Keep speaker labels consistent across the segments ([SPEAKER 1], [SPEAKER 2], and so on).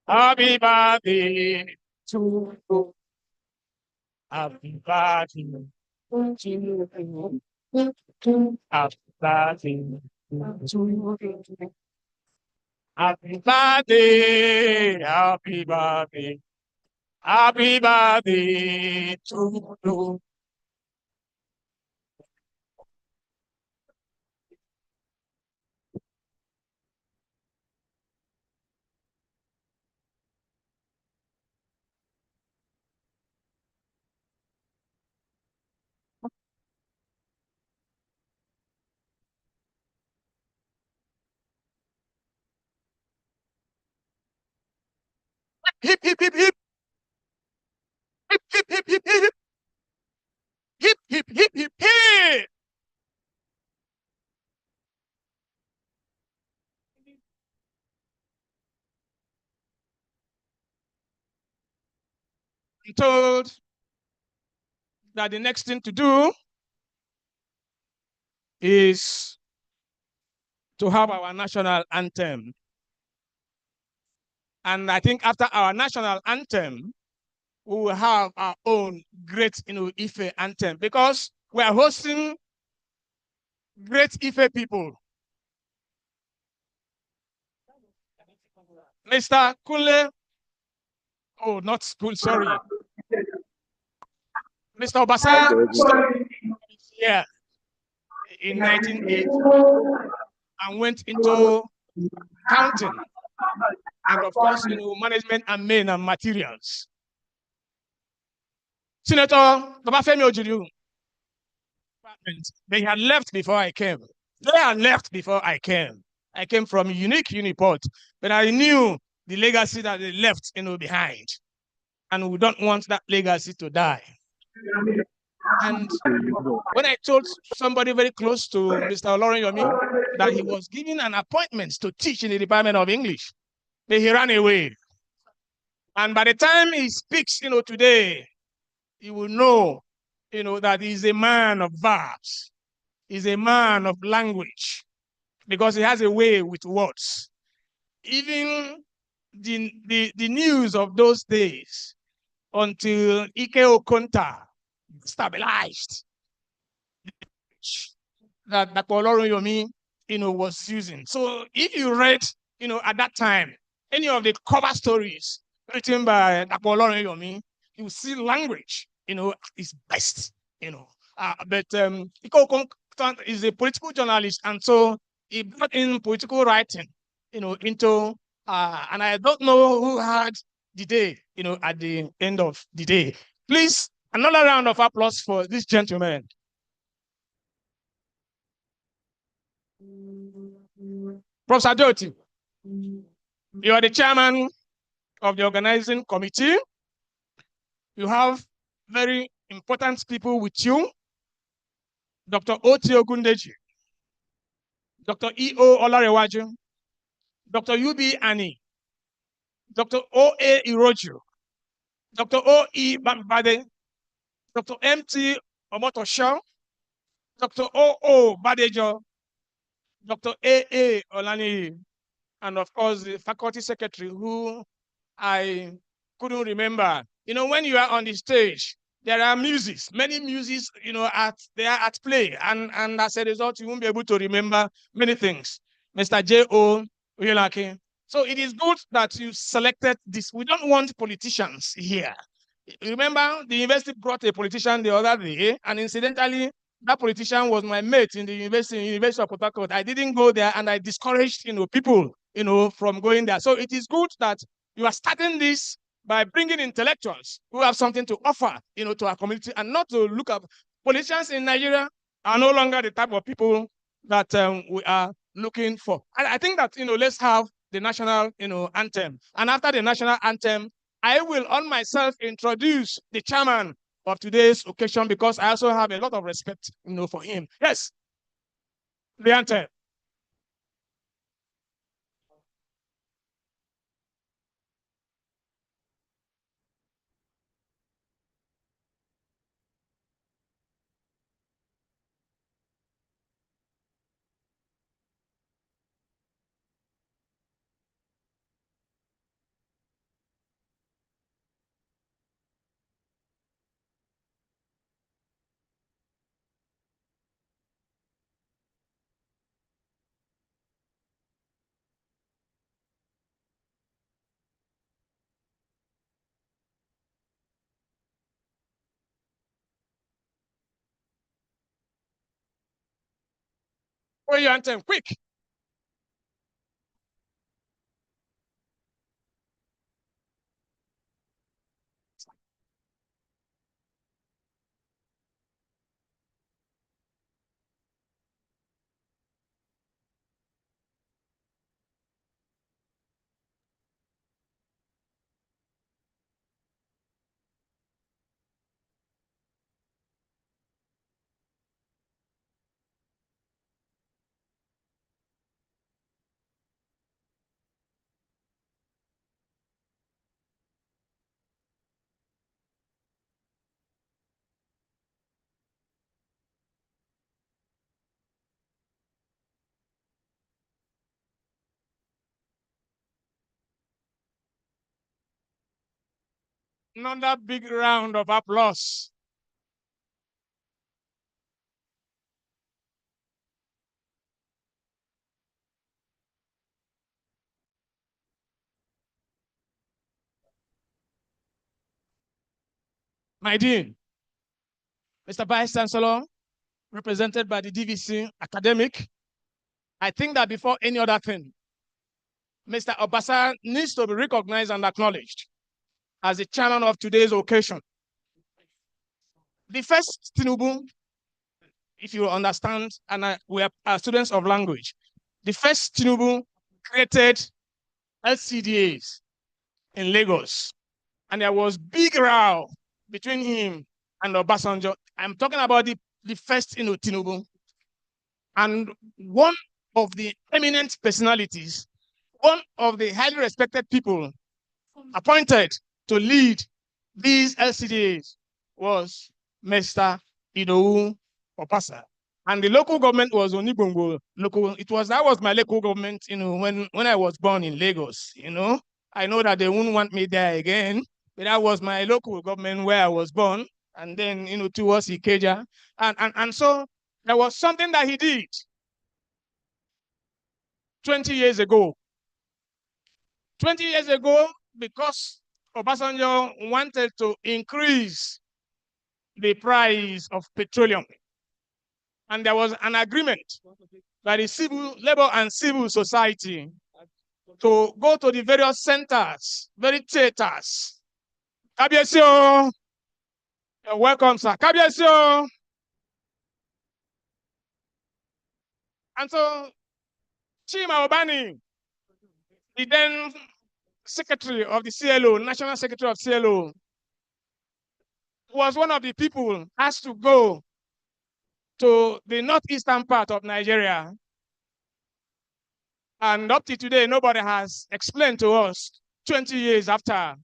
[SPEAKER 1] Happy birthday to you. Happy birthday to you. Happy birthday to you. Happy birthday, happy birthday, happy birthday to you. Hip, hip, hip, hip, hip, hip, hip, hip, hip, hip, hip, hip, hip, hip. I'm told that the next thing to do is to have our national anthem. And I think after our national anthem, we will have our own great, Ife anthem, because we are hosting great Ife people. Mr. Kunle, oh, not school, sorry. Mr. Obasa started here in 1980 and went into accounting and, of course, management and main and materials. Senator Babafemi Ojudu, they had left before I came. They had left before I came. I came from Unique Uniport, but I knew the legacy that they left behind. And we don't want that legacy to die. And when I told somebody very close to Mr. Lauren Yomi that he was given an appointment to teach in the Department of English, then he ran away. And by the time he speaks, today, you will know, that he's a man of verbs. He's a man of language because he has a way with words. Even the news of those days until Ike Okonta stabilized that Dr. Yomi, was using. So if you read, at that time, any of the cover stories written by Dr. Yomi, you see language, is best, but Ike Okonta is a political journalist, and so he brought in political writing, into, and I don't know who had the day, at the end of the day. Please, another round of applause for this gentleman. Professor Doti, you are the chairman of the organizing committee. You have very important people with you. Dr. Oti Ogundeji, Dr. E.O. Olarewaju, Dr. U.B. Ani, Dr. O.A. Iroju, Dr. O.E. Bambade, Dr. M.T. Omotosho, Dr. O.O. Badejo, Dr. A.A. Olani, and of course the faculty secretary who I couldn't remember. When you are on the stage, there are musics, many musics, they are at play. And as a result, you won't be able to remember many things. Mr. J.O. Uyelake. So it is good that you selected this. We don't want politicians here. Remember, the university brought a politician the other day, and incidentally, that politician was my mate in the University of Port Harcourt. I didn't go there, and I discouraged, people, from going there. So it is good that you are starting this by bringing intellectuals who have something to offer, to our community, and not to look at politicians in Nigeria are no longer the type of people that we are looking for. And I think that, let's have the national, anthem. And after the national anthem, I will on myself introduce the chairman of today's occasion because I also have a lot of respect, for him. Yes, the anthem. Play your anthem, quick. Another big round of applause. My dean, Mr. Vice Chancellor, represented by the DVC academic, I think that before any other thing, Mr. Obasa needs to be recognized and acknowledged as the chairman of today's occasion. The first Tinubu, if you understand, and we are students of language, the first Tinubu created LCDAs in Lagos, and there was big row between him and Obasanjo. I'm talking about the first Tinubu. And one of the eminent personalities, one of the highly respected people appointed to lead these LCDAs was Mr. Idowu Obasa. And the local government was Onibongo local. That was my local government, when I was born in Lagos, I know that they wouldn't want me there again, but that was my local government where I was born. And then, towards Ikeja. And so there was something that he did 20 years ago. 20 years ago, because Obasanjo wanted to increase the price of petroleum. And there was an agreement by the civil labor and civil society to go to the various centers, very theaters. Kabiesio, you're welcome, sir. Kabiesio. And so Chima Obani, the then secretary of the CLO, National Secretary of CLO, was one of the people asked to go to the northeastern part of Nigeria. And up to today, nobody has explained to us 20 years after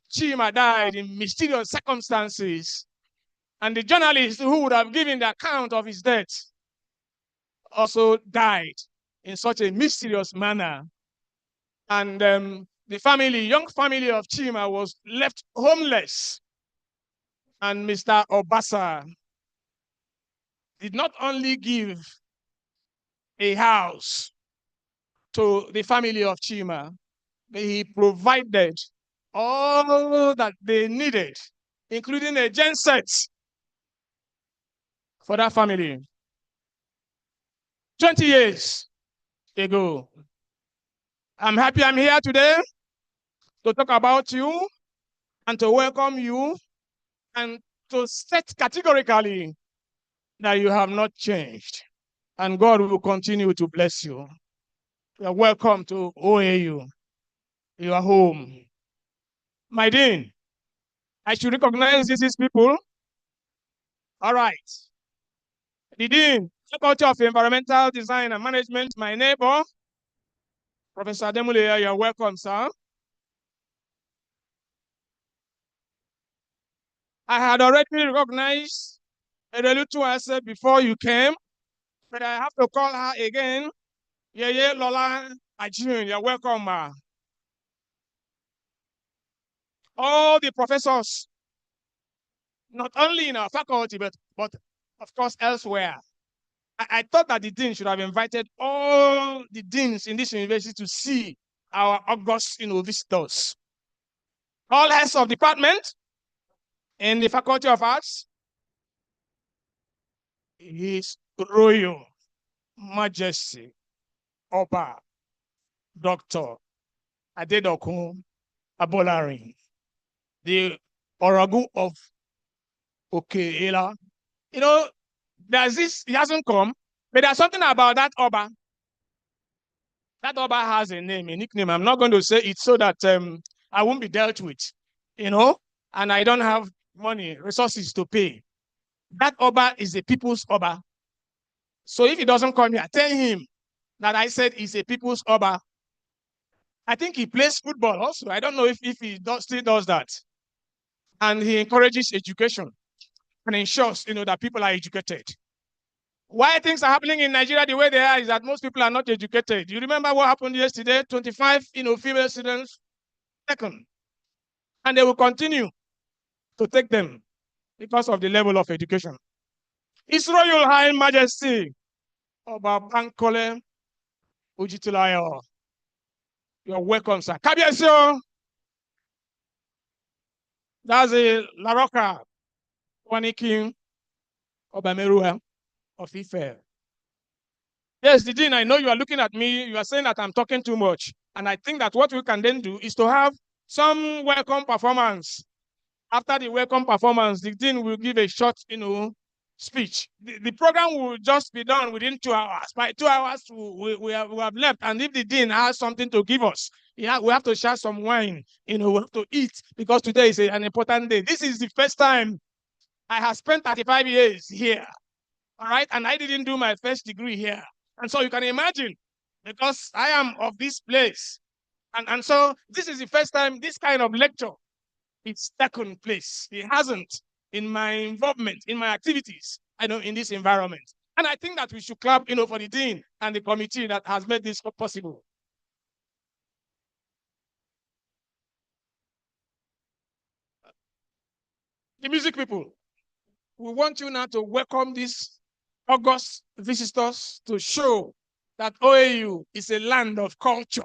[SPEAKER 1] Chima died in mysterious circumstances. And the journalist who would have given the account of his death also died in such a mysterious manner. And the young family of Chima was left homeless. And Mr. Obasa did not only give a house to the family of Chima, but he provided all that they needed, including a genset for that family. 20 years ago. I'm happy I'm here today to talk about you and to welcome you and to state categorically that you have not changed and God will continue to bless you. You are welcome to OAU. You are home. My dean, I should recognize these people. All right. The dean, Faculty of Environmental Design and Management, my neighbor, Professor Ademule, you're welcome, sir. I had already recognized Erelutu before you came, but I have to call her again. Yeye Lola Ajun, you're welcome, ma. All the professors, not only in our faculty, but of course elsewhere. I thought that the dean should have invited all the deans in this university to see our august visitors. All heads of department in the Faculty of Arts, His Royal Majesty Oba Dr. Adedokun Abolarin, the Oragun of Okeela. You know, there's this, he hasn't come, but there's something about that Oba. That Oba has a name, a nickname. I'm not going to say it so that I won't be dealt with, you know, and I don't have money, resources to pay. That Oba is a people's Oba. So if he doesn't come here, tell him that I said he's a people's Oba. I think he plays football also. I don't know if he still does that. And he encourages education and ensures, that people are educated. Why things are happening in Nigeria the way they are is that most people are not educated. You remember what happened yesterday? 25, female students taken. And they will continue to take them because of the level of education. His Royal High Majesty, Oba Bankole Ujitilayo. You're welcome, sir. Kabiesio. That's a Laroka Wanikin Obamerua of Ife. Yes, the Dean, I know you are looking at me. You are saying that I'm talking too much. And I think that what we can then do is to have some welcome performance. After the welcome performance, the Dean will give a short, speech. The program will just be done within 2 hours. By 2 hours, we have left. And if the Dean has something to give us, we have to share some wine, we have to eat because today is an important day. This is the first time I have spent 35 years here. All right. And I didn't do my first degree here. And so you can imagine, because I am of this place. And so this is the first time this kind of lecture is taken place. It hasn't in my involvement, in my activities, in this environment. And I think that we should clap, for the dean and the committee that has made this possible. The music people, we want you now to welcome these August visitors to show that OAU is a land of culture.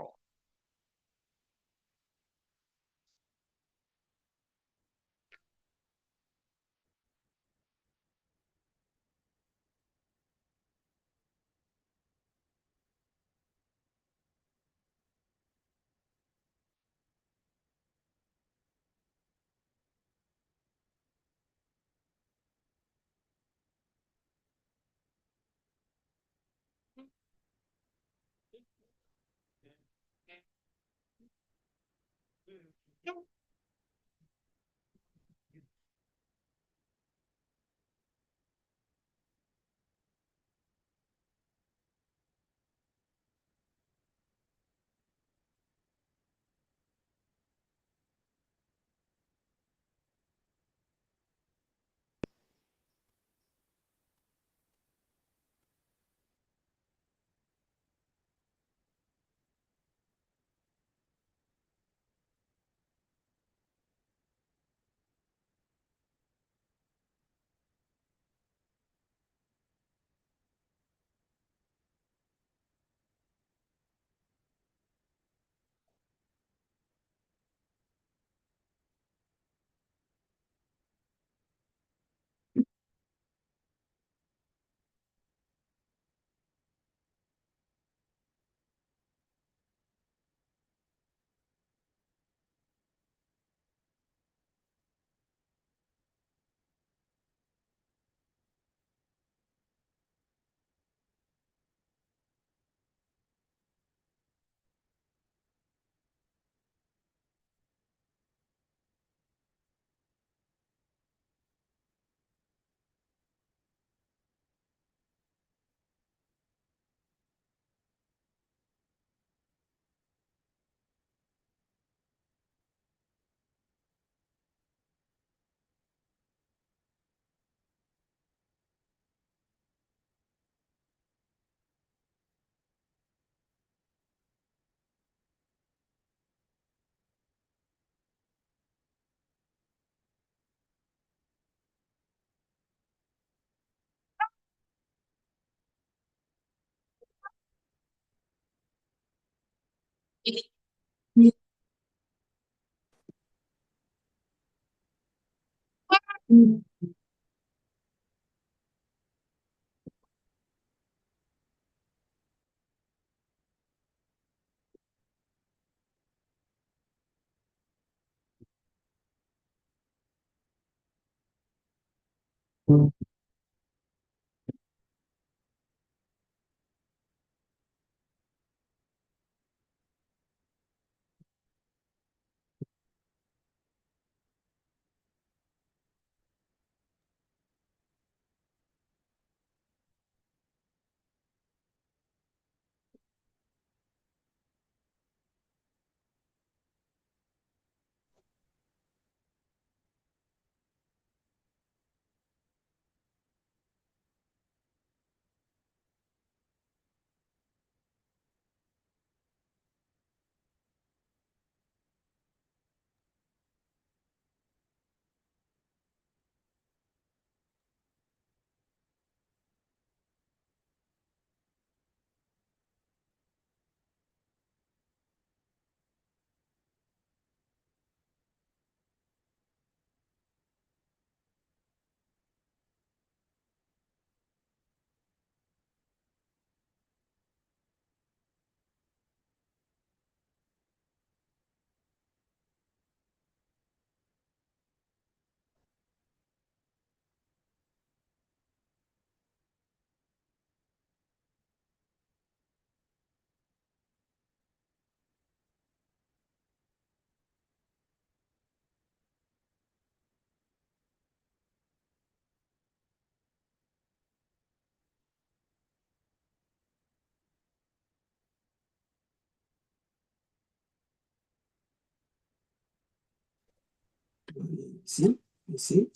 [SPEAKER 2] Sí, sí.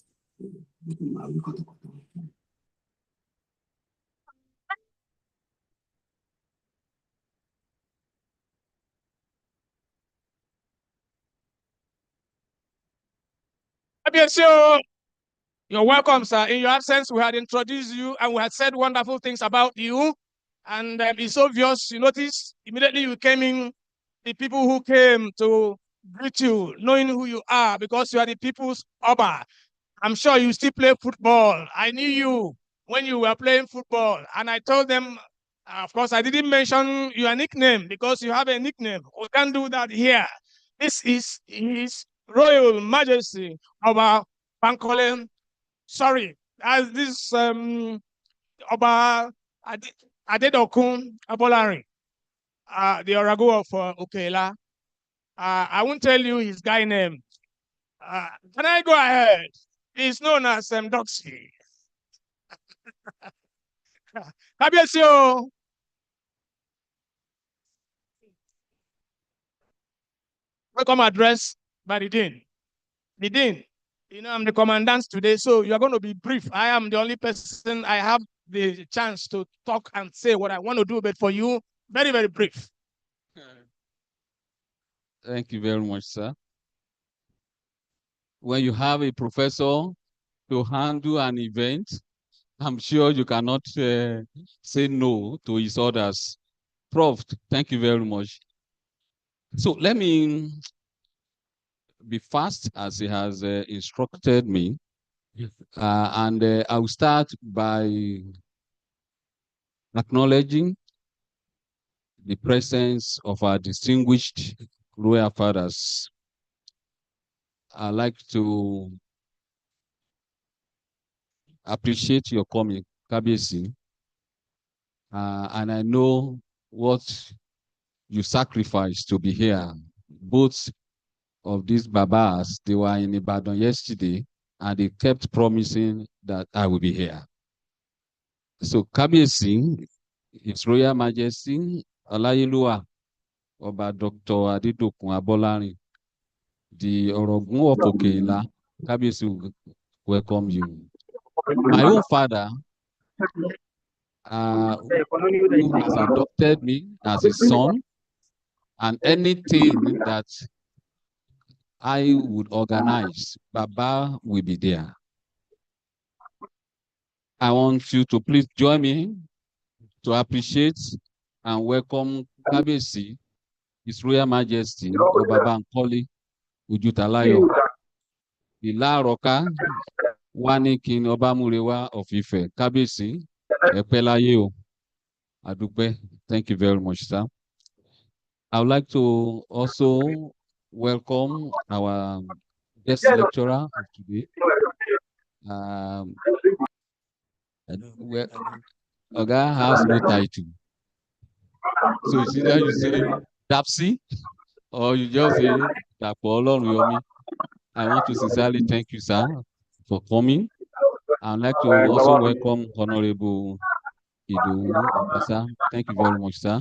[SPEAKER 1] You're welcome, sir. In your absence, we had introduced you and we had said wonderful things about you. And it's obvious, you notice immediately you came in, the people who came to greet you, knowing who you are, because you are the people's Oba. I'm sure you still play football. I knew you when you were playing football. And I told them, of course, I didn't mention your nickname because you have a nickname. We can't do that here. This is His Royal Majesty Oba Bankole. Sorry, as this Oba Adedokun Abolari, the Orago of Okela. I won't tell you his guy name. Can I go ahead? He's known as Doxy. Kabiesio. Welcome address by the Dean. The Dean, you know, I'm the commandant today, so you're going to be brief. I am the only person I have the chance to talk and say what I want to do, but for you, very, very brief.
[SPEAKER 3] Thank you very much, sir. When you have a professor to handle an event, I'm sure you cannot say no to his orders. Prof, thank you very much. So let me be fast as he has instructed me. And I will start by acknowledging the presence of our distinguished royal fathers. I'd like to appreciate your coming, Kabiyesi. And I know what you sacrificed to be here. Both of these Babas, they were in Ibadan yesterday, and they kept promising that I will be here. So Kabiyesi, His Royal Majesty, Alayeluwa, Oba Dr. Adedokun Abolarin, the Orogun of Okela, Kabiyesi will welcome you. My own father, who has adopted me as his son, and anything that I would organize, Baba will be there. I want you to please join me to appreciate and welcome Kabiyesi, His Royal Majesty, Oba Bankole Ojutalayo, Ìlá-Àrọ́ká Wanikin Obamurewa of Ife. Kabiyesi, ẹ pẹ́ láyé o. Adúpẹ́. Thank you very much, sir. I would like to also welcome our guest lecturer of today, Well, Oga has no title. So it's either you say Dapsy or you just say Dapo Olorunyomi. I want to sincerely thank you, sir, for coming. I'd like to also welcome Honorable Idowu Obasa. Thank you very much, sir.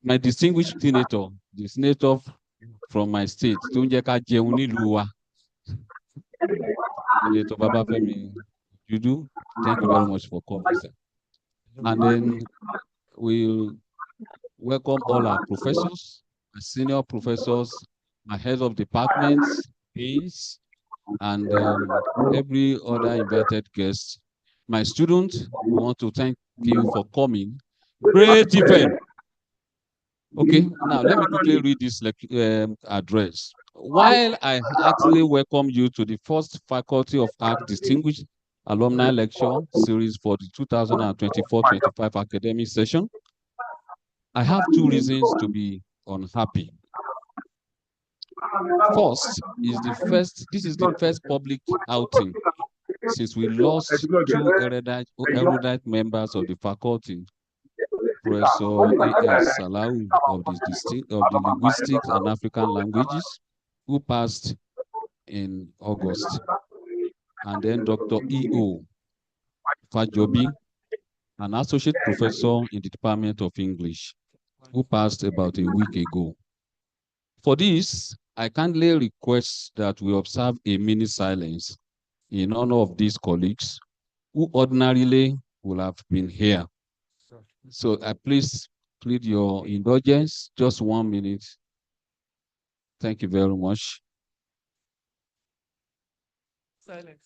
[SPEAKER 3] My distinguished senator, the senator from my state, Tunjeka Jeuniluwa, Senator Babafemi Judu, thank you very much for coming, sir. And then we'll welcome all our professors, our senior professors, my heads of departments, deans, and every other invited guest. My students, we want to thank you for coming. Great event. Okay, now let me quickly read this address. While I heartily welcome you to the first Faculty of Art Distinguished Alumni Lecture Series for the 2024-25 academic session, I have two reasons to be unhappy. First, this is the first public outing since we lost two erudite members of the faculty, Professor A.S. Salau of the Linguistics and African Languages, who passed in August, and then Dr. E.O. Fajobi, an associate professor in the Department of English, who passed about a week ago. For this, I kindly request that we observe a minute silence in honor of these colleagues who ordinarily would have been here. So I please plead your indulgence, just 1 minute. Thank you very much.
[SPEAKER 1] Silence.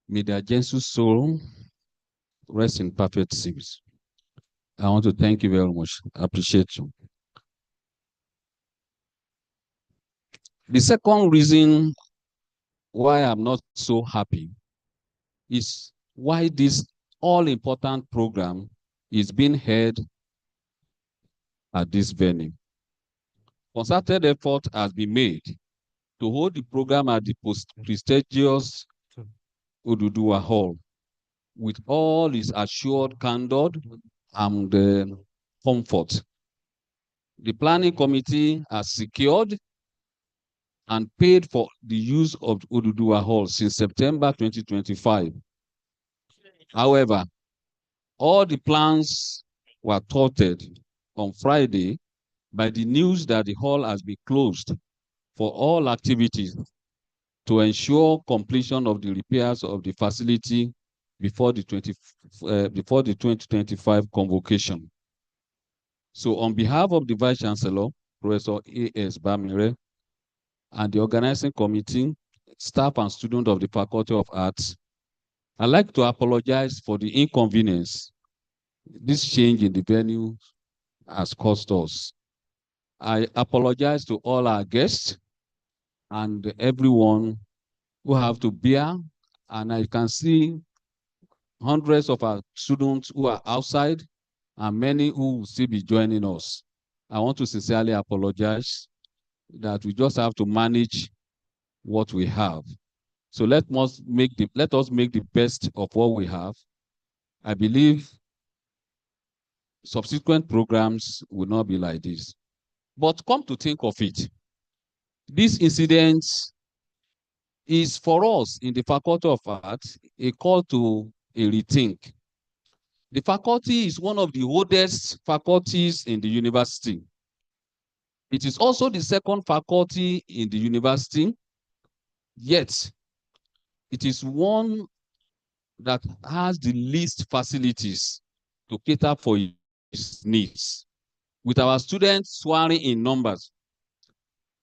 [SPEAKER 3] May their gentle soul rest in perfect peace. I want to thank you very much. I appreciate you. The second reason why I'm not so happy is why this all-important program is being held at this venue. Concerted effort has been made to hold the program at the prestigious Oduduwa Hall with all its assured candor and comfort. The planning committee has secured and paid for the use of Oduduwa Hall since September 2025. However, all the plans were thwarted on Friday by the news that the hall has been closed for all activities to ensure completion of the repairs of the facility before the 2025 convocation. So on behalf of the Vice Chancellor, Professor A.S. Bamire, and the organizing committee, staff and students of the Faculty of Arts, I'd like to apologize for the inconvenience this change in the venue has caused us. I apologize to all our guests and everyone who have to bear, and I can see hundreds of our students who are outside and many who will still be joining us. I want to sincerely apologize that we just have to manage what we have. So let us make the best of what we have. I believe subsequent programs will not be like this. But come to think of it, this incident is for us in the Faculty of Arts a call to a rethink. The faculty is one of the oldest faculties in the university. It is also the second faculty in the university, yet it is one that has the least facilities to cater for its needs. With our students soaring in numbers,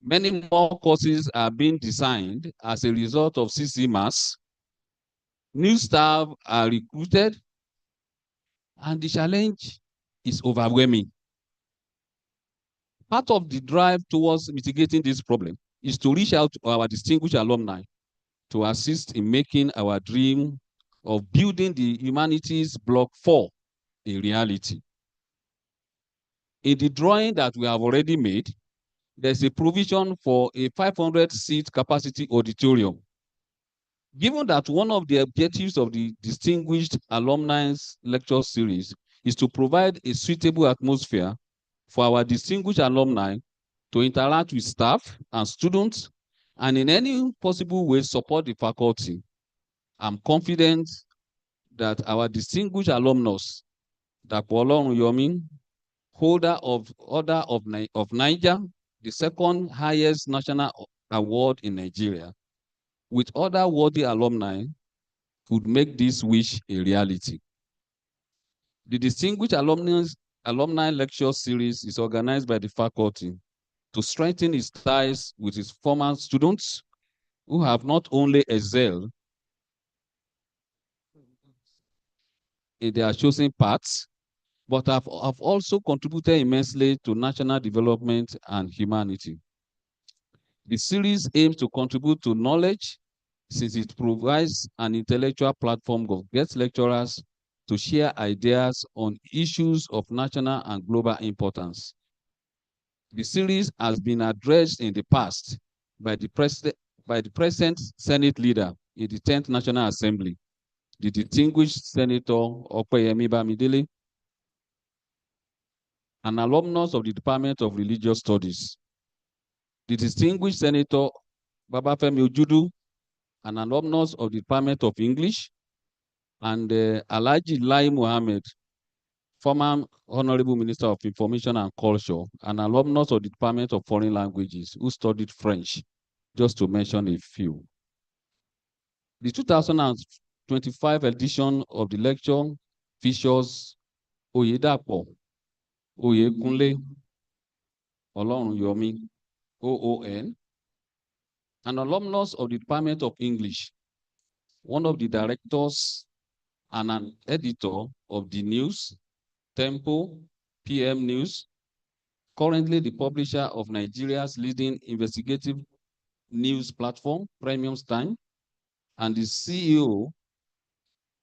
[SPEAKER 3] many more courses are being designed as a result of CCMAS. New staff are recruited, and the challenge is overwhelming. Part of the drive towards mitigating this problem is to reach out to our distinguished alumni to assist in making our dream of building the Humanities Block 4 a reality. In the drawing that we have already made, there's a provision for a 500-seat capacity auditorium. Given that one of the objectives of the Distinguished Alumni Lecture Series is to provide a suitable atmosphere for our distinguished alumni to interact with staff and students, and in any possible way support the faculty, I'm confident that our distinguished alumnus, Dr. Olorunyomi, holder of Order of Niger, the second highest national award in Nigeria, with other worthy alumni, could make this wish a reality. The Distinguished Alumni Lecture Series is organized by the faculty to strengthen its ties with its former students who have not only excelled in their chosen paths, but have also contributed immensely to national development and humanity. The series aims to contribute to knowledge since it provides an intellectual platform of guest lecturers to share ideas on issues of national and global importance. The series has been addressed in the past by the present Senate leader in the 10th National Assembly, the distinguished Senator Opeyemi Bamidele, an alumnus of the Department of Religious Studies, the distinguished Senator Babafemi Ojudu, an alumnus of the Department of English, and Alhaji Lai Mohammed, former Honorable Minister of Information and Culture, an alumnus of the Department of Foreign Languages, who studied French, just to mention a few. The 2025 edition of the lecture features Oyedapo Oyekunle Olorunyomi, OON, an alumnus of the Department of English, one of the directors and an editor of the news, Tempo, PM News, currently the publisher of Nigeria's leading investigative news platform, Premium Time, and the CEO,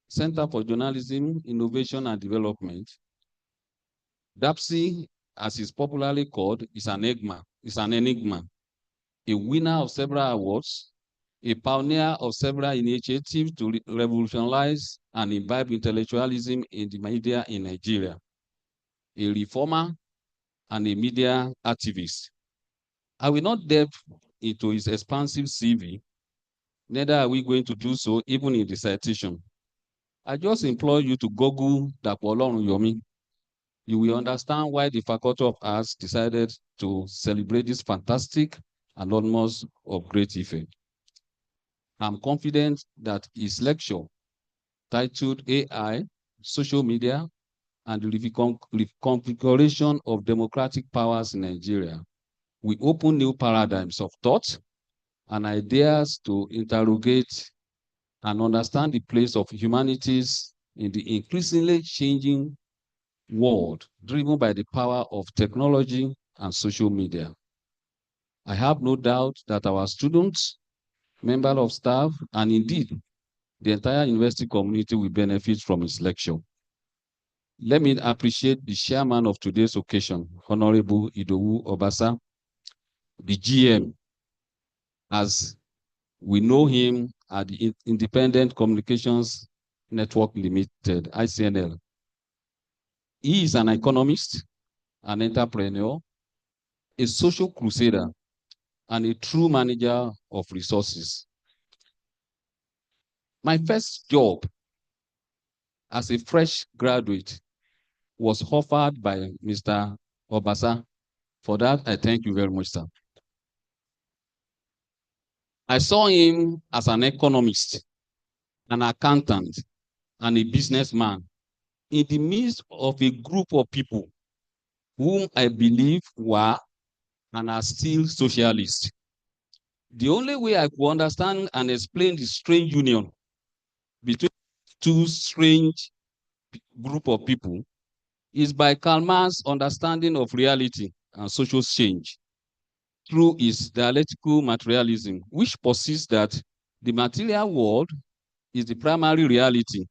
[SPEAKER 3] Center for Journalism, Innovation and Development. DAPSI, as is popularly called, is an enigma, a winner of several awards, a pioneer of several initiatives to revolutionize and imbibe intellectualism in the media in Nigeria, a reformer and a media activist. I will not delve into his expansive CV, neither are we going to do so even in the citation. I just implore you to Google Dr. Olorunyomi. You will understand why the Faculty of Arts decided to celebrate this fantastic alumnus of Great Ife. I'm confident that his lecture, titled AI, Social Media, and the Reconfiguration of Democratic Powers in Nigeria, will open new paradigms of thought and ideas to interrogate and understand the place of humanities in the increasingly changing world driven by the power of technology and social media. I have no doubt that our students, members of staff, and indeed the entire university community will benefit from his lecture. Let me appreciate the chairman of today's occasion, Honorable Idowu Obasa, the GM, as we know him at the Independent Communications Network Limited, ICNL. He is an economist, an entrepreneur, a social crusader, and a true manager of resources. My first job as a fresh graduate was offered by Mr. Obasa. For that, I thank you very much, sir. I saw him as an economist, an accountant, and a businessman in the midst of a group of people whom I believe were and are still socialists. The only way I could understand and explain the strange union between two strange group of people is by Karl Marx's understanding of reality and social change through its dialectical materialism, which persists that the material world is the primary reality,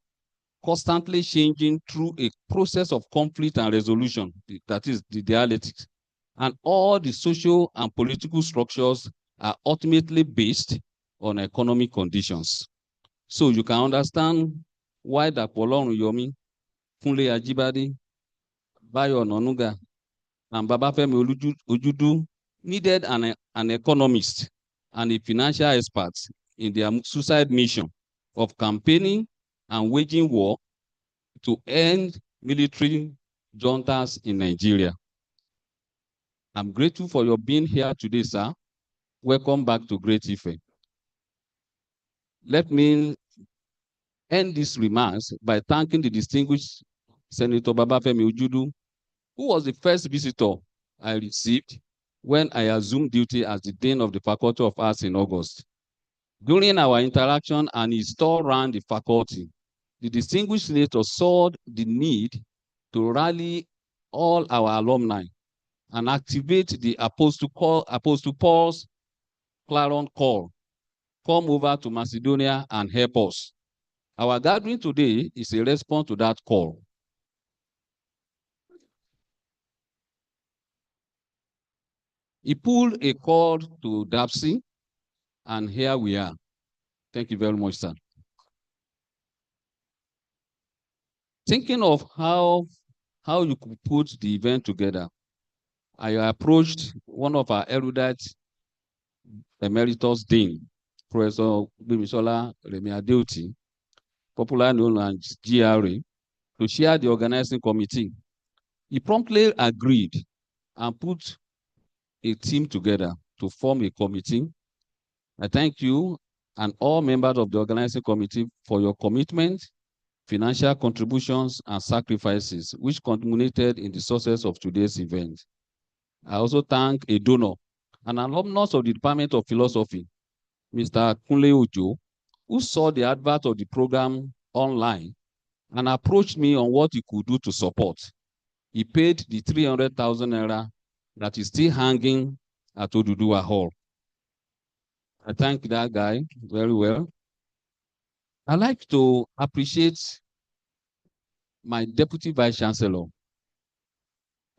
[SPEAKER 3] constantly changing through a process of conflict and resolution, that is the dialectics. And all the social and political structures are ultimately based on economic conditions. So you can understand why Dapo Olorunyemi, Kunle Ajibade, Bayo Onanuga, and Babafemi Ojudu needed an economist and a financial expert in their suicide mission of campaigning and waging war to end military juntas in Nigeria. I'm grateful for your being here today, sir. Welcome back to Great Ife. Let me end these remarks by thanking the distinguished Senator Babafemi Ojudu, who was the first visitor I received when I assumed duty as the Dean of the Faculty of Arts in August. During our interaction and his tour around the faculty, the distinguished senator saw the need to rally all our alumni and activate the Apostle Paul's clarion call, come over to Macedonia and help us. Our gathering today is a response to that call. He pulled a cord to DAPSI, and here we are. Thank you very much, sir. Thinking of how you could put the event together, I approached one of our erudite emeritus dean, Professor Bimisola Remi Adeoti, popularly known as GRA, to chair the organizing committee. He promptly agreed and put a team together to form a committee. I thank you and all members of the organizing committee for your commitment, financial contributions, and sacrifices, which culminated in the success of today's event. I also thank a donor, an alumnus of the Department of Philosophy, Mr. Kunle Ojo, who saw the advert of the program online and approached me on what he could do to support. He paid the 300,000 naira that is still hanging at Oduduwa Hall. I thank that guy very well. I like to appreciate my Deputy Vice Chancellor,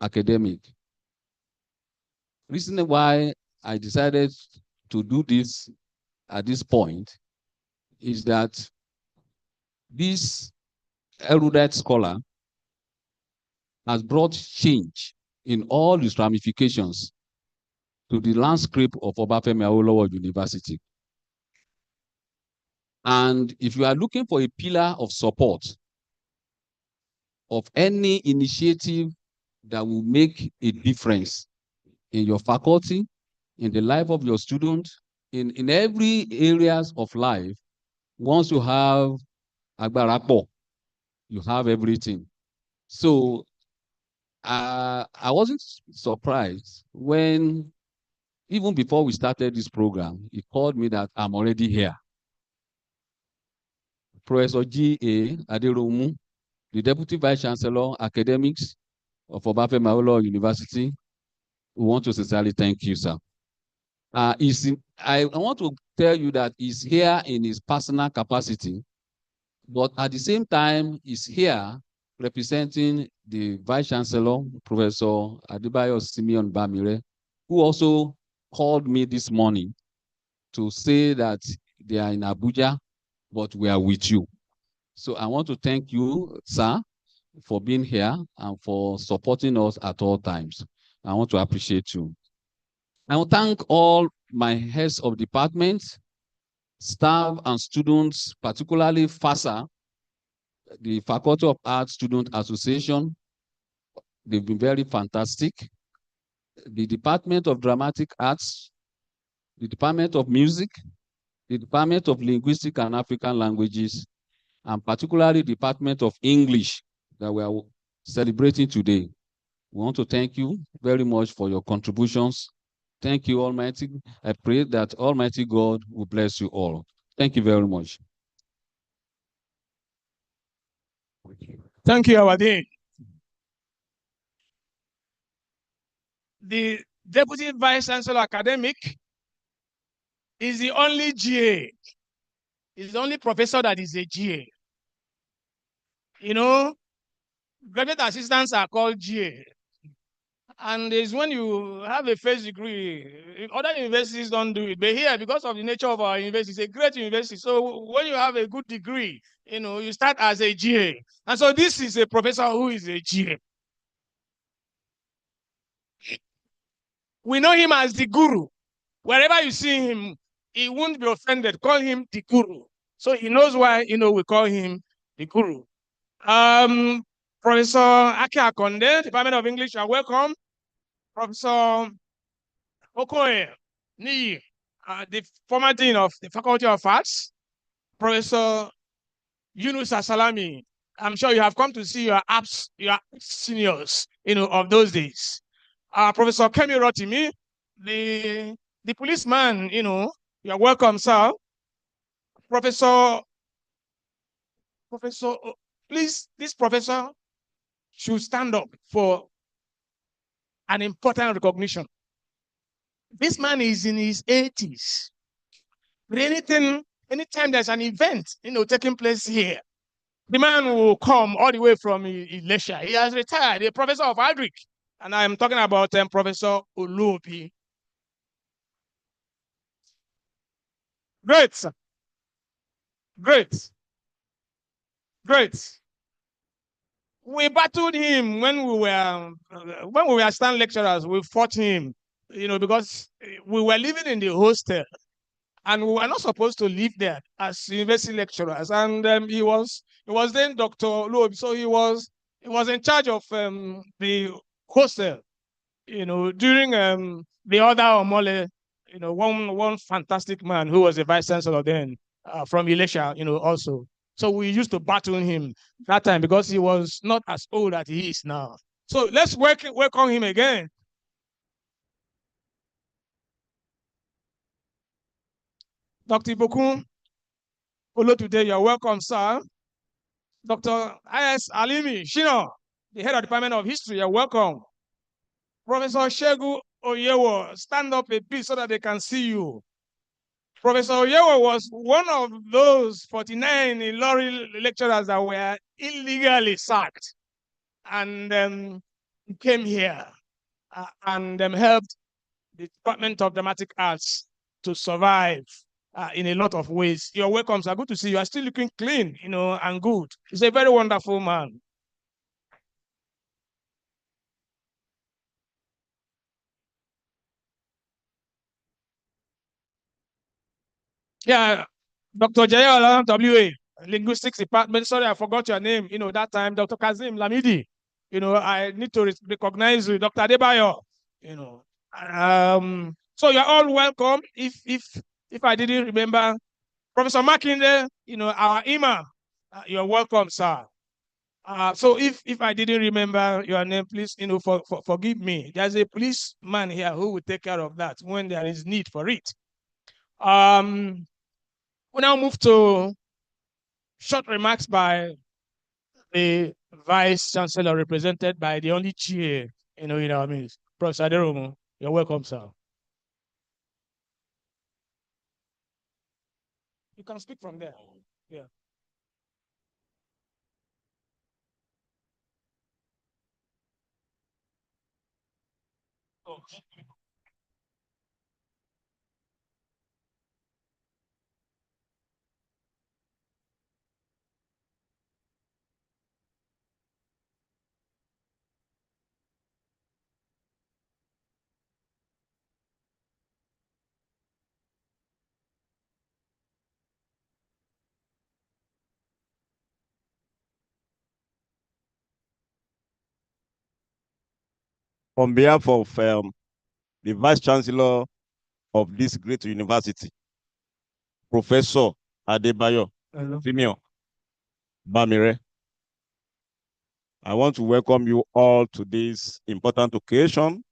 [SPEAKER 3] academic. Reason why I decided to do this at this point is that this erudite scholar has brought change in all its ramifications to the landscape of Obafemi Awolowo University. And if you are looking for a pillar of support of any initiative that will make a difference in your faculty, in the life of your students, in every areas of life, once you have Agbarapo, you have everything. So I wasn't surprised when, even before we started this program, he called me that I'm already here. Professor G.A. Aderomu, the Deputy Vice Chancellor, Academics of Obafemi Awolowo University, we want to sincerely thank you, sir. I want to tell you that he's here in his personal capacity, but at the same time, he's here representing the Vice Chancellor, Professor Adebayo Simeon Bamire, who also called me this morning to say that they are in Abuja, but we are with you. So I want to thank you, sir, for being here and for supporting us at all times. I want to appreciate you. I will thank all my heads of departments, staff, and students, particularly FASA, the Faculty of Arts Student Association. They've been very fantastic. The Department of Dramatic Arts, the Department of Music, the Department of Linguistic and African Languages, and particularly the Department of English that we are celebrating today. We want to thank you very much for your contributions. Thank you, Almighty. I pray that Almighty God will bless you all. Thank you very much.
[SPEAKER 1] Thank you, our Dean. the Deputy Vice Chancellor Academic is the only GA. He's the only professor that is a GA. You know, graduate assistants are called GA. And it's when you have a first degree, other universities don't do it. But here, because of the nature of our university, it's a great university. So when you have a good degree, you know, you start as a GA. And so this is a professor who is a GA. We know him as the guru. Wherever you see him, he won't be offended. Call him the guru. So he knows why, you know, we call him the guru. Professor Aki Akonde, Department of English, you are welcome. Professor Okoye Niyi, the former dean of the Faculty of Arts. Professor Yunus Asalami, I'm sure you have come to see your seniors, you know, of those days. Professor Kemi Rotimi, the policeman, you know, you are welcome, sir. Professor, please, this professor should stand up for an important recognition. This man is in his 80s. But anytime there's an event, you know, taking place here, the man will come all the way from Ilesha. He has retired, a professor of Agric. And I'm talking about Professor Oluobi. Great, sir. Great. Great. We battled him when we were stand lecturers. We fought him, you know, because we were living in the hostel, and we were not supposed to live there as university lecturers. And he was then Dr. Loeb, so he was in charge of the hostel, you know, during the other Omole, you know, one fantastic man who was a vice chancellor then from Ilesha, you know, also. So we used to battle him that time because he was not as old as he is now. So let's welcome him again. Dr. Ibokun Olotude, you're welcome, sir. Dr. I.S. Alimi Shino, the head of the Department of History, you're welcome. Professor Shegu Oyewo, stand up a bit so that they can see you. Professor Oyewo was one of those 49 Ilori lecturers that were illegally sacked, and he came here and helped the Department of Dramatic Arts to survive in a lot of ways. You're welcome, sir. Good to see you. You are still looking clean, you know, and good. He's a very wonderful man. Yeah, Dr. Jayola, WA, Linguistics Department. Sorry, I forgot your name. You know, that time, Dr. Kazim Lamidi. You know, I need to recognize you, Dr. Adebayo. You know, so you're all welcome. If I didn't remember, Professor Makinde, you know, our imam, you're welcome, sir. So if I didn't remember your name, please, you know, forgive me. There's a policeman here who will take care of that when there is need for it. We now move to short remarks by the Vice Chancellor, represented by the only GA, you know, in our midst. Professor Aderomo, you're welcome, sir. You can speak from there. Yeah. Oh.
[SPEAKER 4] On behalf of the Vice Chancellor of this great university, Professor Adebayo Fimio Bamire, I want to welcome you all to this important occasion.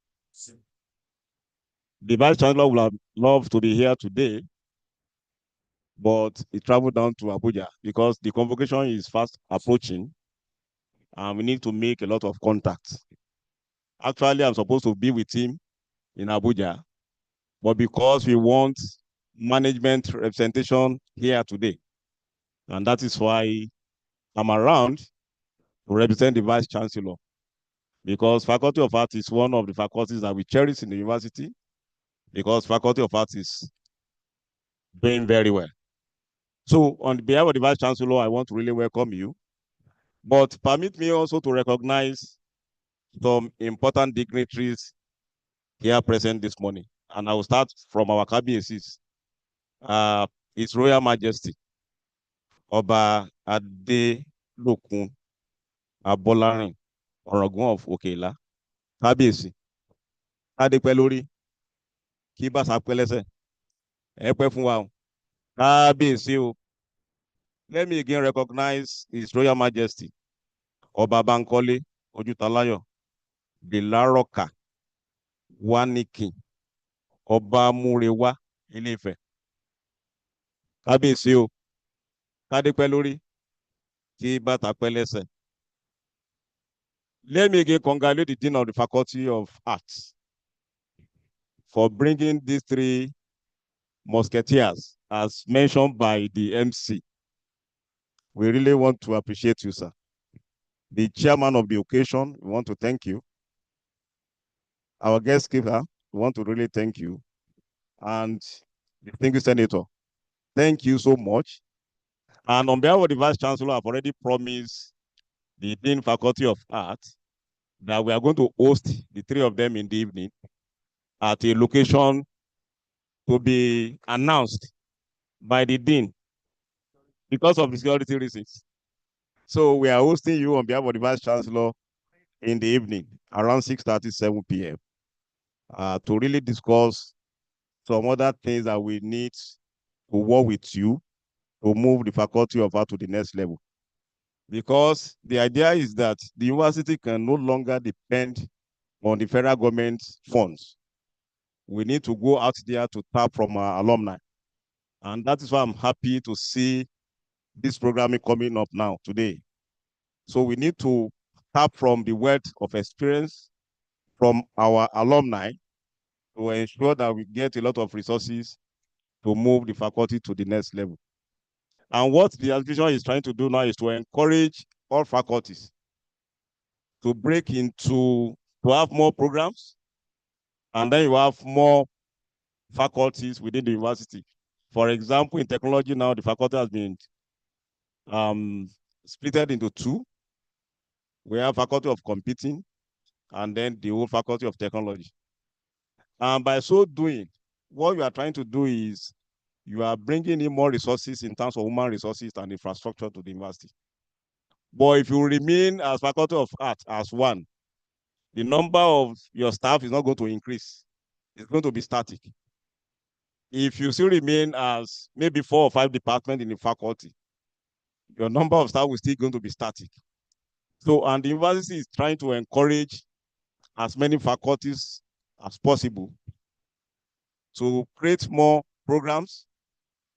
[SPEAKER 4] The Vice Chancellor would have loved to be here today, but he traveled down to Abuja because the convocation is fast approaching and we need to make a lot of contacts. Actually, I'm supposed to be with him in Abuja, but because we want management representation here today. And that is why I'm around to represent the Vice Chancellor, because Faculty of Arts is one of the faculties that we cherish in the university, because Faculty of Arts is doing very well. So on behalf of the Vice Chancellor, I want to really welcome you. But permit me also to recognize some important dignitaries here present this morning. And I will start from our KBACs. His Royal Majesty, Oba Adelokun Abolarin Orogun of Okela, KBAC. Adépẹ́ lórí, kí bàtà pẹ́ lẹ́sẹ̀, ẹ pẹ́ fún wa o. KBAC o. Let me again recognize His Royal Majesty, Ọba Bankole Ojutalayo, the Laroka Wanikin, Ọba Murewa Ilé-Ifẹ̀. KBAC o. Kádépẹ́ lórí, kí bàtà pẹ́ lẹ́sẹ̀. Let me again congratulate the Dean of the Faculty of Arts for bringing these three musketeers, as mentioned by the MC. We really want to appreciate you, sir. The chairman of the occasion, we want to thank you. Our guest speaker, we want to really thank you. And the distinguished senator, thank you so much. And on behalf of the Vice Chancellor, I've already promised the Dean Faculty of Arts that we are going to host the three of them in the evening at a location to be announced by the Dean because of security reasons. So we are hosting you on behalf of the Vice Chancellor in the evening around 6:30, 7 p.m. To really discuss some other things that we need to work with you to move the Faculty of Art to the next level. Because the idea is that the university can no longer depend on the federal government funds. We need to go out there to tap from our alumni. And that is why I'm happy to see this programming coming up now today. So we need to tap from the wealth of experience from our alumni to ensure that we get a lot of resources to move the faculty to the next level. And what the administration is trying to do now is to encourage all faculties to break into, to have more programs, and then you have more faculties within the university. For example, in technology now, the faculty has been split into two. We have Faculty of Computing, and then the whole Faculty of Technology. And by so doing, what you are trying to do is you are bringing in more resources in terms of human resources and infrastructure to the university. But if you remain as Faculty of Arts as one, the number of your staff is not going to increase. It's going to be static. If you still remain as maybe 4 or 5 departments in the faculty, your number of staff will still going to be static. So, and the university is trying to encourage as many faculties as possible to create more programs,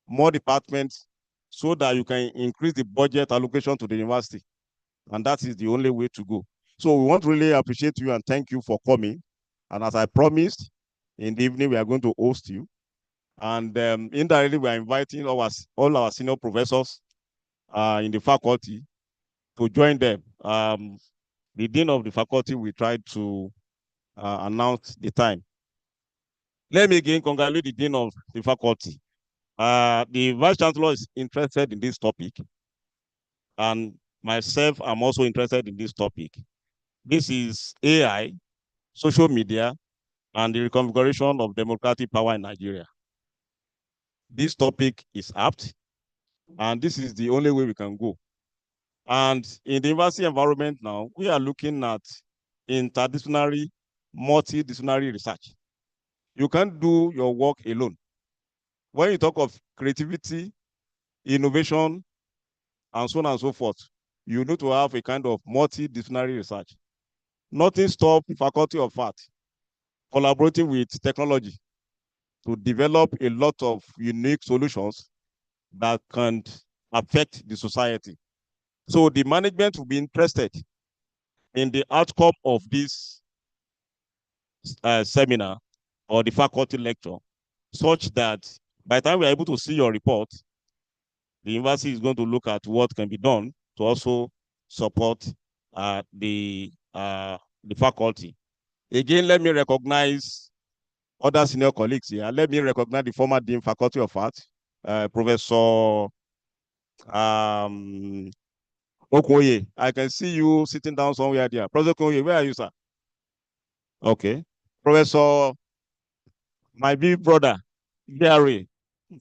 [SPEAKER 4] more departments, so that you can increase the budget allocation to the university. And that is the only way to go. So we want to really appreciate you and thank you for coming. And as I promised, in the evening, we are going to host you. And indirectly, we are inviting all our senior professors in the faculty to join them. The Dean of the Faculty will try to announce the time. Let me again congratulate the Dean of the Faculty. The Vice Chancellor is interested in this topic, and myself, I'm also interested in this topic. This is AI, social media, and the reconfiguration of democratic power in Nigeria. This topic is apt, and this is the only way we can go. And in the university environment now, we are looking at interdisciplinary, multidisciplinary research. You can't do your work alone. When you talk of creativity, innovation, and so on and so forth, you need to have a kind of multidisciplinary research. Nothing stops the Faculty of Arts collaborating with technology to develop a lot of unique solutions that can affect the society. So the management will be interested in the outcome of this seminar or the faculty lecture, such that by the time we are able to see your report, the university is going to look at what can be done to also support the faculty. Again, let me recognize other senior colleagues here. Let me recognize the former Dean Faculty of Arts, Professor Okoye. I can see you sitting down somewhere there. Professor Okoye, where are you, sir? Okay. Professor, my big brother, Gary, we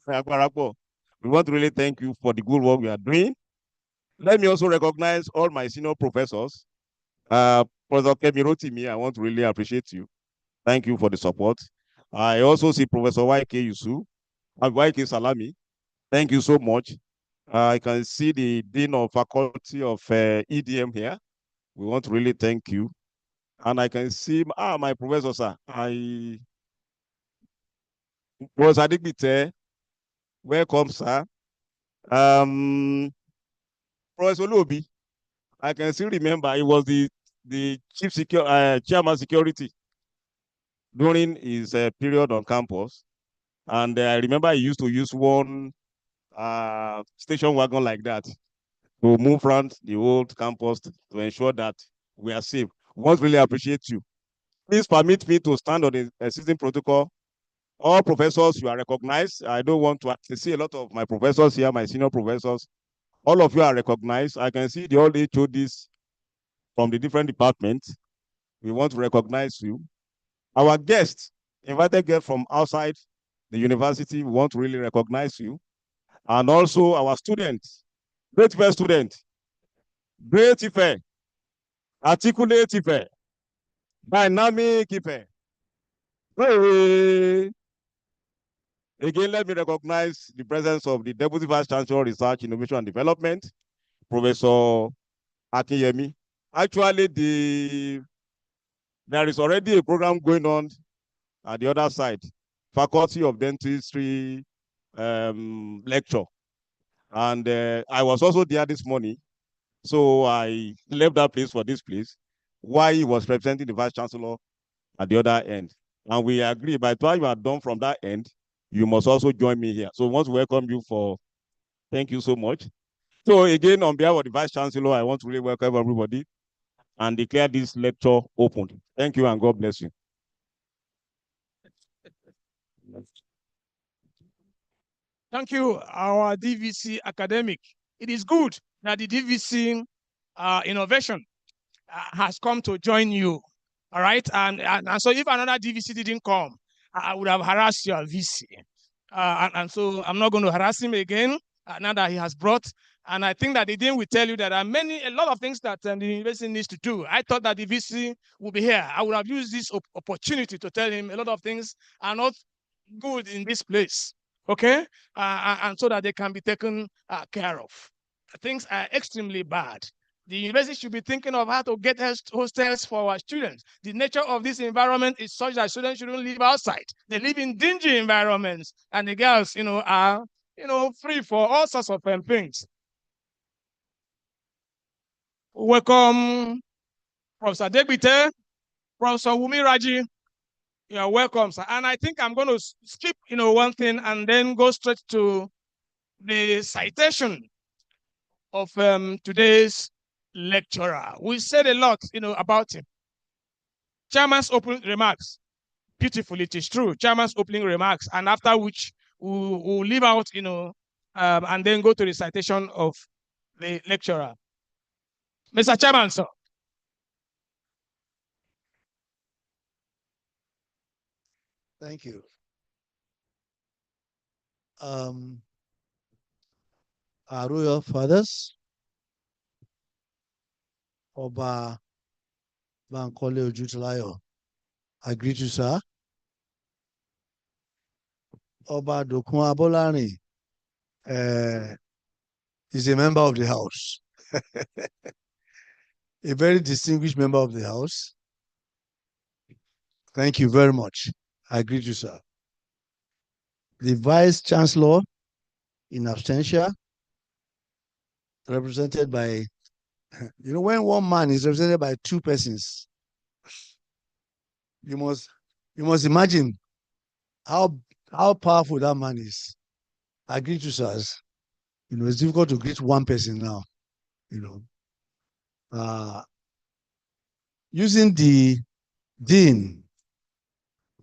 [SPEAKER 4] want to really thank you for the good work we are doing. Let me also recognize all my senior professors. Professor Kemi Rotimi, I want to really appreciate you. Thank you for the support. I also see Professor YK Yusu and YK Salami. Thank you so much. I can see the Dean of Faculty of EDM here. We want to really thank you. And I can see my professor, sir. Professor Adigbite, welcome, sir. Professor Lobi, I can still remember he was the chairman security during his period on campus. And I remember he used to use one station wagon like that to move around the old campus to ensure that we are safe. We want to really appreciate you. Please permit me to stand on the existing protocol. All professors, you are recognized. I don't want to see a lot of my professors here, my senior professors. All of you are recognized. I can see the old HODs from the different departments. We want to recognize you. Our guests, invited guests from outside the university, we want to really recognize you. And also our students, Great Ife student, Great Ife, Articulate Ife, Dynamic Ife. Hey. Again, let me recognize the presence of the Deputy Vice Chancellor, Research, Innovation and Development, Professor Akinyemi. Actually, there is already a program going on at the other side, Faculty of Dentistry lecture. And I was also there this morning. So I left that place for this place while he was representing the Vice Chancellor at the other end. And we agree, by the time you are done from that end, you must also join me here. So I want to welcome you thank you so much. So again, on behalf of the Vice Chancellor, I want to really welcome everybody and declare this lecture open. Thank you and God bless you.
[SPEAKER 1] Thank you, our DVC academic. It is good that the DVC innovation has come to join you. All right. And so if another DVC didn't come, I would have harassed your VC. And so I'm not going to harass him again now that he has brought. And I think that the dean will tell you that there are a lot of things that the university needs to do. I thought that the VC would be here. I would have used this opportunity to tell him a lot of things are not good in this place. Okay? And so that they can be taken care of. Things are extremely bad. The university should be thinking of how to get hostels for our students. The nature of this environment is such that students shouldn't live outside. They live in dingy environments, and the girls, are, free for all sorts of things. Welcome, Professor Degbite, Professor Wumi Raji. You are welcome, sir. And I think I'm going to skip, one thing and then go straight to the citation of today's lecturer. We said a lot, about him. Chairman's opening remarks. Beautiful, it is true. Chairman's opening remarks, and after which we'll leave out, and then go to the citation of the lecturer. Mr. Chairman, sir.
[SPEAKER 5] Thank you. Our royal fathers, Oba Bankole Ojutilayo, I greet you, sir. Oba Dokun Abolari is a member of the house, a very distinguished member of the house. Thank you very much. I greet you, sir. The Vice Chancellor in absentia, represented by, when one man is represented by two persons, you must imagine how powerful that man is. I greet you, sirs. You know, it's difficult to greet one person now. You know, using the dean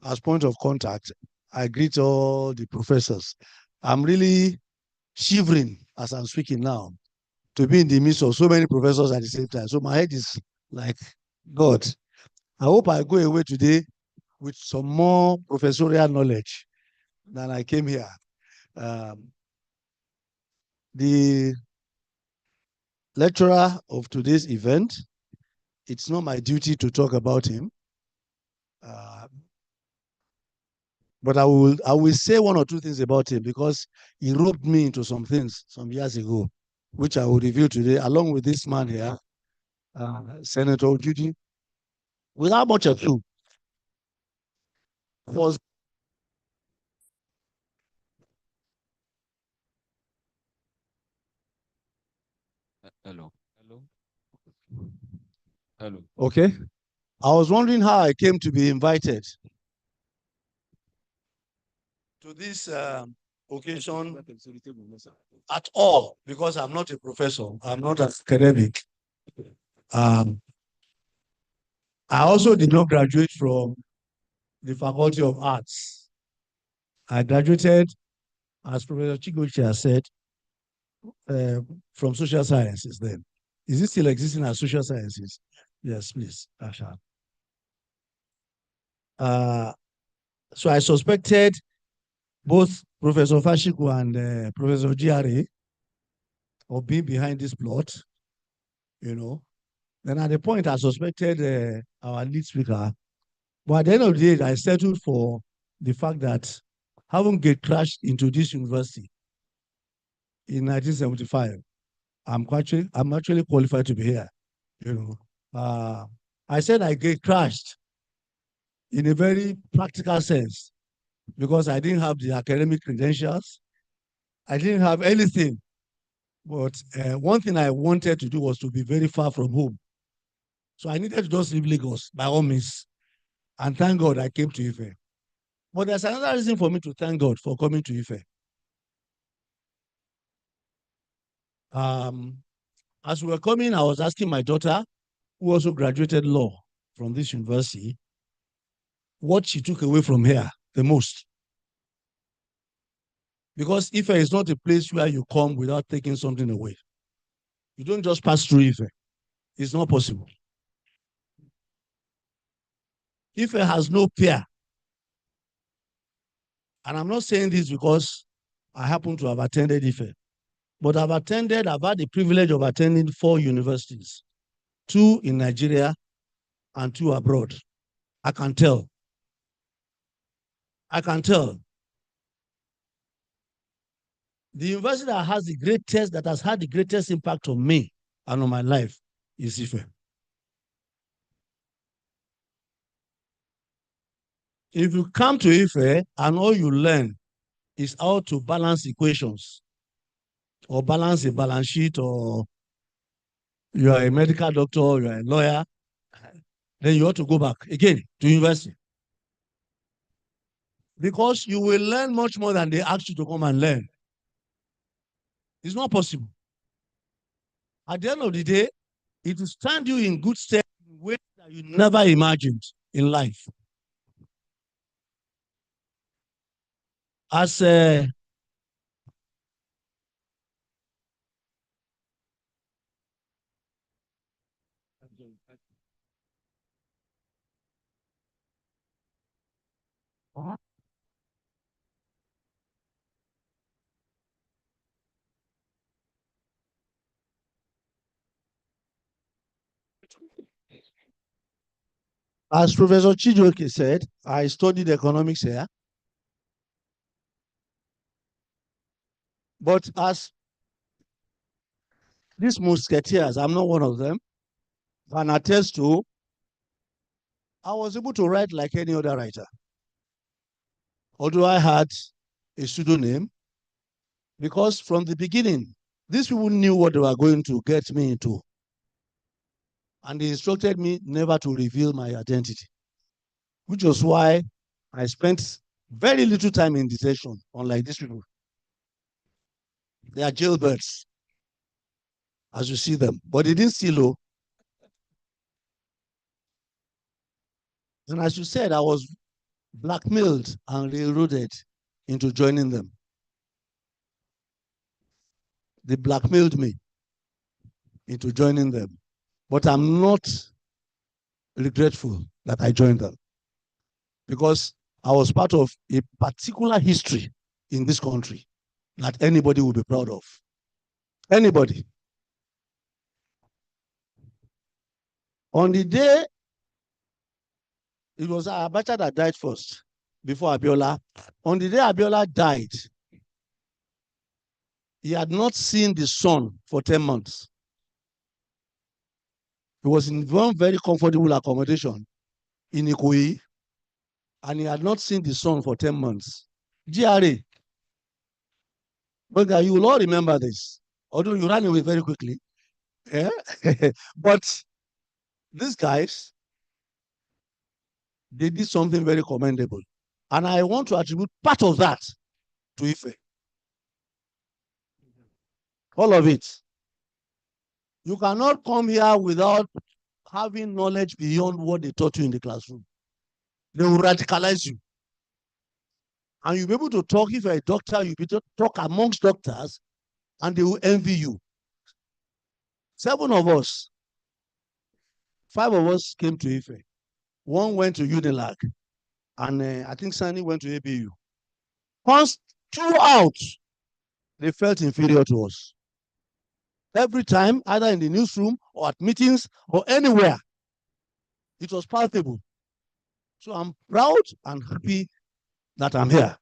[SPEAKER 5] as point of contact, I greet all the professors. I'm really shivering as I'm speaking now to be in the midst of so many professors at the same time. So my head is like, God, I hope I go away today with some more professorial knowledge than I came here. The lecturer of today's event, it's not my duty to talk about him. But I will say one or two things about him because he roped me into some things some years ago, which I will reveal today, along with this man here, Senator Ojuji. Without much ado, was
[SPEAKER 3] Hello. Hello.
[SPEAKER 5] okay. I was wondering how I came to be invited to this occasion at all, because I'm not a professor, I'm not an academic. I also did not graduate from the Faculty of Arts. I graduated, as Professor Chigochi has said, from social sciences then. Is it still existing as social sciences? Yes, please, Asha. So I suspected both Professor Fashiku and Professor GRA of being behind this plot, you know. Then at the point I suspected our lead speaker, but at the end of the day, I settled for the fact that having get crashed into this university in 1975, I'm actually qualified to be here, you know. I said I get crashed in a very practical sense because I didn't have the academic credentials. I didn't have anything. But one thing I wanted to do was to be very far from home. So I needed to just leave Lagos by all means. And thank God I came to Ife. But there's another reason for me to thank God for coming to Ife. As we were coming, I was asking my daughter, who also graduated law from this university, what she took away from here the most. Because Ife is not a place where you come without taking something away. You don't just pass through Ife. It's not possible. Ife has no peer. And I'm not saying this because I happen to have attended Ife, but I've had the privilege of attending 4 universities, 2 in Nigeria and 2 abroad. I can tell. The university that has that has had the greatest impact on me and on my life is Ife. If you come to Ife and all you learn is how to balance equations or balance a balance sheet, or you are a medical doctor, you are a lawyer, then you ought to go back again to university. Because you will learn much more than they ask you to come and learn. It's not possible. At the end of the day, it will stand you in good stead in ways that you never imagined in life. As Professor Chijoke said, I studied economics here. But as these musketeers, I'm not one of them, can attest to, I was able to write like any other writer. Although I had a pseudonym, because from the beginning, these people knew what they were going to get me into. And they instructed me never to reveal my identity, which was why I spent Very little time in detention, unlike these people. They are jailbirds, as you see them. But they didn't steal low. And as you said, I was blackmailed and railroaded into joining them. They blackmailed me into joining them. But I'm not regretful that I joined them, because I was part of a particular history in this country that anybody will be proud of. Anybody. On the day, it was Abacha that died first before Abiola. On the day Abiola died, he had not seen the sun for 10 months. He was in one very comfortable accommodation in Ikoyi, and he had not seen the sun for 10 months. GRA. But you will all remember this, although you ran away very quickly. Yeah? But these guys, they did something very commendable. And I want to attribute part of that to Ife. All of it. You cannot come here without having knowledge beyond what they taught you in the classroom. They will radicalize you. And you'll be able to talk, if you're a doctor, you'll be able to talk amongst doctors, and they will envy you. 7 of us, 5 of us came to Ife. 1 went to Unilag, and I think Sani went to ABU. Once throughout, they felt inferior to us. Every time, either in the newsroom or at meetings or anywhere, it was palpable. So I'm proud and happy that I'm here.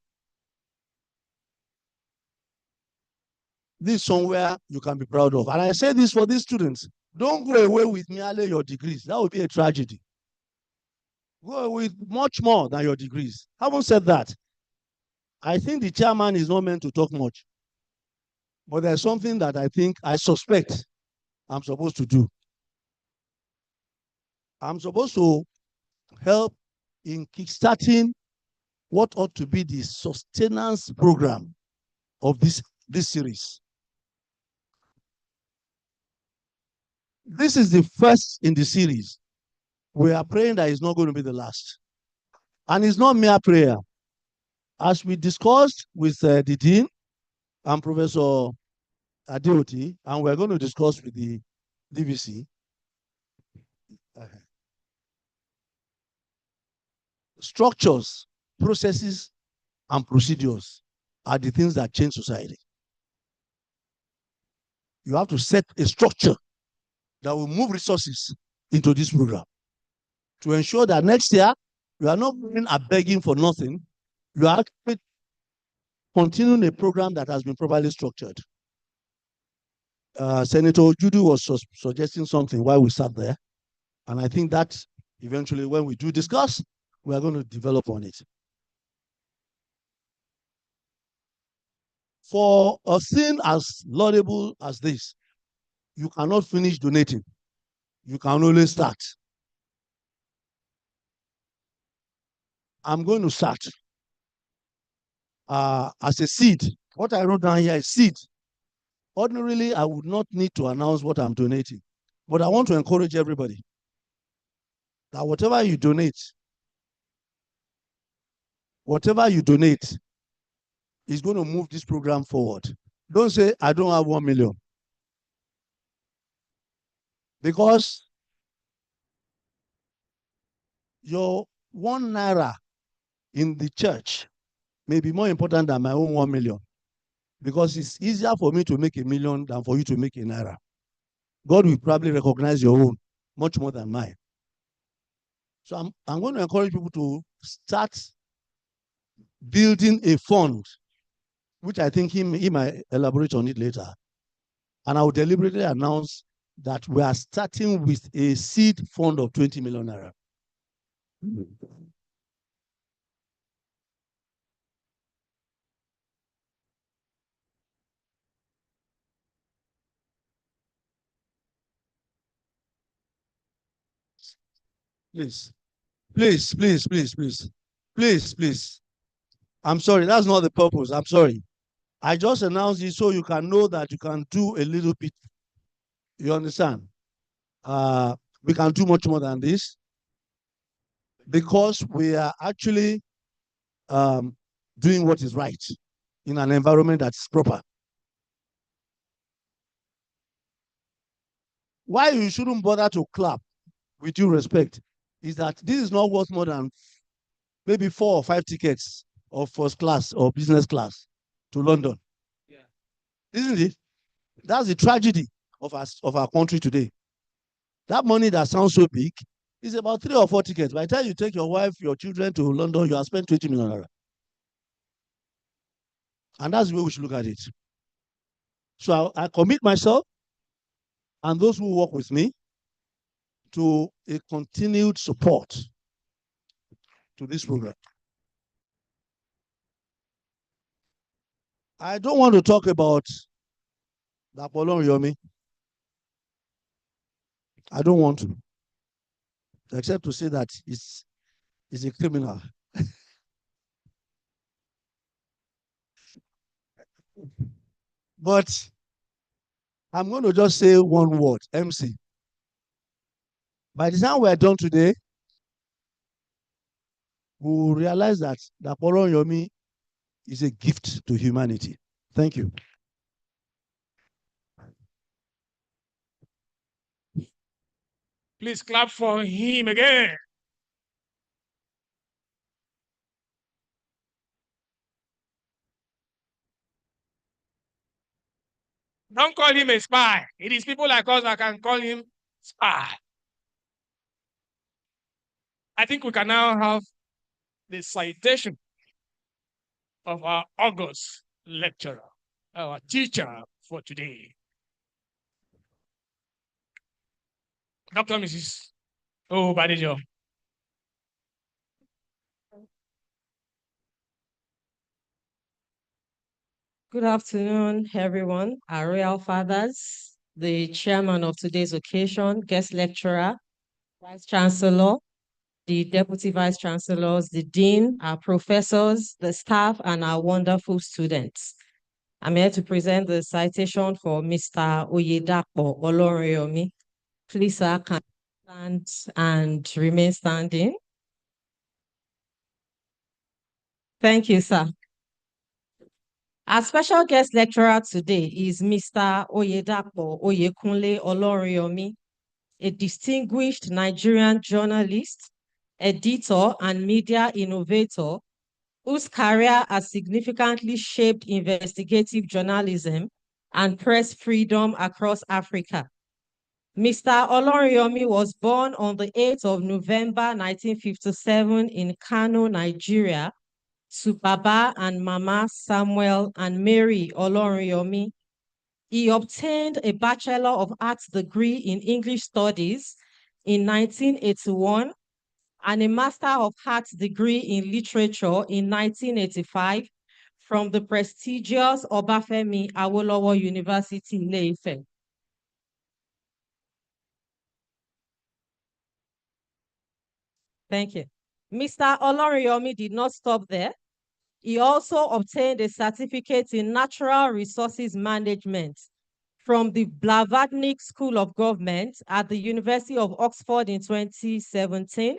[SPEAKER 5] This is somewhere you can be proud of. And I say this for these students. Don't go away with merely your degrees. That would be a tragedy. Go away with much more than your degrees. Having said that, I think the chairman is not meant to talk much. But there's something that I suspect I'm supposed to do. I'm supposed to help in kickstarting what ought to be the sustenance program of this series. This is the first in the series. We are praying that it's not going to be the last. And it's not mere prayer. As we discussed with the Dean and Professor Adeoti, and we're going to discuss with the DVC, structures, processes, and procedures are the things that change society. You have to set a structure that will move resources into this program to ensure that next year you are not going and begging for nothing. You are actually continuing a program that has been properly structured. Senator Judy was suggesting something while we sat there, and I think that eventually when we do discuss, we are going to develop on it. For a thing as laudable as this, you cannot finish donating. You can only start. I'm going to start as a seed. What I wrote down here is seed. Ordinarily, I would not need to announce what I'm donating, but I want to encourage everybody that whatever you donate is going to move this program forward. Don't say, I don't have 1 million. Because your 1 naira in the church may be more important than my own 1 million. Because it's easier for me to make 1 million than for you to make a naira. God will probably recognize your own much more than mine. So I'm going to encourage people to start building a fund, which I think he might elaborate on it later. And I will deliberately announce that we are starting with a seed fund of 20 million naira. Please, please, please, please, please, please, please. I'm sorry, that's not the purpose. I'm sorry. I just announced it so you can know that you can do a little bit. You understand? We can do much more than this because we are actually doing what is right in an environment that's proper. Why you shouldn't bother to clap, with due respect, is that this is not worth more than maybe 4 or 5 tickets of first class or business class to London. Yeah. Isn't it? That's the tragedy of our country today. That money that sounds so big is about 3 or 4 tickets. By the time you take your wife, your children to London, you have spent 20 million. And that's the way we should look at it. So I commit myself and those who work with me to a continued support to this program. I don't want to talk about Dapo Olorinyomi. I don't want to, except to say that he's a criminal. But I'm going to just say one word, MC. By the time we're done today, we will realize that Dapo Olorinyomi is a gift to humanity. Thank you.
[SPEAKER 1] Please clap for him again. Don't call him a spy. It is people like us that can call him spy. I think we can now have the citation of our August lecturer, our teacher for today. Dr. Mrs. Badijo.
[SPEAKER 6] Good afternoon, everyone. Our royal fathers, the chairman of today's occasion, guest lecturer, vice chancellor, the deputy vice chancellors, the dean, our professors, the staff, and our wonderful students. I'm here to present the citation for Mr. Oyedapo Olorinyomi. Please, sir, can stand and remain standing. Thank you, sir. Our special guest lecturer today is Mr. Oyedapo Oyekunle Olorinyomi, a distinguished Nigerian journalist, editor, and media innovator whose career has significantly shaped investigative journalism and press freedom across Africa. Mr. Olorinyomi was born on the 8th of November 1957 in Kano, Nigeria, to Baba and Mama Samuel and Mary Olorinyomi. He obtained a Bachelor of Arts degree in English Studies in 1981 and a Master of Arts degree in Literature in 1985 from the prestigious Obafemi Awolowo University, Ile-Ife. Thank you. Mr. Olorinyomi did not stop there. He also obtained a certificate in Natural Resources Management from the Blavatnik School of Government at the University of Oxford in 2017.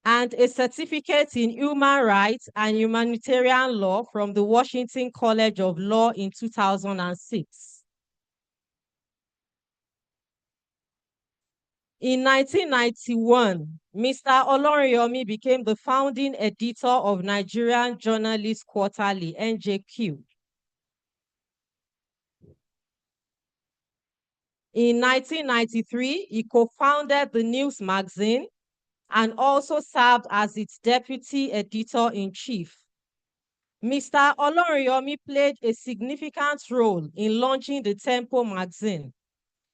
[SPEAKER 6] And a certificate in Human Rights and Humanitarian Law from the Washington College of Law in 2006. In 1991, Mr. Olorinyomi became the founding editor of Nigerian Journalist Quarterly, NJQ. In 1993, he co-founded the news magazine and also served as its deputy editor-in-chief. Mr. Olorinyomi played a significant role in launching the Tempo magazine,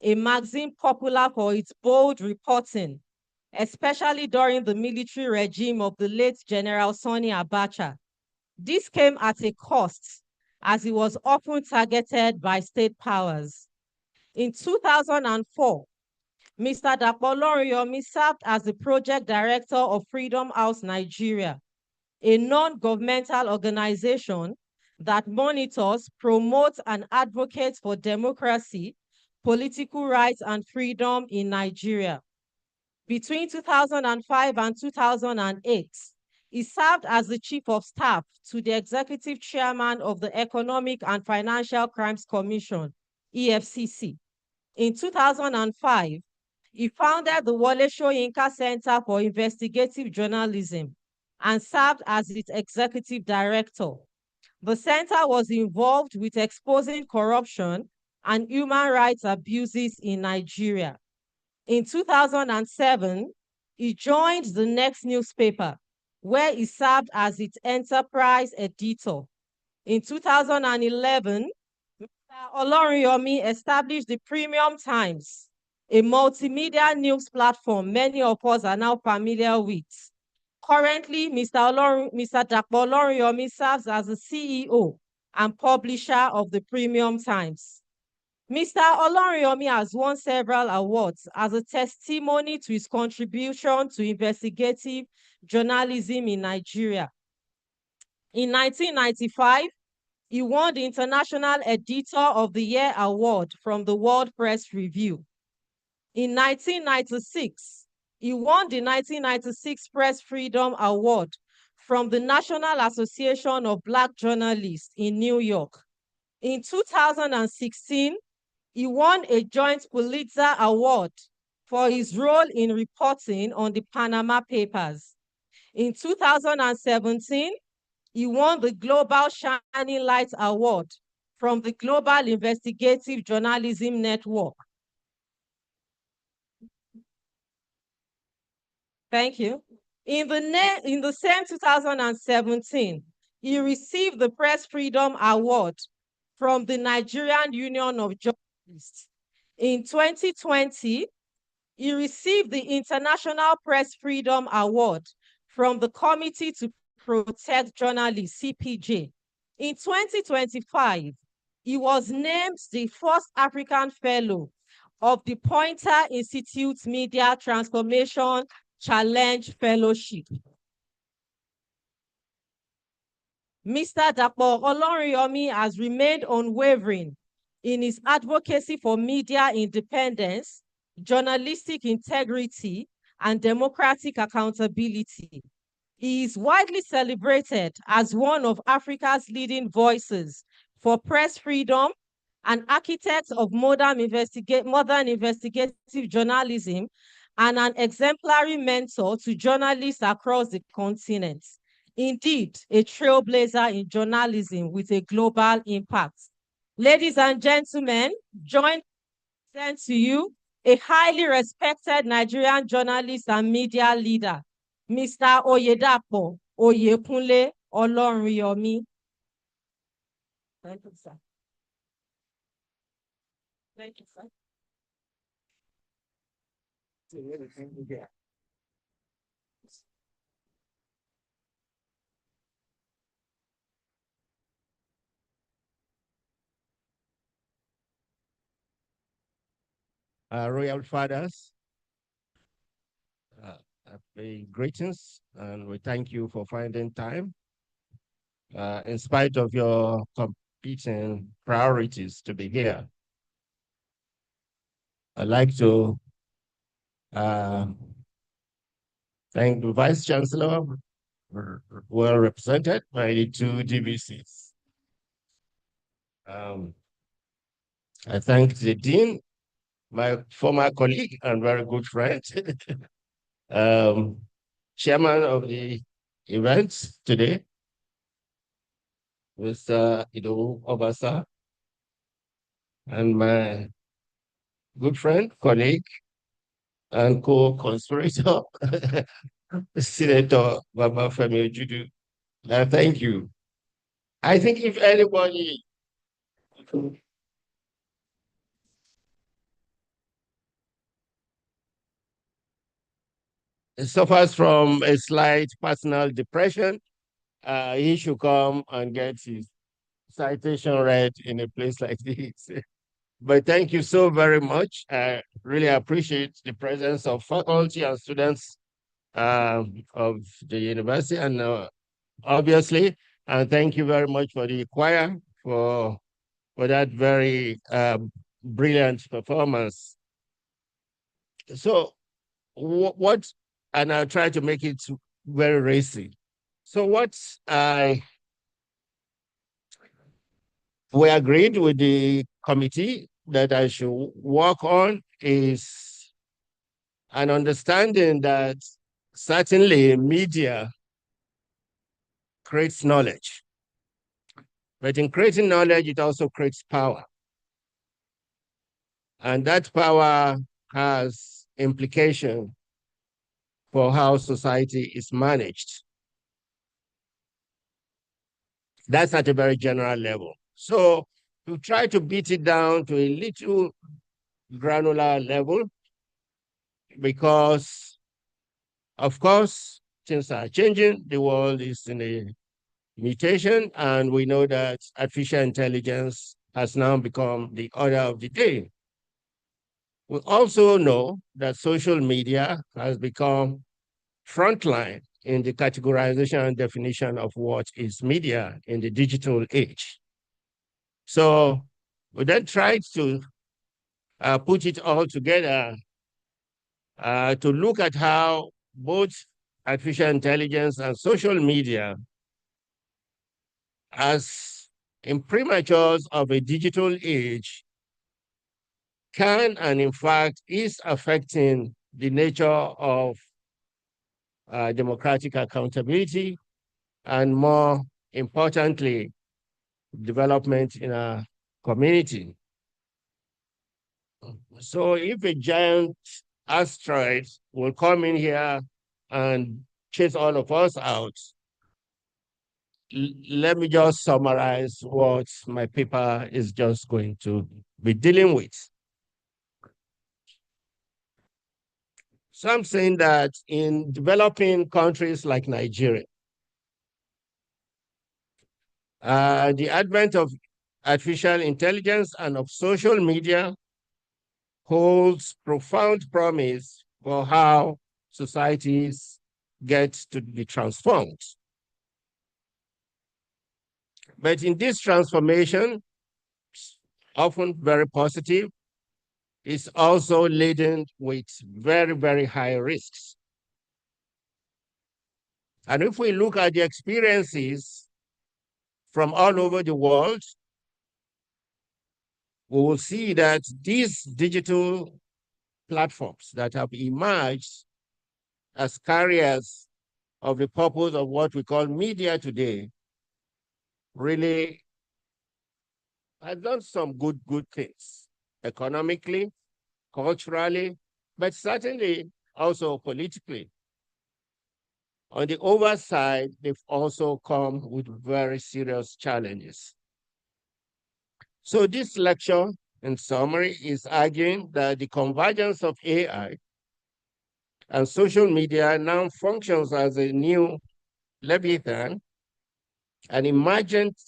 [SPEAKER 6] a magazine popular for its bold reporting, especially during the military regime of the late General Sani Abacha. This came at a cost, as it was often targeted by state powers. In 2004, Mr. Dapo Oloriyomi served as the project director of Freedom House Nigeria, a non-governmental organization that monitors, promotes, and advocates for democracy, political rights, and freedom in Nigeria. Between 2005 and 2008, he served as the Chief of Staff to the Executive Chairman of the Economic and Financial Crimes Commission, EFCC. In 2005, he founded the Wole Soyinka Center for Investigative Journalism and served as its executive director. The center was involved with exposing corruption and human rights abuses in Nigeria. In 2007, he joined the Next newspaper, where he served as its enterprise editor. In 2011, Mr. Oloriyomi established the Premium Times, a multimedia news platform many of us are now familiar with. Currently, Mr. Dapo Oloriyomi serves as the CEO and publisher of the Premium Times. Mr. Oloriyomi has won several awards as a testimony to his contribution to investigative journalism in Nigeria. In 1995, he won the International Editor of the Year Award from the World Press Review. In 1996, he won the 1996 Press Freedom Award from the National Association of Black Journalists in New York. In 2016, he won a joint Pulitzer Award for his role in reporting on the Panama Papers. In 2017, he won the Global Shining Light Award from the Global Investigative Journalism Network. Thank you. In the same 2017, he received the Press Freedom Award from the Nigerian Union of Journalists. In 2020, he received the International Press Freedom Award from the Committee to Protect Journalists, CPJ. In 2025, he was named the first African Fellow of the Poynter Institute's Media Transformation Challenge Fellowship. Mr. Dapo Oloriyomi has remained unwavering in his advocacy for media independence, journalistic integrity, and democratic accountability. He is widely celebrated as one of Africa's leading voices for press freedom, an architect of modern investigative journalism, and an exemplary mentor to journalists across the continent. Indeed, a trailblazer in journalism with a global impact. Ladies and gentlemen, join to you a highly respected Nigerian journalist and media leader, Mr. Oyedapo Oyekunle Oloriyomi. Thank you, sir. Thank you, sir.
[SPEAKER 7] Royal Fathers, greetings, and we thank you for finding time, in spite of your competing priorities, to be here. I'd like to thank the Vice Chancellor, well represented by the two DVCs. I thank the Dean, my former colleague and very good friend, chairman of the event today, Mr. Ido Obasa, and my good friend, colleague, and co-conspirator, Senator Babafemi Ojudu. Thank you. I think if anybody suffers from a slight personal depression, he should come and get his citation read in a place like this. But thank you so very much. I really appreciate the presence of faculty and students of the university, and obviously, and thank you very much for the choir for that very brilliant performance. So what, and I'll try to make it very racy. So what we agreed with the committee that I should work on is an understanding that certainly media creates knowledge, but in creating knowledge, it also creates power. And that power has implication for how society is managed. That's at a very general level. So to try to beat it down to a little granular level, because of course, things are changing. The world is in a mutation, and we know that artificial intelligence has now become the order of the day. We also know that social media has become frontline in the categorization and definition of what is media in the digital age. So we then tried to put it all together to look at how both artificial intelligence and social media, as imprimaturs of a digital age, can and in fact is affecting the nature of democratic accountability, and more importantly, development in a community. So if a giant asteroid will come in here and chase all of us out, let me just summarize what my paper is just going to be dealing with. So I'm saying that in developing countries like Nigeria, the advent of artificial intelligence and of social media holds profound promise for how societies get to be transformed. But in this transformation, often very positive, is also laden with very, very high risks. And if we look at the experiences from all over the world, we will see that these digital platforms that have emerged as carriers of the purpose of what we call media today really have done some good things economically, culturally, but certainly also politically. On the overside, they've also come with very serious challenges. So this lecture, in summary, is arguing that the convergence of AI and social media now functions as a new Leviathan, an emergent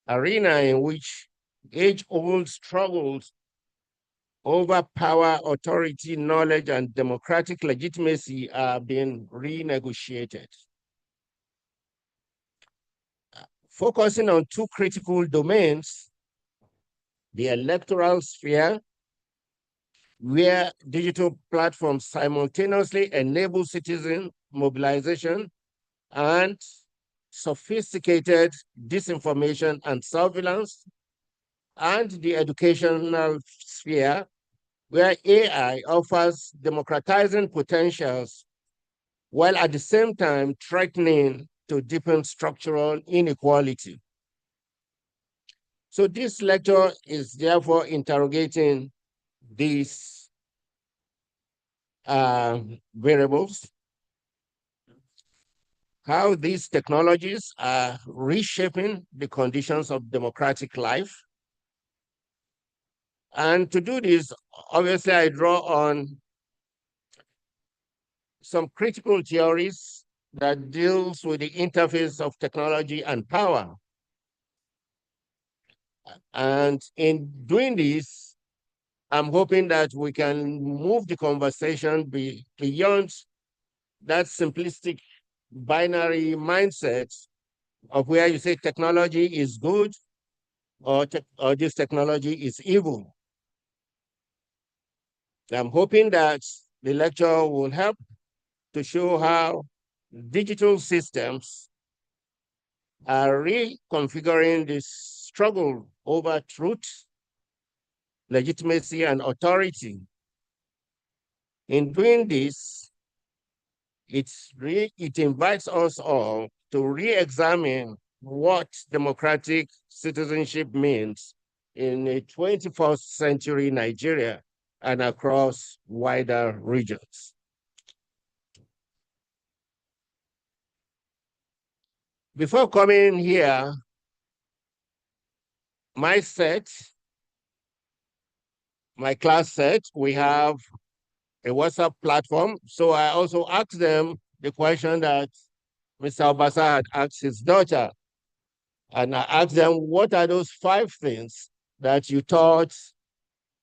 [SPEAKER 7] arena in which age-old struggles over power, authority, knowledge, and democratic legitimacy are being renegotiated. Focusing on two critical domains, the electoral sphere, where digital platforms simultaneously enable citizen mobilization and sophisticated disinformation and surveillance, and the educational sphere, where AI offers democratizing potentials while at the same time threatening to deepen structural inequality. So this lecture is therefore interrogating these variables, how these technologies are reshaping the conditions of democratic life. And to do this, obviously, I draw on some critical theories that deals with the interface of technology and power. And in doing this, I'm hoping that we can move the conversation beyond that simplistic binary mindset of where you say technology is good or this technology is evil. I'm hoping that the lecture will help to show how digital systems are reconfiguring the struggle over truth, legitimacy, and authority. In doing this, it invites us all to re-examine what democratic citizenship means in a 21st century Nigeria and across wider regions. Before coming here, my class set, we have a WhatsApp platform. So I also asked them the question that Mr. Obasa had asked his daughter. And I asked them, what are those 5 things that you thought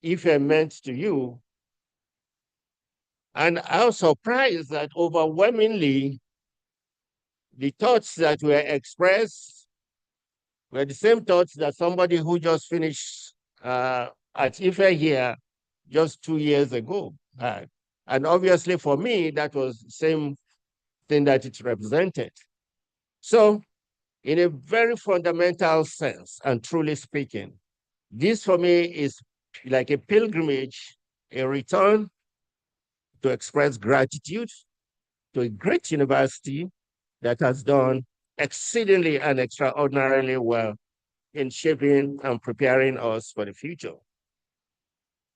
[SPEAKER 7] Ife meant to you? And I was surprised that overwhelmingly, the thoughts that were expressed were the same thoughts that somebody who just finished at Ife here just 2 years ago had. And obviously for me, that was the same thing that it represented. So in a very fundamental sense, and truly speaking, this for me is like a pilgrimage, a return to express gratitude to a great university that has done exceedingly and extraordinarily well in shaping and preparing us for the future.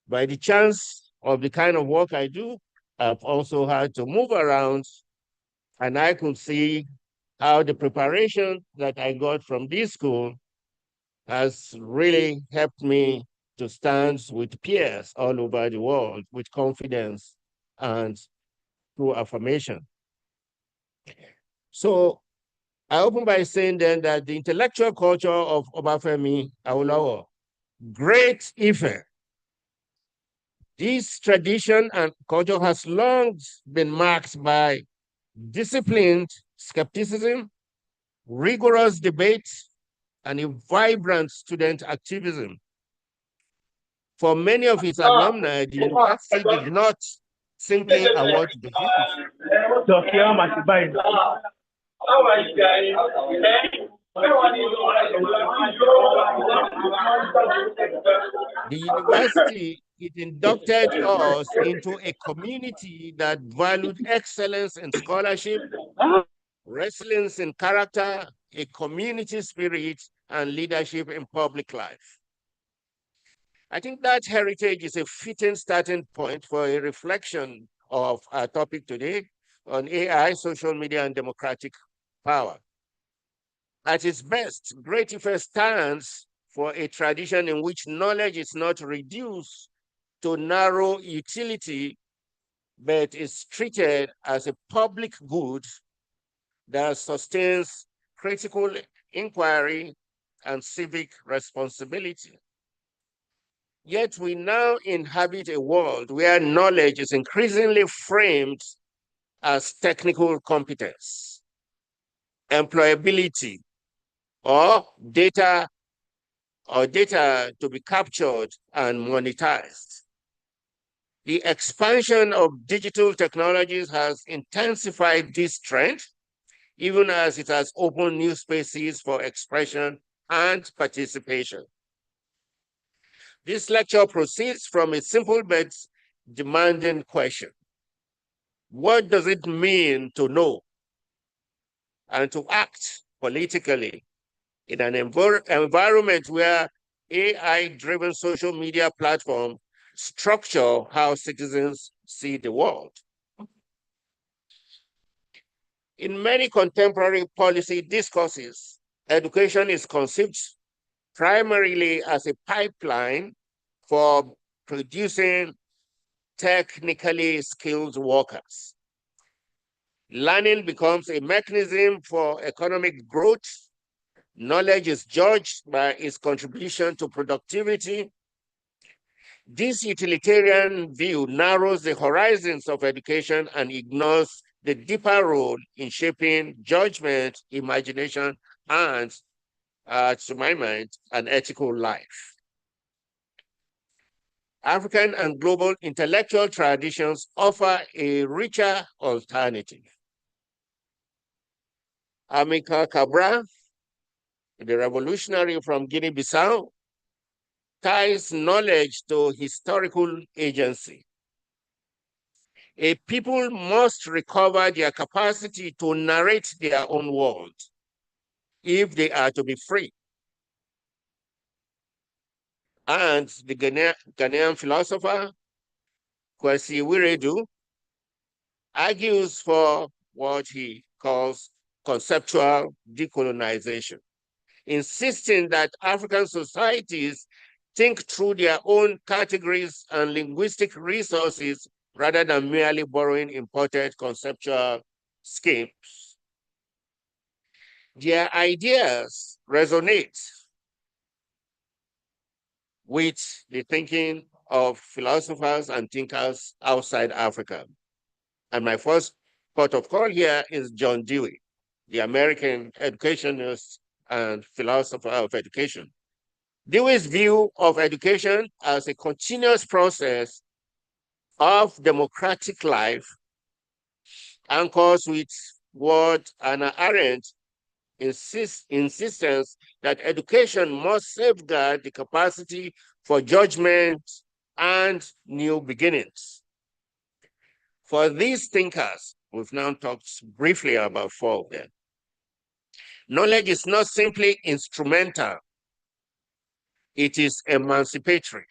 [SPEAKER 7] By the chance of the kind of work I do, I've also had to move around, and I could see how the preparation that I got from this school has really helped me to stand with peers all over the world with confidence and through affirmation. So I open by saying then that the intellectual culture of Obafemi Awolowo, great Ife, this tradition and culture has long been marked by disciplined skepticism, rigorous debate, and a vibrant student activism. For many of its alumni, the university did not simply award degrees. The university, it inducted us into a community that valued excellence in scholarship, resilience in character, a community spirit, and leadership in public life. I think that heritage is a fitting starting point for a reflection of our topic today on AI, social media, and democratic power. At its best, Great Ife stands for a tradition in which knowledge is not reduced to narrow utility, but is treated as a public good that sustains critical inquiry and civic responsibility. Yet we now inhabit a world where knowledge is increasingly framed as technical competence, employability, or data to be captured and monetized. The expansion of digital technologies has intensified this trend, even as it has opened new spaces for expression and participation. This lecture proceeds from a simple but demanding question. What does it mean to know and to act politically in an environment where AI-driven social media platforms structure how citizens see the world? In many contemporary policy discourses, education is conceived primarily as a pipeline for producing technically skilled workers. Learning becomes a mechanism for economic growth, Knowledge is judged by its contribution to productivity. This utilitarian view narrows the horizons of education and ignores the deeper role in shaping judgment, imagination, and, to my mind, an ethical life. African and global intellectual traditions offer a richer alternative. Amilcar Cabral, the revolutionary from Guinea-Bissau, ties knowledge to historical agency. A people must recover their capacity to narrate their own world if they are to be free. And the Ghanaian philosopher, Kwesi Wiredu, argues for what he calls conceptual decolonization, insisting that African societies think through their own categories and linguistic resources rather than merely borrowing imported conceptual schemes. Their ideas resonate with the thinking of philosophers and thinkers outside Africa. And my first port of call here is John Dewey, the American educationist and philosopher of education. Dewey's view of education as a continuous process of democratic life anchors with what Hannah Arendt insistence that education must safeguard the capacity for judgment and new beginnings. For these thinkers, we've now talked briefly about 4 of them. Knowledge is not simply instrumental, it is emancipatory.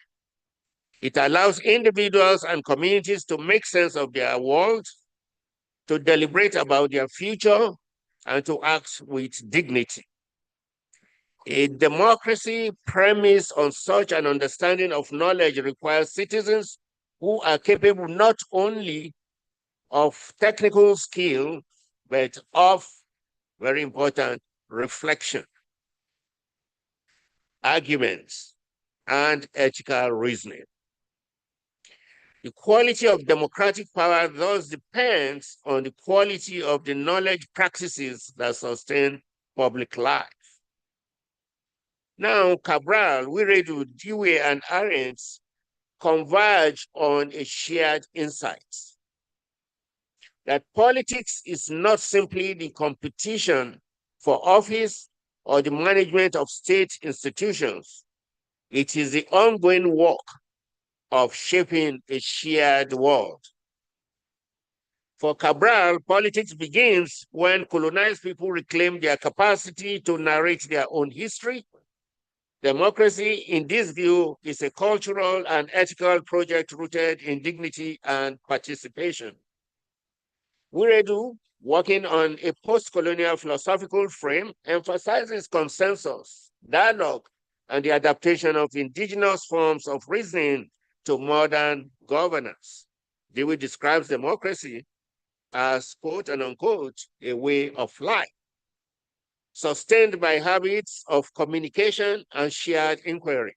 [SPEAKER 7] It allows individuals and communities to make sense of their world, to deliberate about their future, and to act with dignity. A democracy premised on such an understanding of knowledge requires citizens who are capable not only of technical skill, but of, very important, reflection, arguments, and ethical reasoning. The quality of democratic power thus depends on the quality of the knowledge practices that sustain public life. Now, Cabral, Wiredu, Dewey, and Arendt converge on a shared insight that politics is not simply the competition for office or the management of state institutions. It is the ongoing work of shaping a shared world. For Cabral, politics begins when colonized people reclaim their capacity to narrate their own history. Democracy, in this view, is a cultural and ethical project rooted in dignity and participation. Wiredu, working on a post-colonial philosophical frame, emphasizes consensus, dialogue, and the adaptation of indigenous forms of reasoning to modern governance. Dewey describes democracy as, quote and unquote, a way of life, sustained by habits of communication and shared inquiry.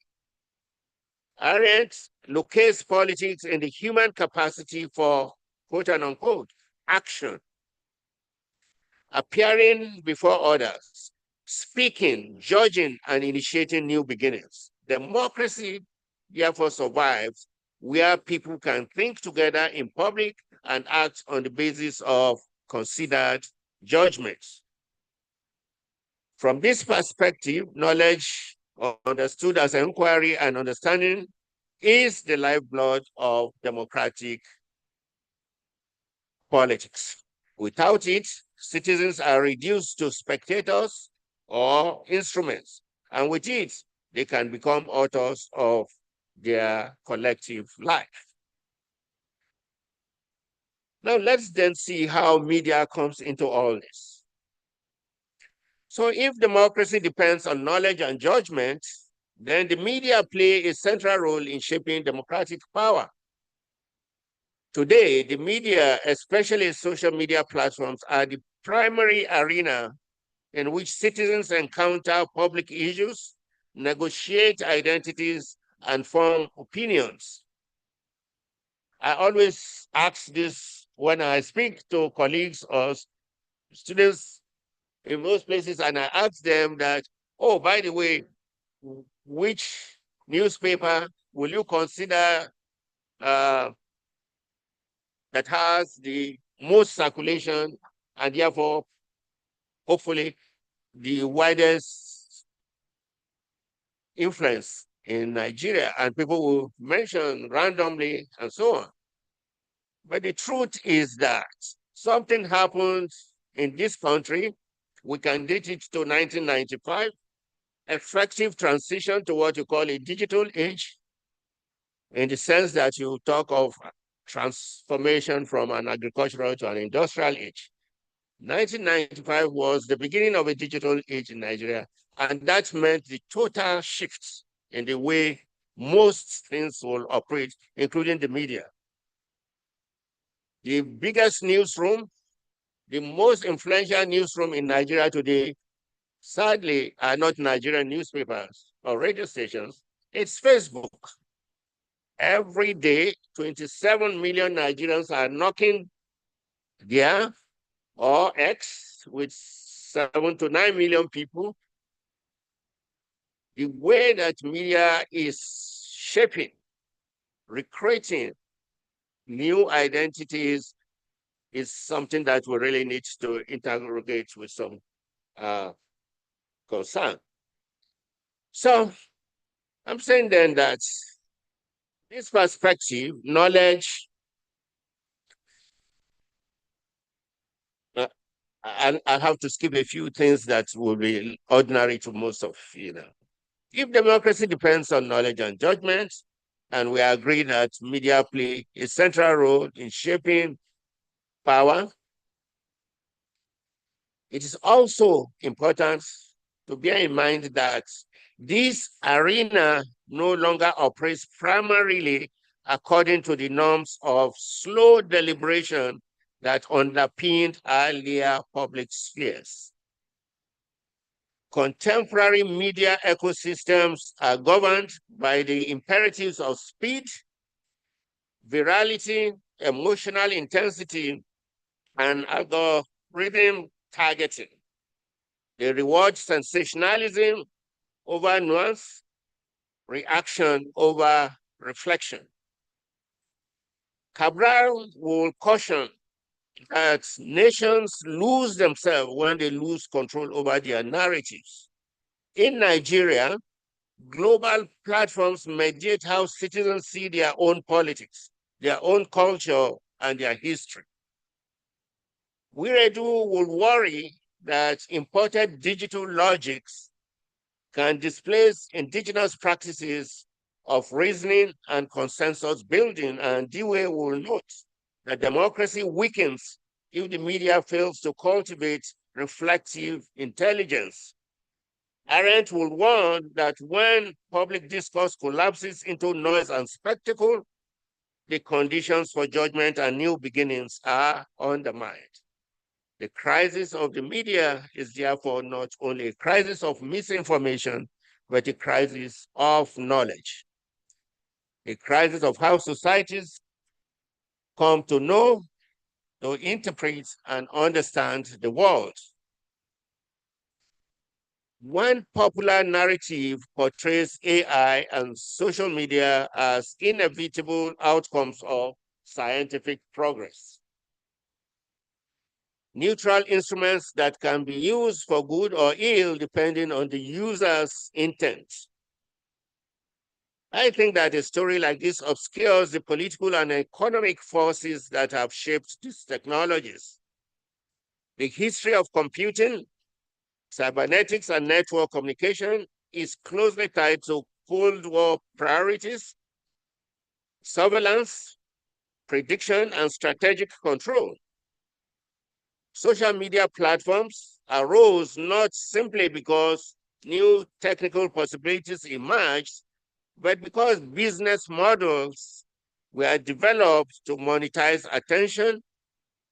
[SPEAKER 7] Arendt locates politics in the human capacity for, quote and unquote, action, appearing before others, speaking, judging, and initiating new beginnings. Democracy therefore survives where people can think together in public and act on the basis of considered judgments. From this perspective, knowledge, understood as inquiry and understanding, is the lifeblood of democratic politics. Without it, citizens are reduced to spectators or instruments, and with it, they can become authors of their collective life. Now, let's then see how media comes into all this. So if democracy depends on knowledge and judgment, then the media play a central role in shaping democratic power. Today, the media, especially social media platforms, are the primary arena in which citizens encounter public issues, negotiate identities, and form opinions. I always ask this when I speak to colleagues or students in most places, and I ask them that, oh, by the way, which newspaper will you consider that has the most circulation and therefore, hopefully, the widest influence in Nigeria? And people will mention randomly and so on. But the truth is that something happened in this country. We can date it to 1995, effective transition to what you call a digital age, in the sense that you talk of transformation from an agricultural to an industrial age. 1995 was the beginning of a digital age in Nigeria, and that meant the total shift in the way most things will operate, including the media. The biggest newsroom, the most influential newsroom in Nigeria today, sadly, are not Nigerian newspapers or radio stations. It's Facebook. Every day, 27 million Nigerians are knocking there, or X, with 7 to 9 million people. The way that media is shaping, recreating new identities is something that we really need to interrogate with some concern. So I'm saying then that this perspective, knowledge, and I have to skip a few things that will be ordinary to most of you know. If democracy depends on knowledge and judgment, and we agree that media play a central role in shaping power, it is also important to bear in mind that this arena no longer operates primarily according to the norms of slow deliberation that underpinned earlier public spheres. Contemporary media ecosystems are governed by the imperatives of speed, virality, emotional intensity, and algorithm targeting. They reward sensationalism over nuance, reaction over reflection. Cabral will caution that nations lose themselves when they lose control over their narratives. In Nigeria, global platforms mediate how citizens see their own politics, their own culture, and their history. Wiredu will worry that imported digital logics can displace indigenous practices of reasoning and consensus building, and Dewey will note that democracy weakens if the media fails to cultivate reflective intelligence. Arendt will warn that when public discourse collapses into noise and spectacle, the conditions for judgment and new beginnings are undermined. The crisis of the media is therefore not only a crisis of misinformation, but a crisis of knowledge. A crisis of how societies come to know, to interpret, and understand the world. One popular narrative portrays AI and social media as inevitable outcomes of scientific progress. Neutral instruments that can be used for good or ill depending on the user's intent. I think that a story like this obscures the political and economic forces that have shaped these technologies. The history of computing, cybernetics, and network communication is closely tied to Cold War priorities, surveillance, prediction, and strategic control. Social media platforms arose not simply because new technical possibilities emerged, but because business models were developed to monetize attention,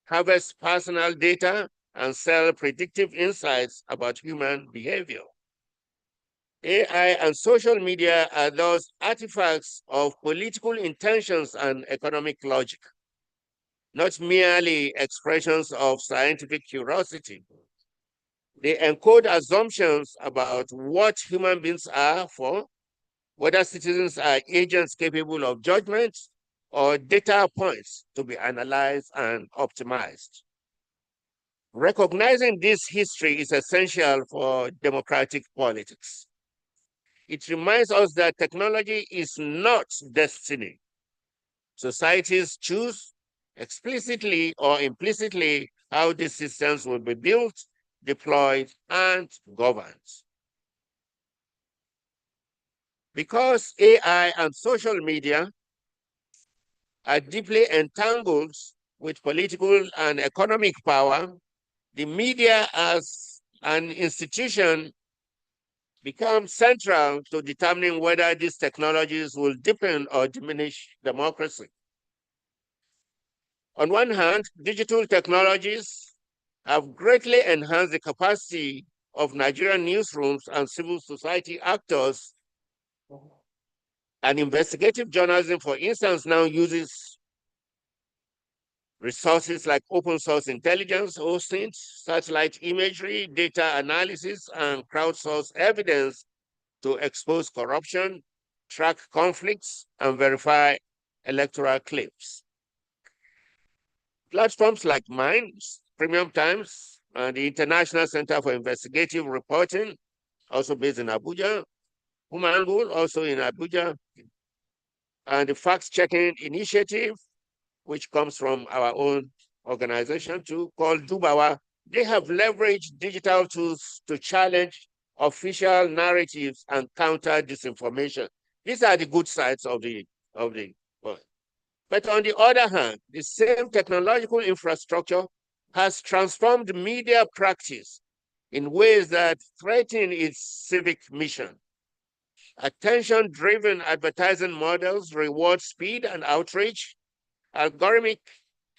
[SPEAKER 7] harvest personal data, and sell predictive insights about human behavior. AI and social media are those artifacts of political intentions and economic logic, not merely expressions of scientific curiosity. They encode assumptions about what human beings are for, whether citizens are agents capable of judgment, or data points to be analyzed and optimized. Recognizing this history is essential for democratic politics. It reminds us that technology is not destiny. Societies choose explicitly or implicitly how these systems will be built, deployed, and governed. Because AI and social media are deeply entangled with political and economic power, the media as an institution becomes central to determining whether these technologies will deepen or diminish democracy. On one hand, digital technologies have greatly enhanced the capacity of Nigerian newsrooms and civil society actors. And investigative journalism, for instance, now uses resources like open source intelligence hosting, satellite imagery, data analysis, and crowdsourced evidence to expose corruption, track conflicts, and verify electoral claims. Platforms like mine, Premium Times, and the International Center for Investigative Reporting, also based in Abuja, Humangool, also in Abuja, and the Fact-Checking Initiative, which comes from our own organization too, called Dubawa. They have leveraged digital tools to challenge official narratives and counter disinformation. These are the good sides of the world. But on the other hand, the same technological infrastructure has transformed media practice in ways that threaten its civic mission. Attention-driven advertising models reward speed and outreach. Algorithmic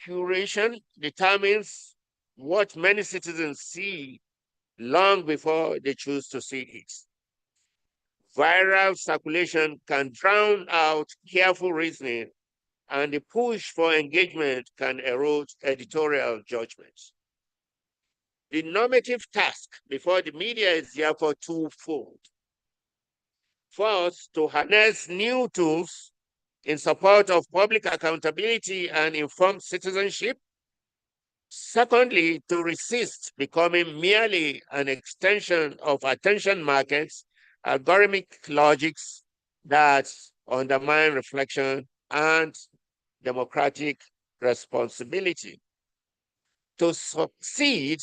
[SPEAKER 7] curation determines what many citizens see long before they choose to see it. Viral circulation can drown out careful reasoning, and the push for engagement can erode editorial judgment. The normative task before the media is therefore twofold. First, to harness new tools in support of public accountability and informed citizenship. Secondly, to resist becoming merely an extension of attention markets, algorithmic logics that undermine reflection and democratic responsibility. To succeed,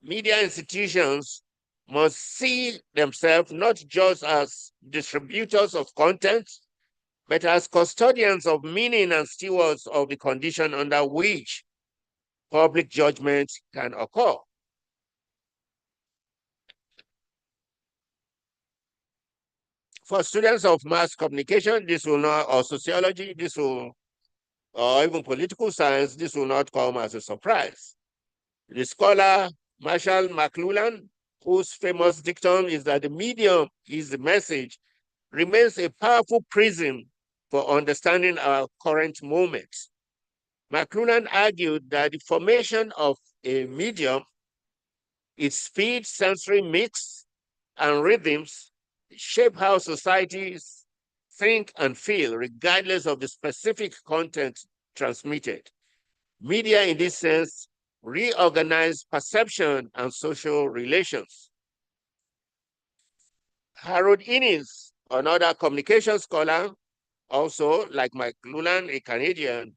[SPEAKER 7] media institutions must see themselves not just as distributors of content, but as custodians of meaning and stewards of the condition under which public judgment can occur. For students of mass communication, this will not, or sociology, this will, or even political science, this will not come as a surprise. The scholar Marshall McLuhan, whose famous dictum is that the medium is the message, remains a powerful prism for understanding our current moment. McLuhan argued that the formation of a medium, its speed, sensory mix, and rhythms shape how societies think and feel, regardless of the specific content transmitted. Media, in this sense, reorganize perception and social relations. Harold Innis, another communication scholar, also like McLuhan, a Canadian,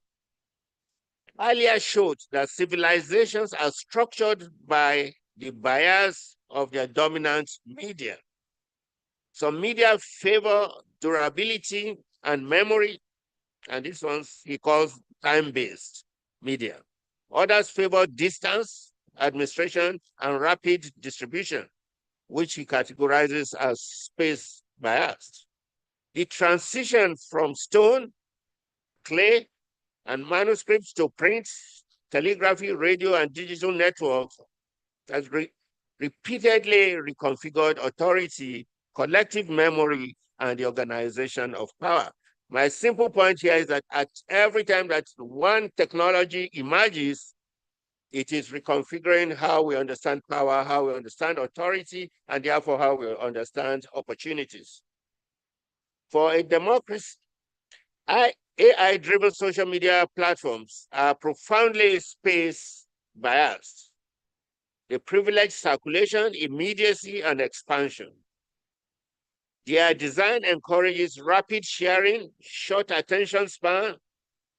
[SPEAKER 7] earlier showed that civilizations are structured by the bias of their dominant media. Some media favor durability and memory, and this ones he calls time-based media. Others favor distance, administration, and rapid distribution, which he categorizes as space biased. The transition from stone, clay, and manuscripts to print, telegraphy, radio, and digital networks has repeatedly reconfigured authority, collective memory, and the organization of power. My simple point here is that at every time that one technology emerges, it is reconfiguring how we understand power, how we understand authority, and therefore how we understand opportunities. For a democracy, AI-driven social media platforms are profoundly space biased. They privilege circulation, immediacy, and expansion. Their design encourages rapid sharing, short attention span,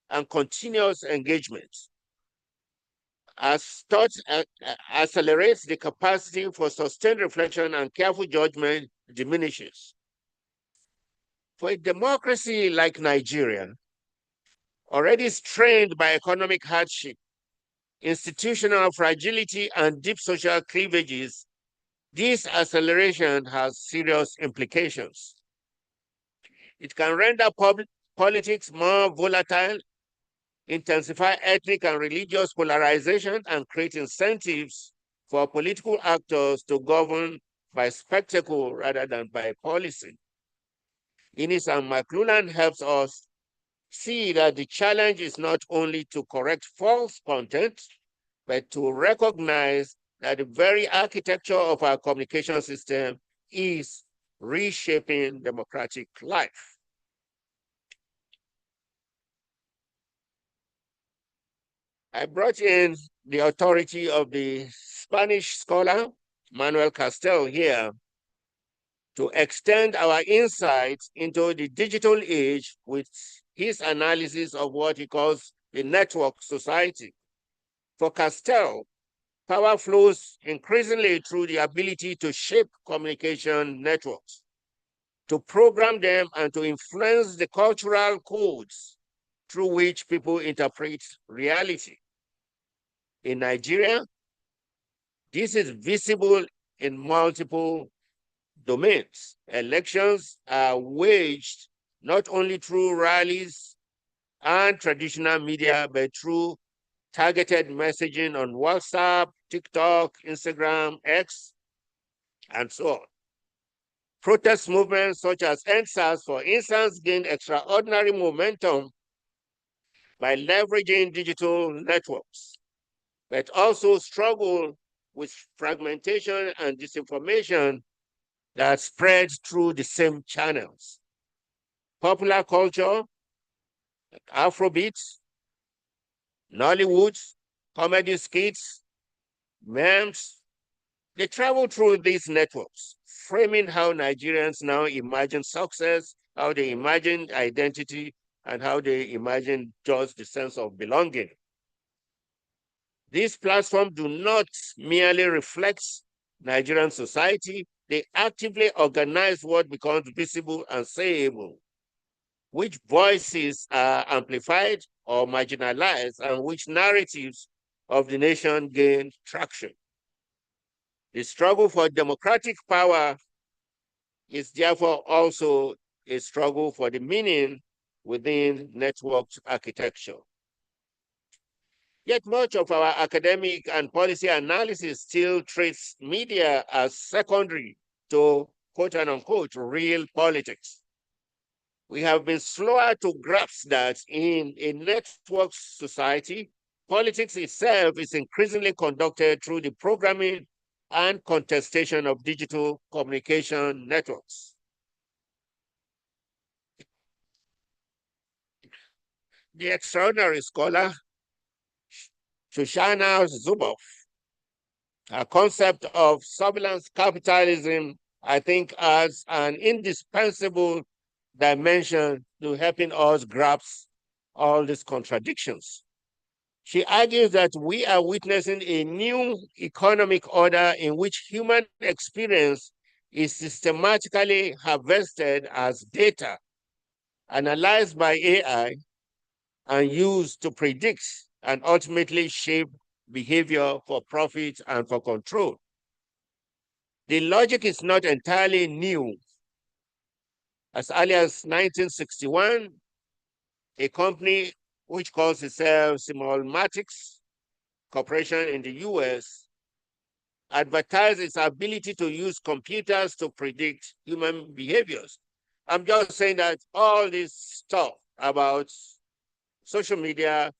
[SPEAKER 7] and continuous engagement. As thought accelerates, the capacity for sustained reflection and careful judgment diminishes. For a democracy like Nigeria, already strained by economic hardship, institutional fragility, and deep social cleavages, this acceleration has serious implications. It can render politics more volatile, intensify ethnic and religious polarization, and create incentives for political actors to govern by spectacle rather than by policy. Innis and McLuhan helps us see that the challenge is not only to correct false content, but to recognize that the very architecture of our communication system is reshaping democratic life. I brought in the authority of the Spanish scholar, Manuel Castells, here to extend our insights into the digital age with his analysis of what he calls the network society. For Castells, power flows increasingly through the ability to shape communication networks, to program them, and to influence the cultural codes through which people interpret reality. In Nigeria, this is visible in multiple domains. Elections are waged not only through rallies and traditional media, but through targeted messaging on WhatsApp, TikTok, Instagram, X, and so on. Protest movements such as EndSARS, for instance, gained extraordinary momentum by leveraging digital networks, but also struggle with fragmentation and disinformation that spreads through the same channels. Popular culture, like Afrobeats, Nollywood, comedy skits, memes, they travel through these networks, framing how Nigerians now imagine success, how they imagine identity, and how they imagine just the sense of belonging. These platforms do not merely reflect Nigerian society, they actively organize what becomes visible and sayable, which voices are amplified or marginalized, and which narratives of the nation gain traction. The struggle for democratic power is therefore also a struggle for the meaning within networked architecture. Yet much of our academic and policy analysis still treats media as secondary to quote unquote real politics. We have been slower to grasp that in a network society, politics itself is increasingly conducted through the programming and contestation of digital communication networks. The extraordinary scholar Shoshana Zuboff, her concept of surveillance capitalism, I think, as an indispensable dimension to helping us grasp all these contradictions. She argues that we are witnessing a new economic order in which human experience is systematically harvested as data, analyzed by AI, and used to predict and ultimately shape behavior for profit and for control. The logic is not entirely new. As early as 1961, a company which calls itself Simulmatics Corporation in the US advertise its ability to use computers to predict human behaviors. I'm just saying that all this stuff about social media,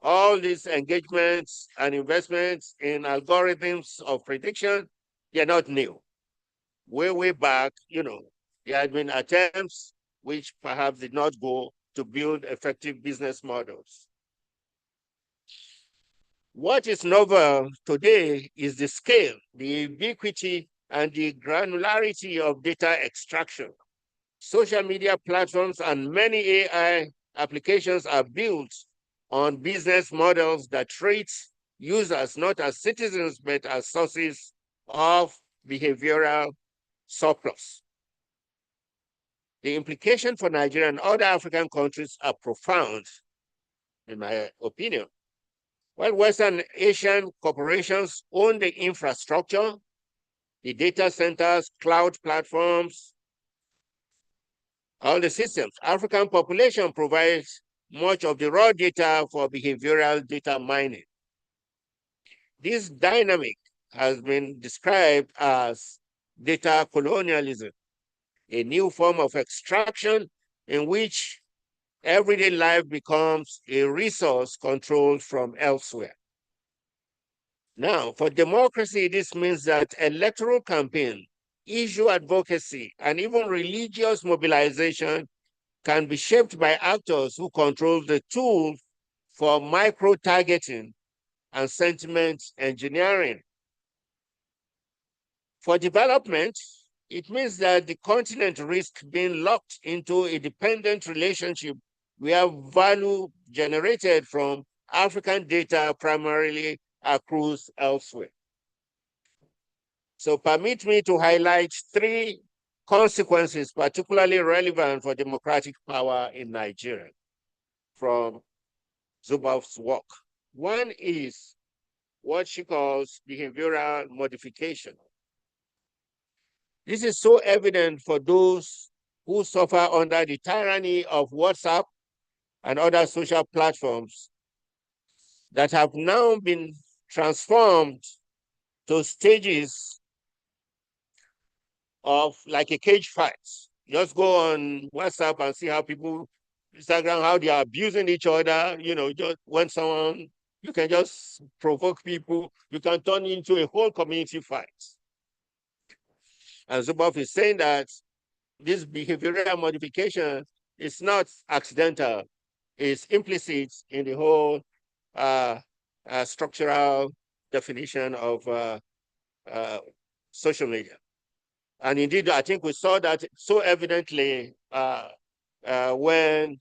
[SPEAKER 7] all these engagements and investments in algorithms of prediction, they're not new. Way back, there had been attempts which perhaps did not go to build effective business models. What is novel today is the scale, the ubiquity, and the granularity of data extraction. Social media platforms and many AI applications are built on business models that treat users not as citizens, but as sources of behavioral surplus. The implications for Nigeria and other African countries are profound, in my opinion. While Western Asian corporations own the infrastructure, the data centers, cloud platforms, all the systems, African population provides much of the raw data for behavioral data mining. This dynamic has been described as data colonialism, a new form of extraction in which everyday life becomes a resource controlled from elsewhere. Now, for democracy, this means that electoral campaign, issue advocacy, and even religious mobilization can be shaped by actors who control the tools for micro-targeting and sentiment engineering. For development, it means that the continent risks being locked into a dependent relationship where value generated from African data primarily accrues elsewhere. So permit me to highlight 3 consequences particularly relevant for democratic power in Nigeria from Zubov's work. One is what she calls behavioral modification. This is so evident for those who suffer under the tyranny of WhatsApp and other social platforms that have now been transformed to stages of like a cage fight. Just go on WhatsApp and see how people, Instagram, how they are abusing each other. Just when someone, you can just provoke people, you can turn into a whole community fight. And Zubov is saying that this behavioral modification is not accidental, it's implicit in the whole structural definition of social media. And indeed, I think we saw that so evidently when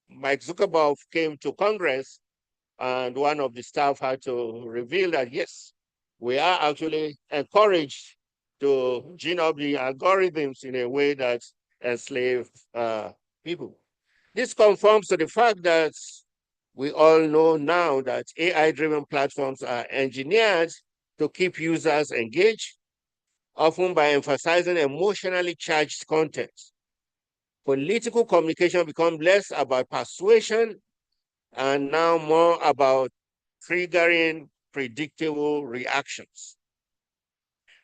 [SPEAKER 7] Mike Zuckerberg came to Congress and one of the staff had to reveal that, yes, we are actually encouraged to gin up the algorithms in a way that enslave people. This conforms to the fact that we all know now that AI-driven platforms are engineered to keep users engaged, often by emphasizing emotionally charged content. Political communication becomes less about persuasion and now more about triggering predictable reactions.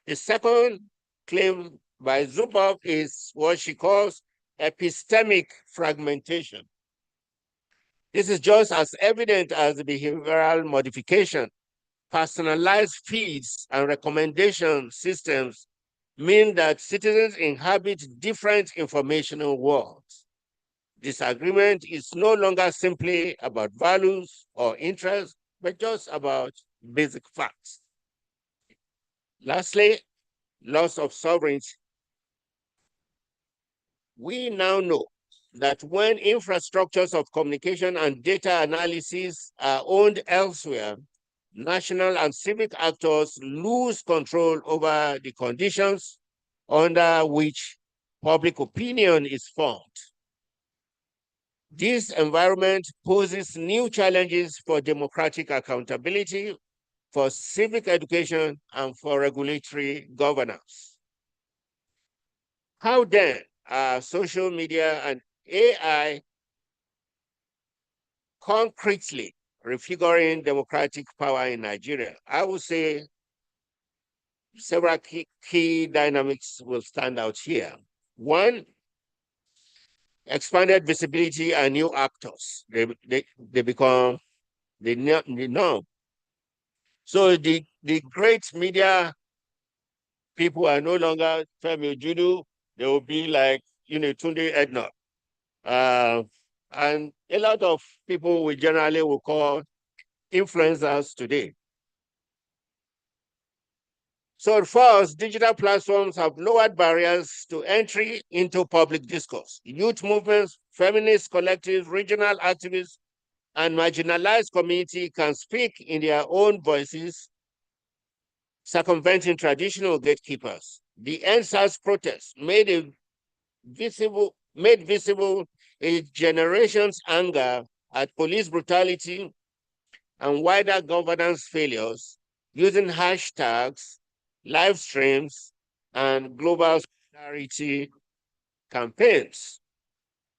[SPEAKER 7] The second claim by Zubov is what she calls epistemic fragmentation. This is just as evident as the behavioral modification. Personalized feeds and recommendation systems mean that citizens inhabit different informational worlds. Disagreement is no longer simply about values or interests, but just about basic facts. Lastly, loss of sovereignty. We now know that when infrastructures of communication and data analysis are owned elsewhere, national and civic actors lose control over the conditions under which public opinion is formed. This environment poses new challenges for democratic accountability, for civic education, and for regulatory governance. How then are social media and AI concretely refiguring democratic power in Nigeria? I would say several key dynamics will stand out here. One, expanded visibility and new actors. They become the norm. So the great media people are no longer Femi Ojudu. They will be like, Tunde Edna. And a lot of people we generally will call influencers today. So first, digital platforms have lowered barriers to entry into public discourse. Youth movements, feminist collectives, regional activists, and marginalized community can speak in their own voices, circumventing traditional gatekeepers. The EndSARS protest made visible a generation's anger at police brutality and wider governance failures using hashtags, live streams, and global solidarity campaigns.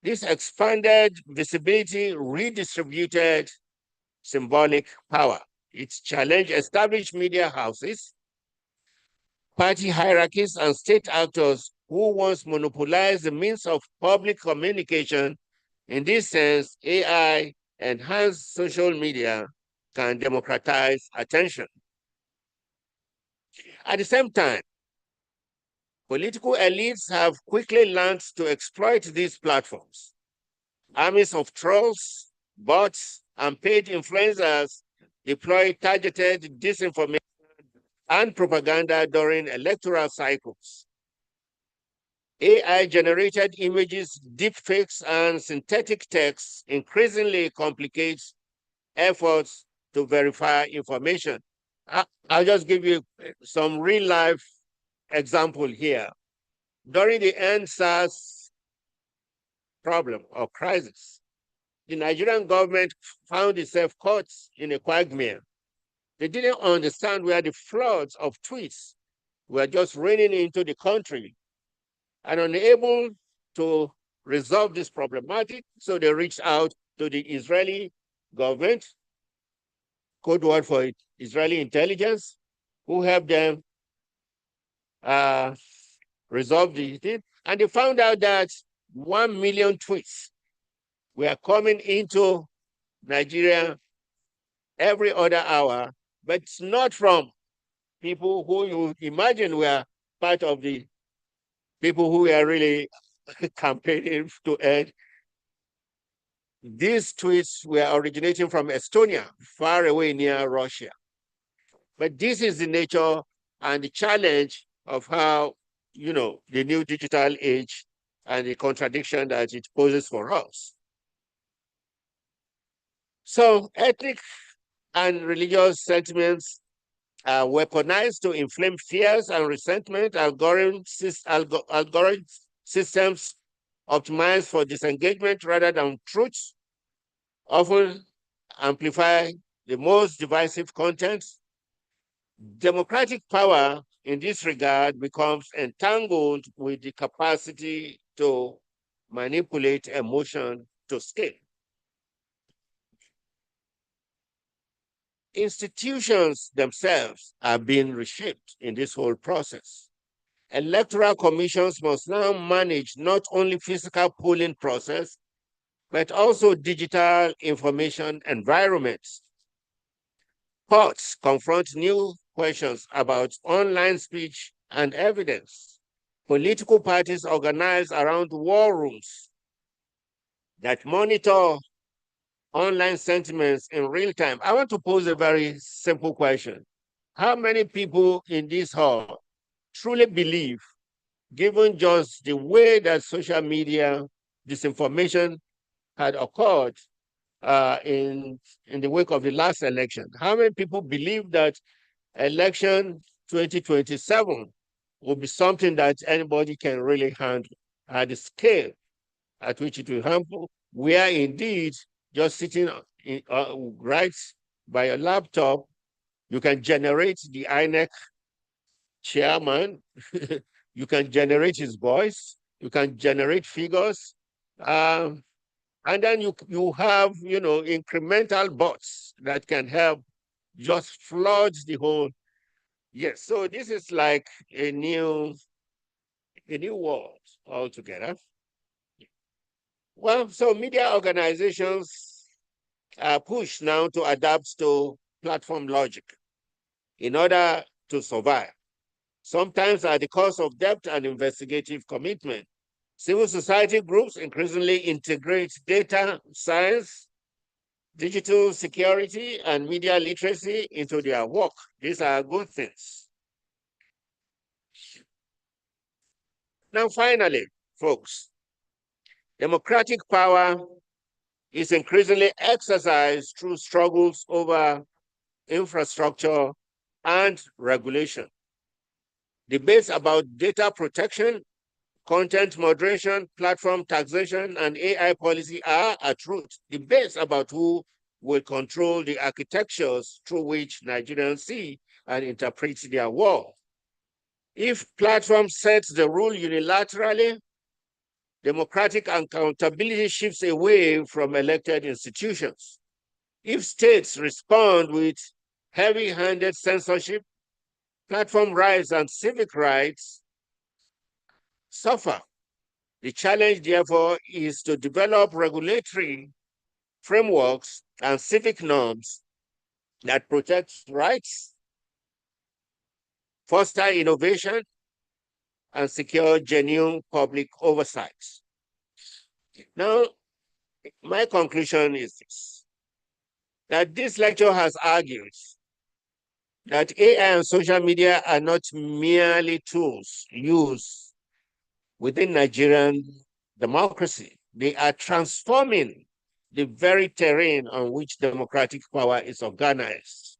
[SPEAKER 7] This expanded visibility redistributed symbolic power. It challenged established media houses, party hierarchies, and state actors who once monopolized the means of public communication. In this sense, AI enhanced social media can democratize attention. At the same time, political elites have quickly learned to exploit these platforms. Armies of trolls, bots, and paid influencers deploy targeted disinformation and propaganda during electoral cycles. AI-generated images, deepfakes, and synthetic text increasingly complicate efforts to verify information. I'll just give you some real-life example here. During the EndSARS problem or crisis, the Nigerian government found itself caught in a quagmire. They didn't understand where the floods of tweets were just raining into the country, and unable to resolve this problematic, so they reached out to the Israeli government, code word for it, Israeli intelligence, who helped them resolve the thing. And they found out that 1 million tweets were coming into Nigeria every other hour, but it's not from people who you imagine were part of the people who were really campaigning to end. These tweets were originating from Estonia, far away near Russia. But this is the nature and the challenge of how, the new digital age and the contradiction that it poses for us. So ethnic and religious sentiments are weaponized to inflame fears and resentment. Algorithm systems optimized for disengagement rather than truth often amplify the most divisive content. Democratic power in this regard becomes entangled with the capacity to manipulate emotion to scale. Institutions themselves are being reshaped in this whole process. Electoral commissions must now manage not only physical polling process, but also digital information environments. Courts confront new questions about online speech and evidence. Political parties organize around war rooms that monitor online sentiments in real time. I want to pose a very simple question. How many people in this hall truly believe, given just the way that social media disinformation had occurred in the wake of the last election, how many people believe that election 2027 will be something that anybody can really handle at the scale at which it will handle, where indeed just sitting right by your laptop, you can generate the INEC chairman, you can generate his voice, you can generate figures, and then you have incremental bots that can help just flood the whole Yes, so this is like a new world altogether. Well, so media organizations are pushed now to adapt to platform logic in order to survive, sometimes at the cost of depth and investigative commitment. Civil society groups increasingly integrate data science, digital security, and media literacy into their work. These are good things. Now, finally, folks, democratic power is increasingly exercised through struggles over infrastructure and regulation. Debates about data protection, content moderation, platform taxation, and AI policy are at root. Debates about who will control the architectures through which Nigerians see and interpret their world. If platforms set the rule unilaterally, democratic accountability shifts away from elected institutions. If states respond with heavy-handed censorship, platform rights and civic rights suffer. The challenge, therefore, is to develop regulatory frameworks and civic norms that protect rights, foster innovation, and secure genuine public oversight. Now, my conclusion is this, that this lecture has argued that AI and social media are not merely tools used within Nigerian democracy. They are transforming the very terrain on which democratic power is organized.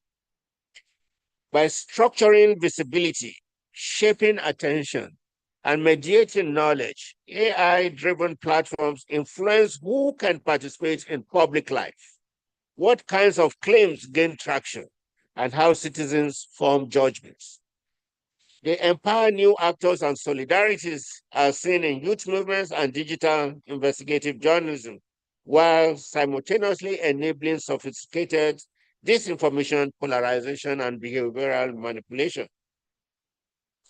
[SPEAKER 7] By structuring visibility, shaping attention, and mediating knowledge, AI-driven platforms influence who can participate in public life, what kinds of claims gain traction, and how citizens form judgments. They empower new actors and solidarities as seen in youth movements and digital investigative journalism, while simultaneously enabling sophisticated disinformation, polarization, and behavioral manipulation.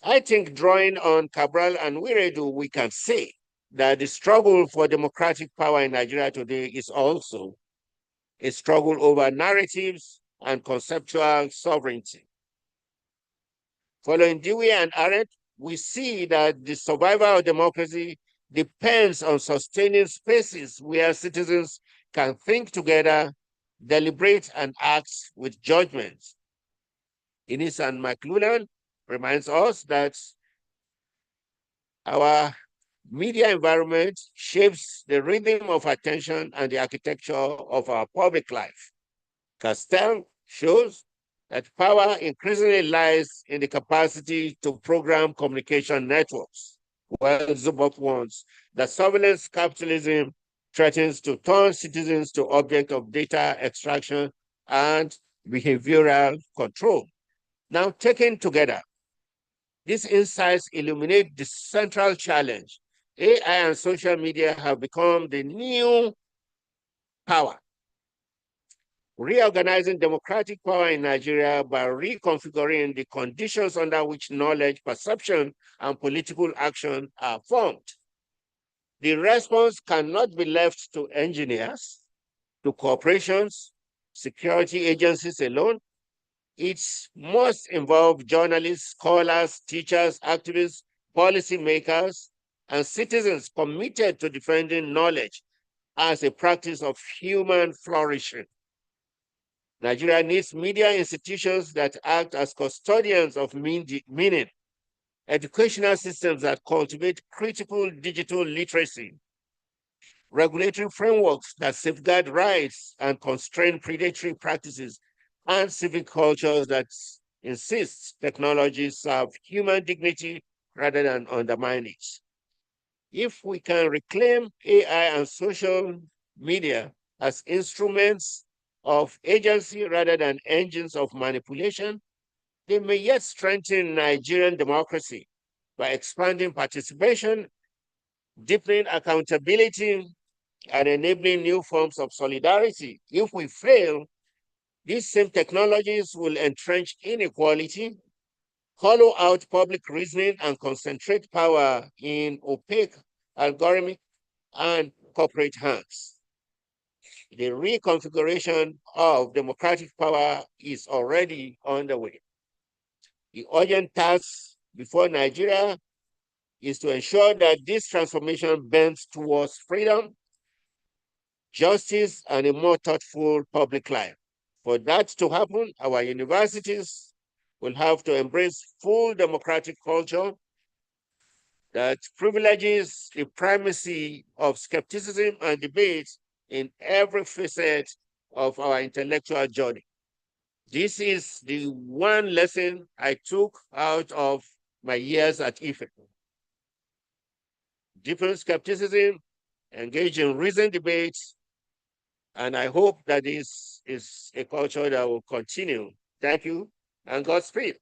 [SPEAKER 7] I think drawing on Cabral and Wiredu, we can say that the struggle for democratic power in Nigeria today is also a struggle over narratives and conceptual sovereignty. Following Dewey and Arendt, we see that the survival of democracy depends on sustaining spaces where citizens can think together, deliberate, and act with judgment. Innis and McLuhan reminds us that our media environment shapes the rhythm of attention and the architecture of our public life. Castell shows that power increasingly lies in the capacity to program communication networks, while Zuboff warns that surveillance capitalism threatens to turn citizens to objects of data extraction and behavioral control. Now, taken together, these insights illuminate the central challenge. AI and social media have become the new power, reorganizing democratic power in Nigeria by reconfiguring the conditions under which knowledge, perception, and political action are formed. The response cannot be left to engineers, to corporations, security agencies alone. It must involve journalists, scholars, teachers, activists, policymakers, and citizens committed to defending knowledge as a practice of human flourishing. Nigeria needs media institutions that act as custodians of meaning, educational systems that cultivate critical digital literacy, regulatory frameworks that safeguard rights and constrain predatory practices, and civic cultures that insist technology serve human dignity rather than undermine it. If we can reclaim AI and social media as instruments of agency rather than engines of manipulation, they may yet strengthen Nigerian democracy by expanding participation, deepening accountability, and enabling new forms of solidarity. If we fail, these same technologies will entrench inequality, hollow out public reasoning and concentrate power in opaque algorithmic and corporate hands. The reconfiguration of democratic power is already underway. The urgent task before Nigeria is to ensure that this transformation bends towards freedom, justice, and a more thoughtful public life. For that to happen, our universities will have to embrace full democratic culture that privileges the primacy of skepticism and debate in every facet of our intellectual journey. This is the one lesson I took out of my years at IFE. Deepen skepticism, engage in reasoned debates, and I hope that this is a culture that will continue. Thank you, and Godspeed.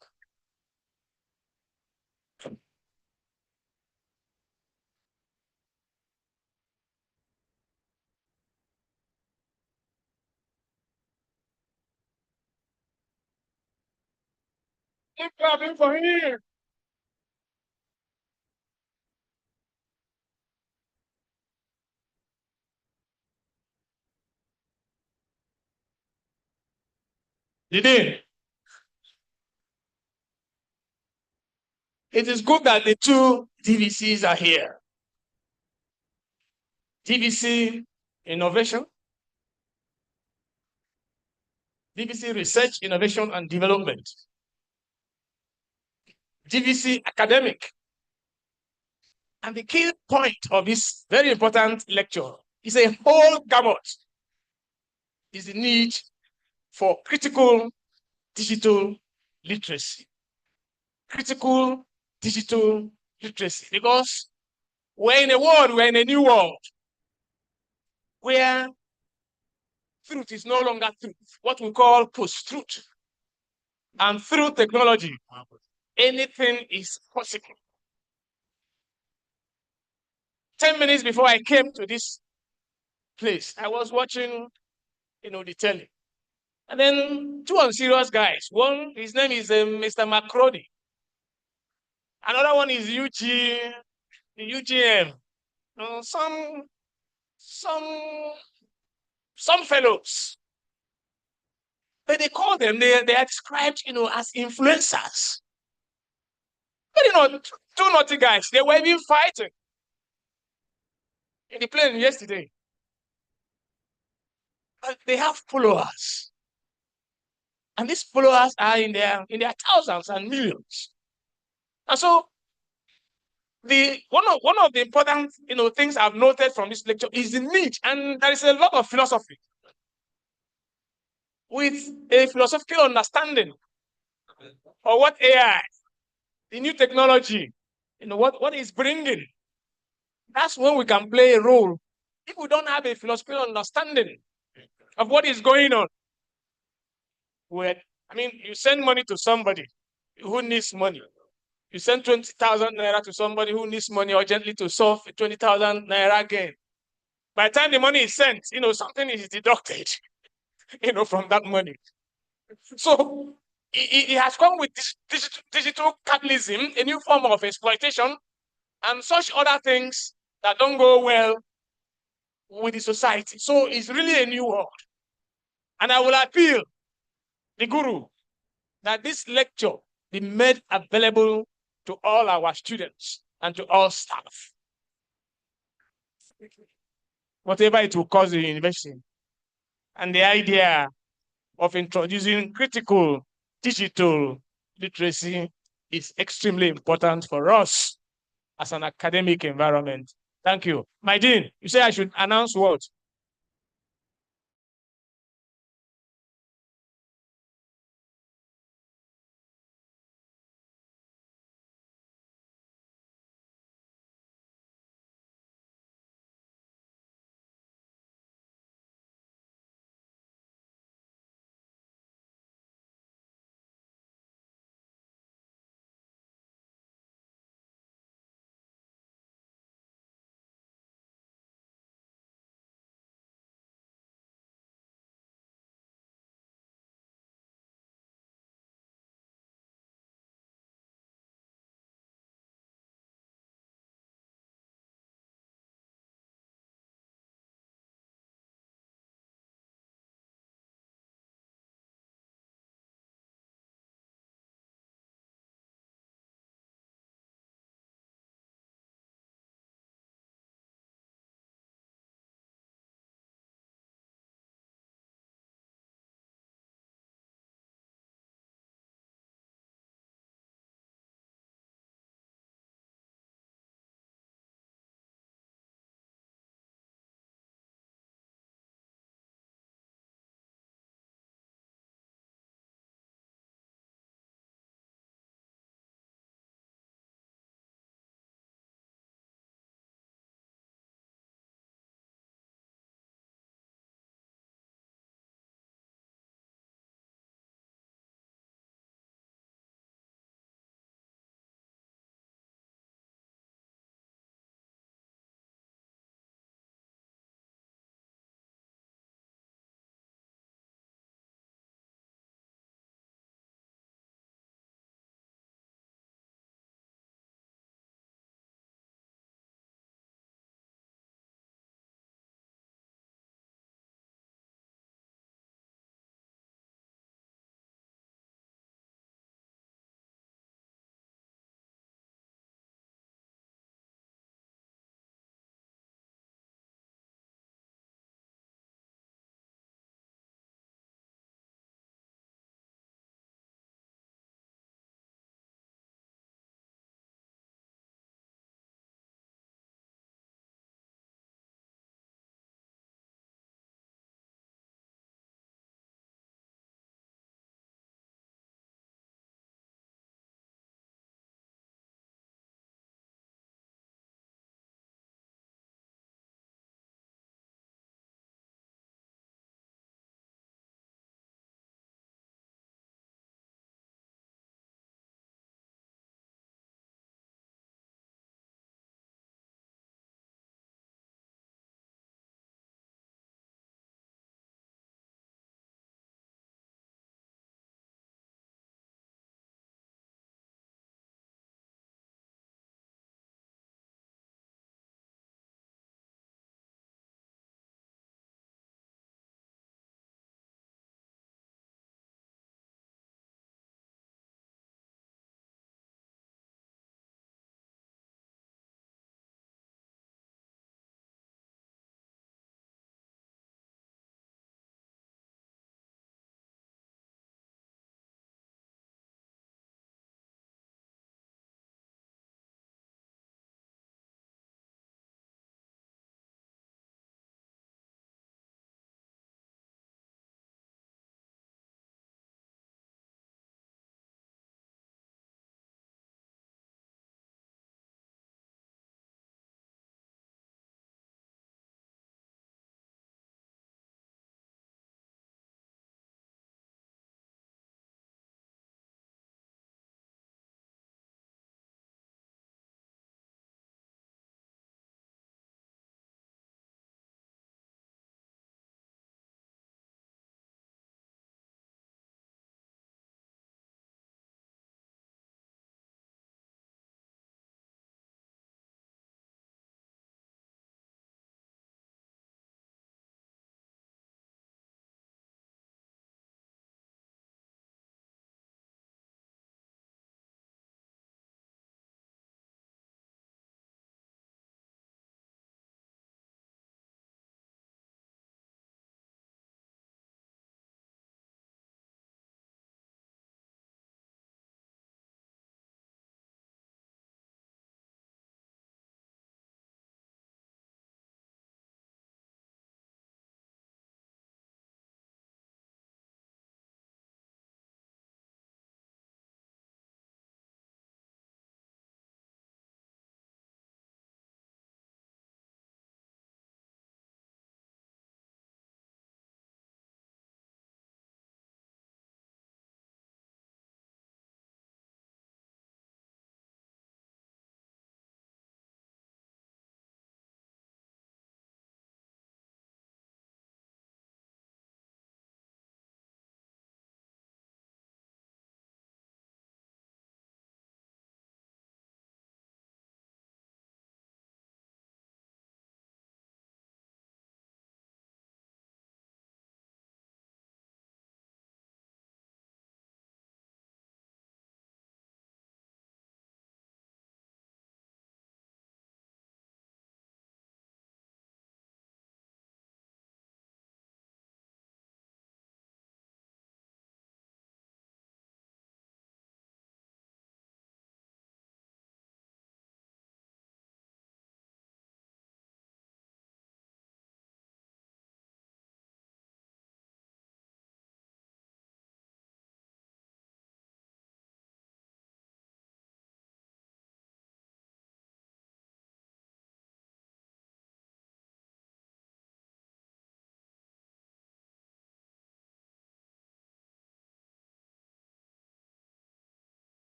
[SPEAKER 1] Keep clapping for him. The Dean. It is good that the two DVCs are here. DVC Innovation, DVC Research, Innovation and Development, DVC Academic. And the key point of this very important lecture is a whole gamut, is the need for critical digital literacy. Critical digital literacy, because we're in a world, we're in a new world where truth is no longer truth, what we call post-truth. And through technology, anything is possible. 10 minutes before I came to this place, I was watching, the telly. And then two unserious guys. One, his name is Mr. Macrody. Another one is UGM. Some fellows. But they call them, they are described, as influencers. But two naughty guys, they were even fighting in the plane yesterday. But they have followers. And these followers are in their thousands and millions. And so one of the important things I've noted from this lecture is the need, and there is a lot of philosophy. With a philosophical understanding of what AI, the new technology, what is bringing, that's when we can play a role. If we don't have a philosophical understanding of what is going on, you send money to somebody who needs money. You send 20,000 naira to somebody who needs money urgently to solve 20,000 naira gain. By the time the money is sent, something is deducted, from that money. So it has come with this digital capitalism, a new form of exploitation, and such other things that don't go well with the society. So it's really a new world. And I will appeal the guru that this lecture be made available to all our students and to all staff. Whatever it will cost the university. And the idea of introducing critical digital literacy is extremely important for us as an academic environment. Thank you. My dean, you say I should announce what?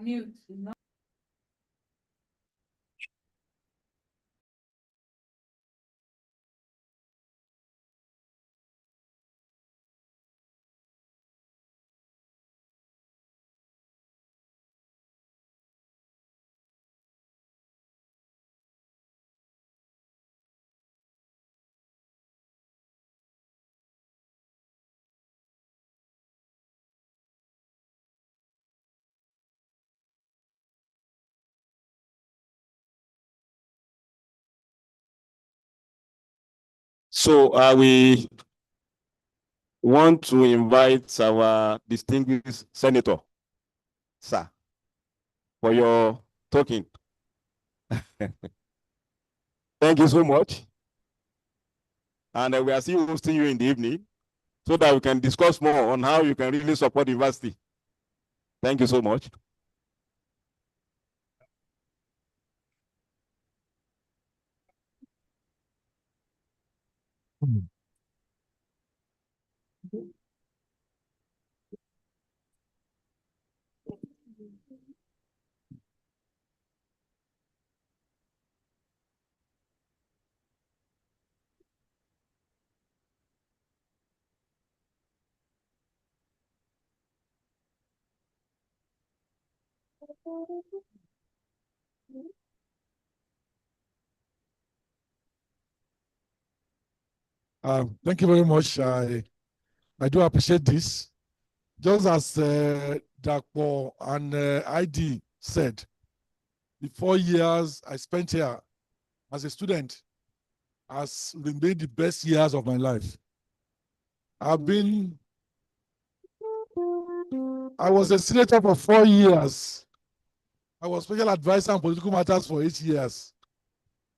[SPEAKER 8] Mute.
[SPEAKER 4] So we want to invite our distinguished senator, sir, for your talking. Thank you so much. And we are still hosting you in the evening so that we can discuss more on how you can really support the university. Thank you so much.
[SPEAKER 9] Thank you very much. I do appreciate this. Just as Dapo and ID said, the 4 years I spent here as a student has remained the best years of my life. I was a senator for 4 years. I was special advisor on political matters for 8 years.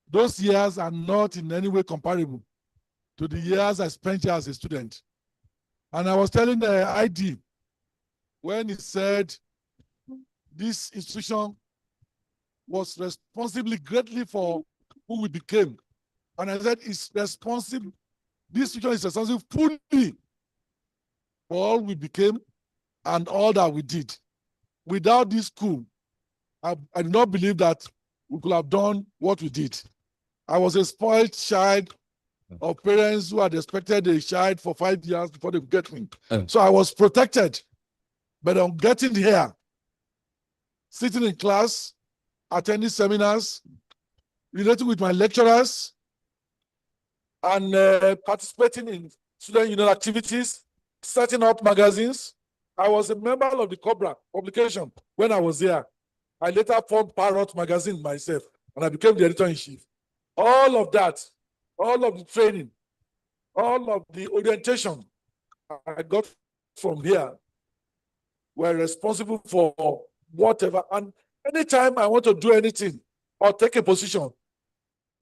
[SPEAKER 9] Those years are not in any way comparable to the years I spent here as a student. And I was telling the ID when he said this institution was responsible greatly for who we became. And I said it's responsible, this institution is responsible fully for all we became and all that we did. Without this school, I do not believe that we could have done what we did. I was a spoiled child of parents who had expected a child for 5 years before they could get me. So I was protected. But on getting here, sitting in class, attending seminars, relating with my lecturers, and participating in student union activities, setting up magazines. I was a member of the Cobra publication when I was here. I later formed Parrot magazine myself, and I became the editor-in-chief. All of that, all of the training, all of the orientation I got from here were responsible for whatever. And anytime I want to do anything or take a position,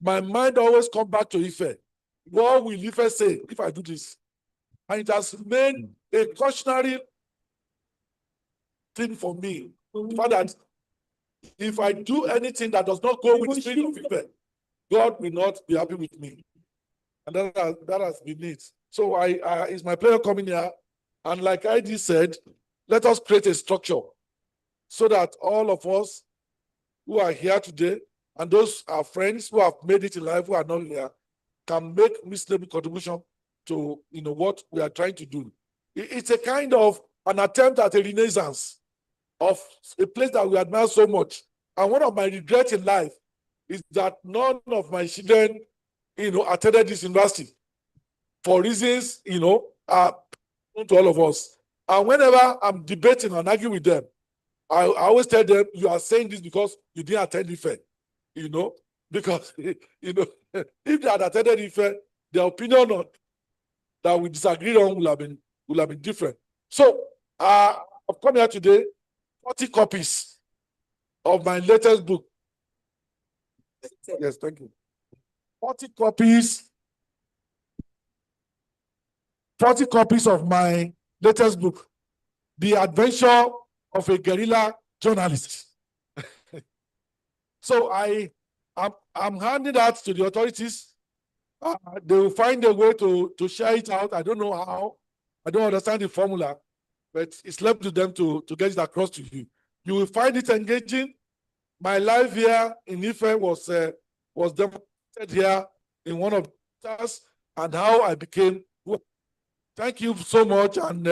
[SPEAKER 9] my mind always comes back to Ife. What will Ife say if I do this? And it has made a cautionary thing for me. For that, if I do anything that does not go with the spirit of Ife, God will not be happy with me. And that has been it. So it's my pleasure coming here. And like ID said, let us create a structure so that all of us who are here today and those our friends who have made it in life who are not here can make reasonable contribution to what we are trying to do. It's a kind of an attempt at a renaissance of a place that we admire so much. And one of my regrets in life is that none of my children, attended this university for reasons, known to all of us. And whenever I'm debating and arguing with them, I always tell them, you are saying this because you didn't attend Ife, because, if they had attended Ife, their opinion on that we disagreed on will have been different. So, I've come here today, 40 copies of my latest book. Yes, thank you. 40 copies of my latest book, The Adventure of a Guerrilla Journalist. So I'm handing that to the authorities. They will find a way to share it out. I don't know how. I don't understand the formula, but it's left to them to get it across to you. You will find it engaging. My life here in Ife was demonstrated here in one of the us and how I became. Thank you so much. And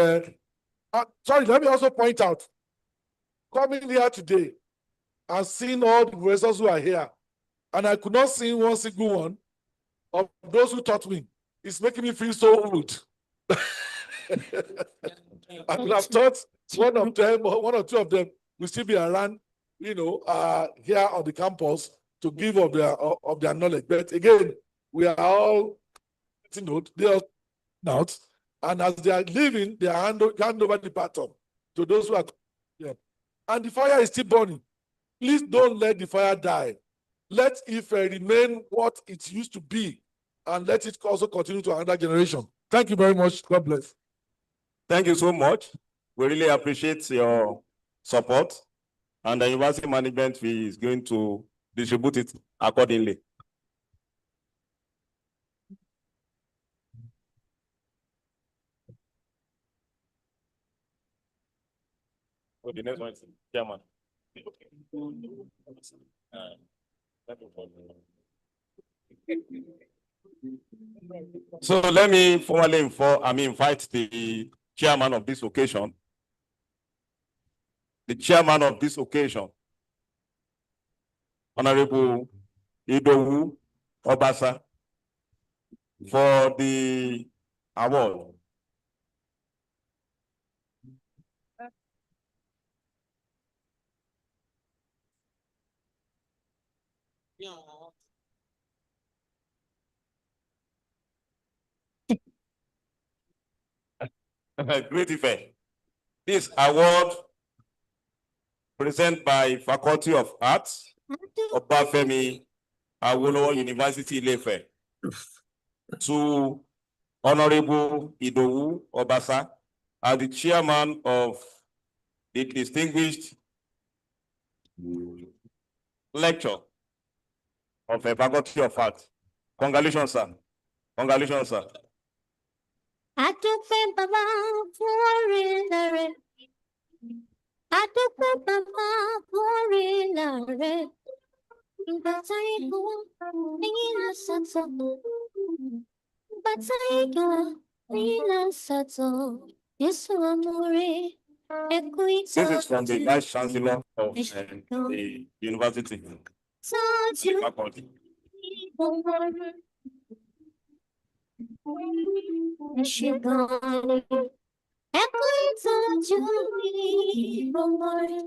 [SPEAKER 9] sorry, let me also point out, coming here today and seeing all the professors who are here, and I could not see one single one of those who taught me. It's making me feel so old. I could have thought one of them or one or two of them will still be around, here on the campus to give of their knowledge. But again, we are all, they are not, and as they are leaving, they are hand over the baton to those who are here. And the fire is still burning. Please don't let the fire die. Let Ife remain what it used to be, and let it also continue to another generation. Thank you very much. God bless.
[SPEAKER 4] Thank you so much. We really appreciate your support, and the university management is going to distribute it accordingly. So the next one is Chairman. So let me formally invite the chairman of this occasion. The chairman of this occasion, Honorable Idowu Obasa, for the award. Great effect. This award presented by Faculty of Arts, Obafemi Awolowo University Ile-Ife, to Honorable Idowu Obasa as the chairman of the distinguished lecture of the Faculty of Arts. Congratulations, sir. Congratulations, sir.
[SPEAKER 8] Adúpẹ́ bàbá fún orílẹ̀ rẹ̀. Adúpẹ́ bàbá fún orílẹ̀ rẹ̀. Ìgbà táyé kú, ẹ̀yin ló ṣàtọ̀. Ìgbà táyé kú, ẹ̀yin ló ṣàtọ̀. Jésù amúre, ẹ kú ìtọ́jú.
[SPEAKER 4] This is from the Vice Chancellor of the university.
[SPEAKER 8] Tọ́jú
[SPEAKER 4] Faculty.
[SPEAKER 8] ẹ ṣé gan-an ni. Ẹ kú ìtọ́jú mi, ọmọ rẹ̀.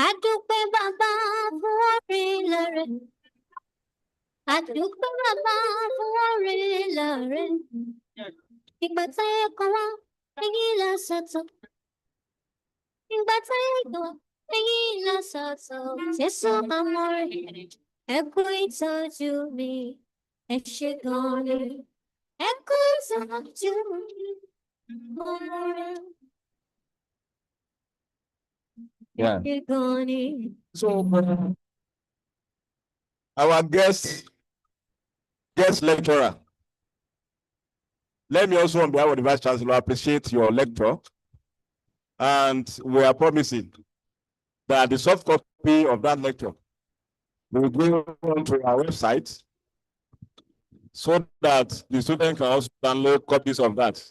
[SPEAKER 8] Adúpẹ́ bàbá fún orílẹ̀ rẹ̀. Adúpẹ́ bàbá fún orílẹ̀ rẹ̀. Ìgbà táyé kan wá, ẹ̀yin ló ṣàtọ̀. Ìgbà táyé kan wá, ẹ̀yin ló ṣàtọ̀. Jésù ọmọ rẹ̀, ẹ kú ìtọ́jú mi, ẹ ṣé gan-an ni. Ẹ kú ìtọ́jú mi, ọmọ rẹ̀.
[SPEAKER 4] Yeah.
[SPEAKER 8] Ẹ ṣé gan-an ni.
[SPEAKER 4] So our guest lecturer. Let me also, on behalf of the Vice Chancellor, appreciate your lecture. And we are promising that the soft copy of that lecture will go onto our website so that the students can also download copies of that,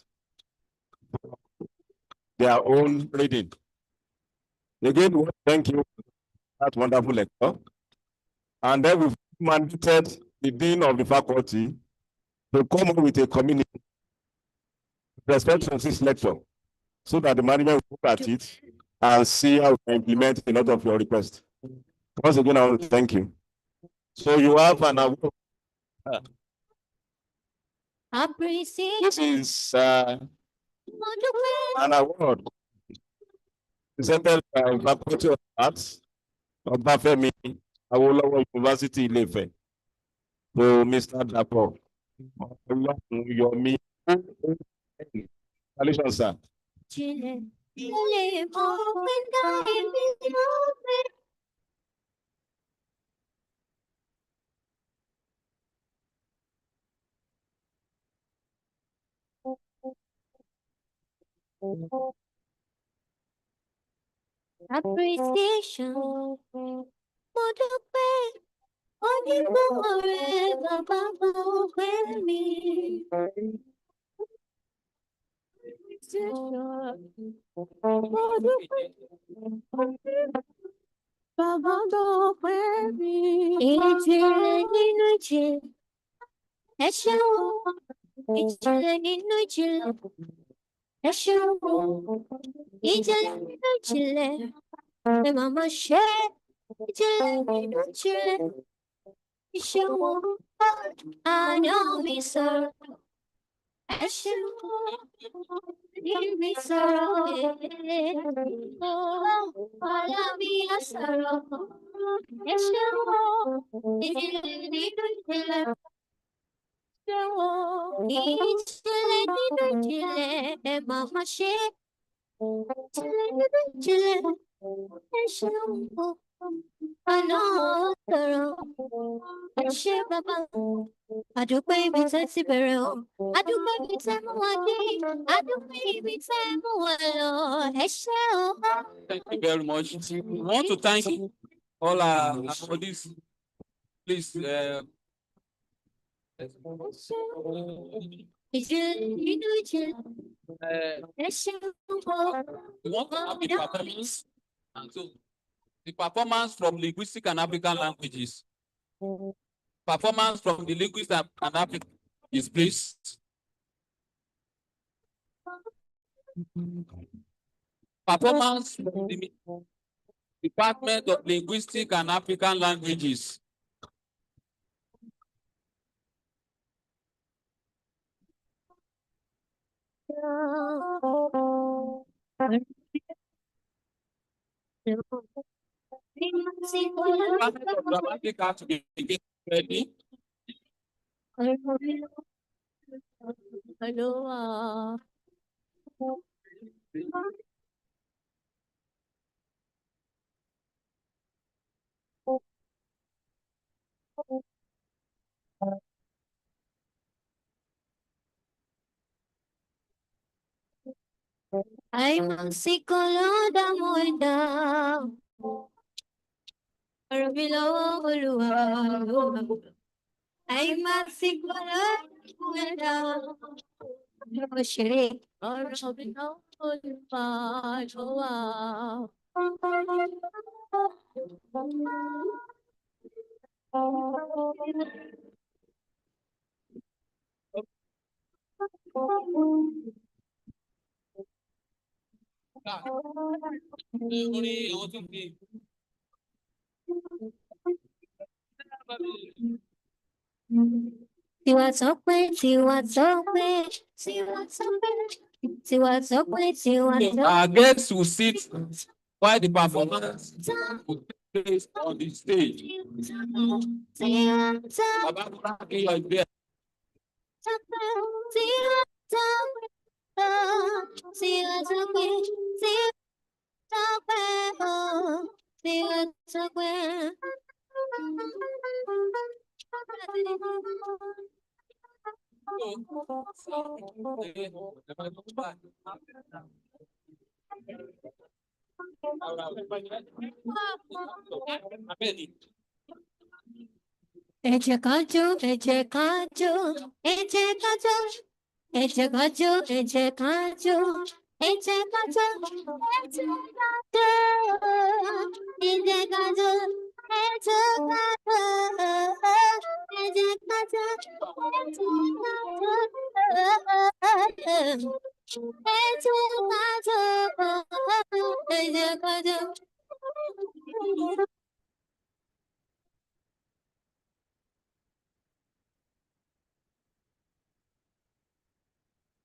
[SPEAKER 4] their own reading. Again, we want to thank you for that wonderful lecture. And then we've mandated the dean of the faculty to come up with a community with respect to this lecture so that the management will look at it and see how to implement a lot of your requests. Once again, I want to thank you. So you have an award.
[SPEAKER 8] Appreciate
[SPEAKER 4] This is an award presented by Faculty of Arts, Obafemi Awolowo University Ile-Ife, to Mr. Dapo Yomi. Congratulations, sir.
[SPEAKER 8] Chile, Chile, open the Appreciation. Mo dúpẹ́ onígbọ̀wọ́ rẹ̀ bàbá mo pẹ́ mi. Mo dúpẹ́ bàbá mo pẹ́ mi. Ìjìnlẹ̀ nínú ìjìnlẹ̀. Ẹ ṣeun. Ìjìnlẹ̀ nínú ìjìnlẹ̀. Ẹ ṣeun. Ìjìnlẹ̀ nínú ìjìnlẹ̀. Ẹ màmá ṣe. Ìjìnlẹ̀ nínú ìjìnlẹ̀. Ẹ ṣeun. Àná mi sọ̀rọ̀. Ẹ ṣeun. Nínú mi sọ̀rọ̀. Ọ̀la mi á sọ̀rọ̀. Ẹ ṣeun. Ìjìnlẹ̀ nínú ìjìnlẹ̀. Ìjìnlẹ̀ nínú ìjìnlẹ̀. Ẹ màmá ṣe. Ìjìnlẹ̀ nínú ìjìnlẹ̀. Ẹ ṣeun. Àná sọ̀rọ̀. Ẹ ṣé bàbá. Àdúpẹ́ ibi tẹ́ ti bẹ̀rẹ̀ o. Àdúpẹ́ ibi tẹ́ mú wa dé. Àdúpẹ́ ibi tẹ́ mú wa lọ. Ẹ ṣé o.
[SPEAKER 10] Thank you very much. We want to thank all our bodies. Please,
[SPEAKER 8] Ìjìnlẹ̀ nínú ìjìnlẹ̀. Ẹ ṣeun o.
[SPEAKER 10] we want to have the performance. And so, the performance from linguistic and African languages. Performance from the linguist and African is please. Performance from the Department of Linguistic and African Languages. Department of Dramatic Art to be ready.
[SPEAKER 8] Hello. I'm a psicoloda moida. I'm a psicoloda moida. Shri. Tiwa Tokwe, Tiwa Tokwe, Tiwa Tokwe, Tiwa Tokwe, Tiwa Tokwe.
[SPEAKER 10] Our guests will sit while the performance will take place on the stage. Baba Buraki, you are there.
[SPEAKER 8] Eche kacho, eche kacho, eche kacho, eche kacho, eche kacho, eche kacho, eche kacho, eche kacho, eche kacho, eche kacho, eche kacho.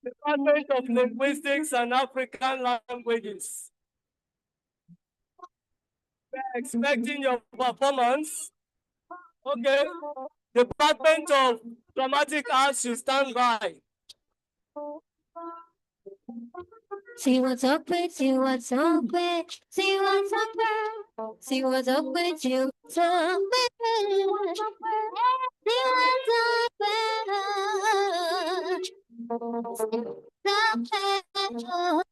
[SPEAKER 11] Department of Linguistics and African Languages. We're expecting your performance. Okay. Department of Dramatic Arts, you stand by.
[SPEAKER 8] See what's up with you, what's up with, see what's up with, see what's up with you, what's up with, see what's up with, stop it.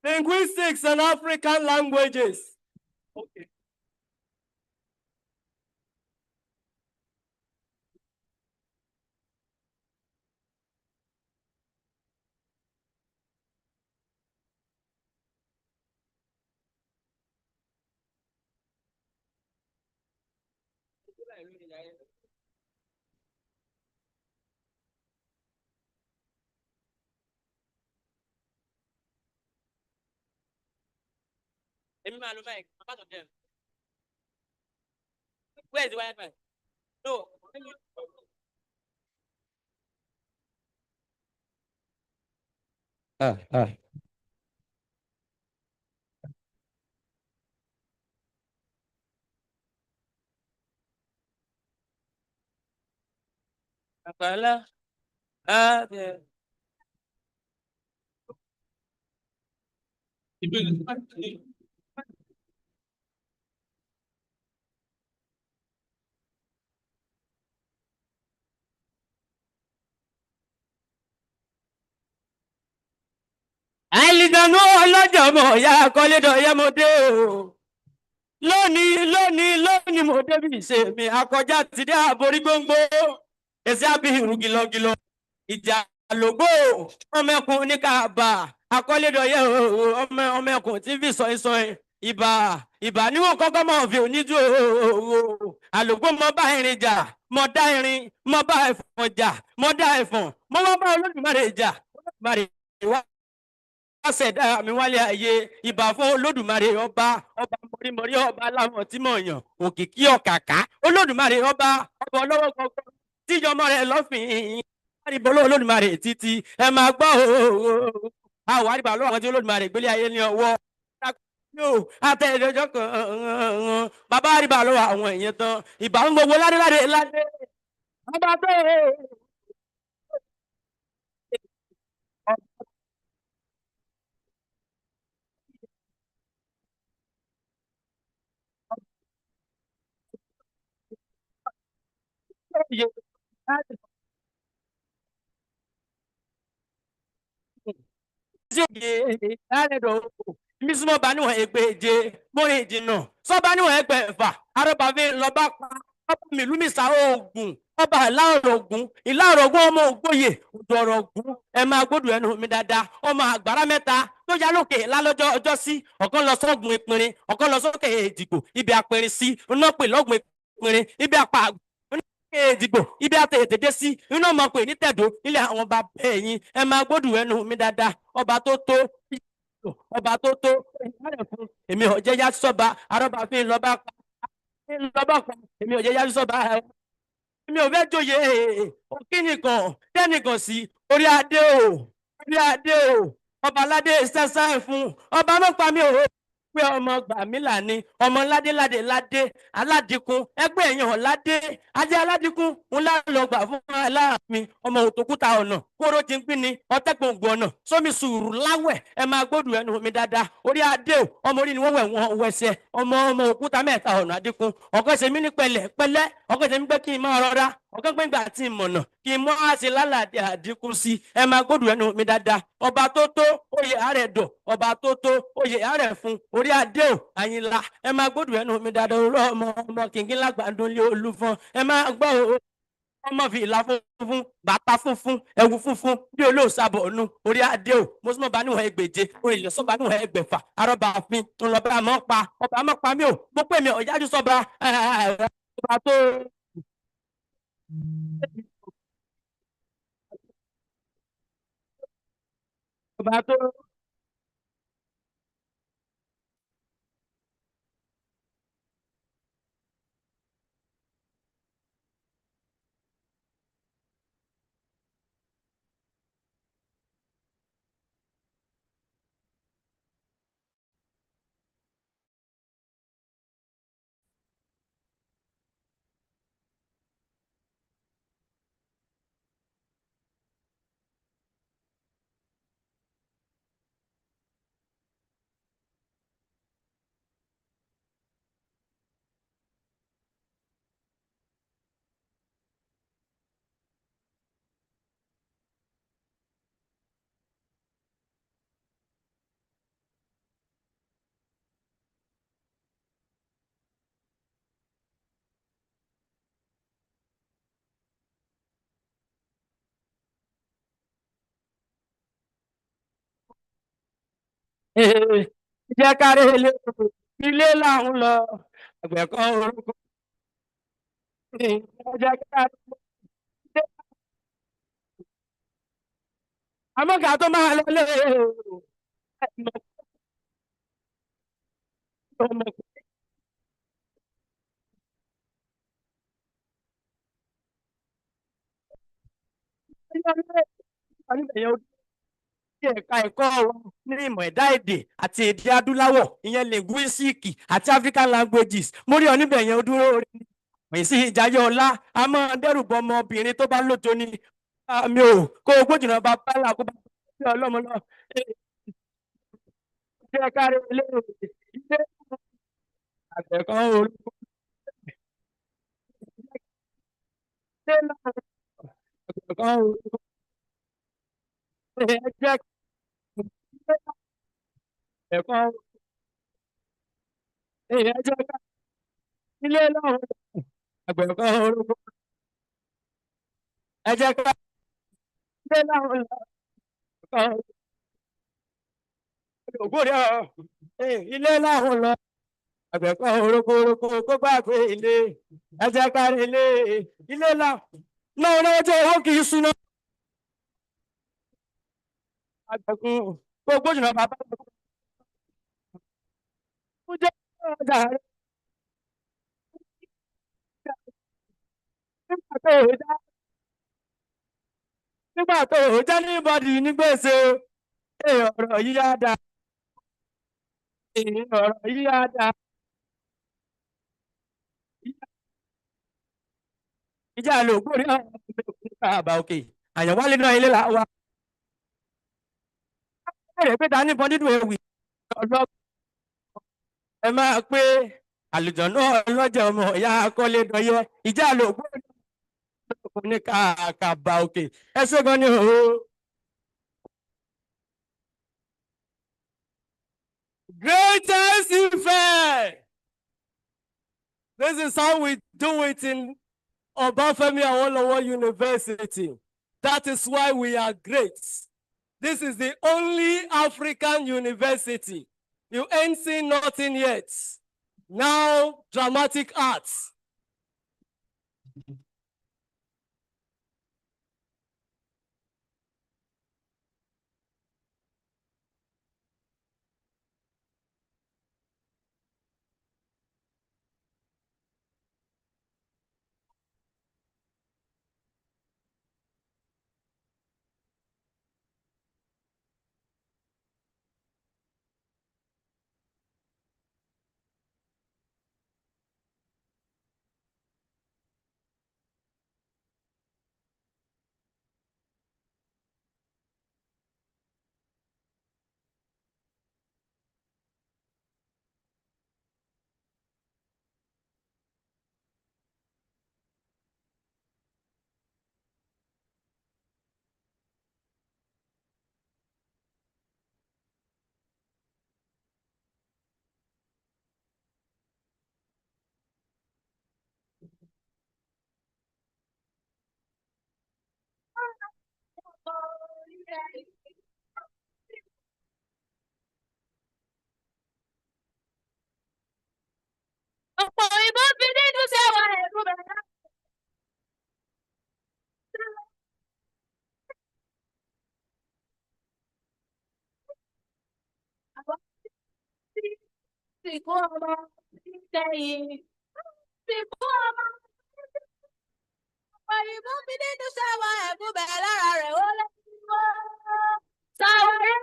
[SPEAKER 11] Linguistics and African languages. Okay. Where is the Wi-Fi? No.
[SPEAKER 7] Ah.
[SPEAKER 11] Akala. Ah, yeah. Àìlìdànù ọlọ́jọ̀mọ̀ ìyá akọ́lédọ̀ yẹ mo dé o. Lónìí mo débi ìṣe mi akọjá ti dé àborí gbóngbó. Èsì àbí irun gìlọ̀gìlọ̀. Ìjà lògbó ọmọkùn ní káàbà akọ́lédọ̀ yẹ o ọmọkùn tí fi sọ ìsọ ìbà níwọ̀n kọ́kọ́ mọ̀ fi oníjú o. Àlògbó mọ bá irin jà mọ dá irin mọ bá ẹ̀fọ̀n jà mọ dá ẹ̀fọ̀n mọ wá bá Olódùmarè jà Olódùmarè wá. Ṣẹ̀dá mi wálé ayé ìbà fún Olódùmarè ọba mọ̀rímọ̀rí ọba láwọn tí mọ̀ yàn òkìkí ọ̀kàkà Olódùmarè ọba ọlọ́wọ́ gbọgbọ́ tíjọmọ rẹ̀ lọ́fìn àríbọ̀lọ́ Olódùmarè títí ẹ máa gbọ́ àwọn àríbà lọ́wọ́ àwọn tí Olódùmarè gbélé ayé ní ọwọ́ àtẹ̀lẹ́jọ́ kan bàbá àríbà lọ́wọ́ àwọn èèyàn tán ìbà ń gbogbo ládé ọba tó mísúmọ́ bá níwọ̀n ẹgbẹ̀je mórí ìdìnnà sọ́ba níwọ̀n ẹgbẹ̀fà arọ́bàfin lọ́ba pa ọba mìlúmísà oògùn ọba ìlàrọ̀gùn ọmọ ògbóyè òdòrọ̀gùn ẹ máa gbódùn ẹnu mi dáadáa ọmọ àgbàrá mẹ́ta tó yá lókè lálọ́jọ́ ọjọ́ sí ọ̀kan lọ sọ́gun ìpínrin ọ̀kan lọ sókè èdìgbò ibi àpẹrin sí iná pè lọ́gbọ̀n ìpínrin ibi àpà èdìgbò ibi àtẹ̀tẹ̀dé sí iná mọ̀ pé ní tẹ̀dó nílé àwọn bàbá ẹ̀yìn ẹ máa gbódùn ẹnu mi dáadáa ọba tó tó ìyálẹ̀ fún èmi ò jẹ́ yá sọ́ba arọ́bàfin lọ́ba pa èmi ò jẹ́ yá sọ́ba èmi ò fẹ́ joyè òkè nìkan tẹ́nìkan sí orí adé o ọba aládé sẹ́sẹ́ fún ọba mọ́pa mi ò pé ọmọ gbàmílà ni ọmọ ládé aládìkún ẹgbẹ́ èèyàn ládé ajé aládìkún ńlá lọ gbà fún aláàfin ọmọ òtòkúta ọ̀nà kóró ti ń pín ni ọtẹ́gbòǹgbò ọ̀nà sómi sùúrù láwẹ̀ ẹ máa gbódùn ẹnu mi dáadáa orí adé o ọmọ orí ni wọ́n wẹ̀ wọ́n wẹsẹ̀ ọmọ òkúta mẹ́ta ọ̀nà àdìkún ọ̀kan ṣe mí ní pẹ̀lẹ́ ọ̀kan ṣe mí pé kí n máa rọra ọ̀kan pé ìgbà tí n mọ̀nà kí n mọ́ àṣẹ lálàdé àdínkù sí ẹ máa gbódùn ẹnu mi dáadáa ọba tó tó oyè ààrẹ dọ̀ ọba tó tó oyè ààrẹ fún orí adé o àyìnlá ẹ máa gbódùn ẹnu mi dáadáa orú ọmọ kìnkín lágbàdún lé olúfọn ẹ máa gbọ́ ọmọ fìlà funfun bàtà funfun ẹ̀wù funfun bí olóòsàbọ̀ ọ̀nù orí adé o mọ́sùmọ́ bá níwọ̀n ẹgbẹ̀je orí ìlọsọ́ba níwọ̀n ẹgbẹ̀fà arọ́ba àfin ńlọba àmọ́ pa ọba àmọ́ pa mí o mo pè mí ọ̀yájú sọ́ba ọba tó. Ọba tó jẹ́ kárí ilé làwọn lọ àgbẹ̀ kan orúkọ jẹ́ kárí ilé àmọ́gà tó máa lọ lé ẹ̀ka ẹ̀kọ́ ní ìmọ̀ ẹ̀dá èdè àti èdè adúláwọ̀ ìyẹn linguistic àti African languages mo rí ọ níbẹ̀ yẹn ó dúró orí Mèsì Ìjayé Ọlá a máa dẹ́rù bọ ọmọbìnrin tó bá lójo ni mi ò kó o gbójúná bá bálà kó bá ṣe ọlọ́mọ náà jẹ́ kárí ilé àgbẹ̀ kan orúkọ ilé náà àgbẹ̀ kan orúkọ jẹ́ ẹ̀kọ́ jẹ́ ilé náà àgbẹ̀ kan orúkọ ẹ jẹ́ ká ilé náà kan ògbórí ilé náà lọ àgbẹ̀ kan orúkọ kó gbàgbé ilé ẹ jẹ́ ká ilé náà náà jẹ́ owó kì í súná àgbẹ̀kùn kó gbójúná bàbá ó jẹ́ ọjà rẹ̀ nígbà tó ò já ní bọ́dì ní gbèsè ọ̀rọ̀ yìí á dá ọ̀rọ̀ yìí á dá ìjà ló gbórí àbá òkè àyànwálé náà ilé là wá ẹ̀rẹ̀ pé ta níbọn nínú ewì ọlọ́gbọ́n ẹ máa pé àlùjọ náà ọlọ́jà ọmọ ìyá akọ́lé dọyẹ ìjà ló gbórí ní kàkàbà òkè ẹ ṣé gan ni o. Greatest effect. This is how we do it in Obafemi Awolowo University. That is why we are great. This is the only African university. You ain't seen nothing yet. Now, dramatic arts.
[SPEAKER 8] Ọ̀pọ̀ ìbò fi nínú sẹ́wọ̀n ẹ̀rú bẹ̀rẹ̀. sìnkú ọmọ nígbẹ̀yìn. Sìnkú ọmọ. Òyìnbó fi nínú sáwọn ẹ̀bùn bẹ̀rẹ̀ lára rẹ̀ ó lẹ́wọ́. Sáwọn rẹ̀.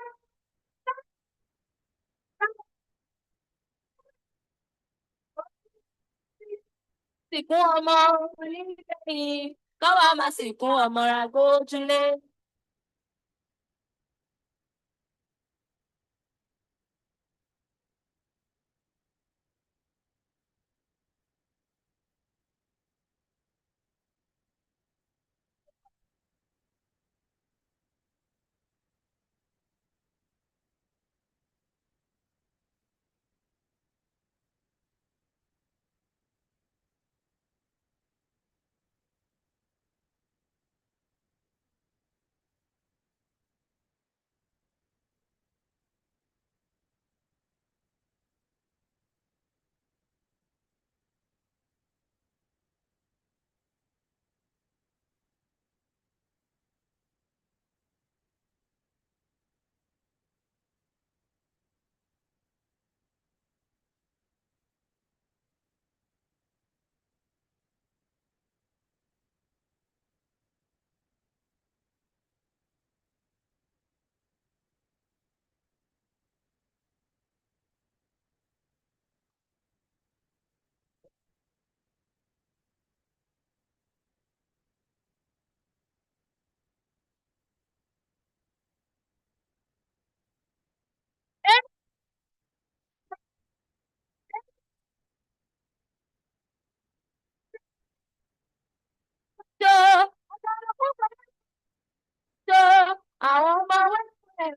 [SPEAKER 8] Sìnkú ọmọ nígbẹ̀yìn. Káwa máa sìnkú ọmọ ra gbójúlé. Àwọn ọmọ wẹ́wẹ́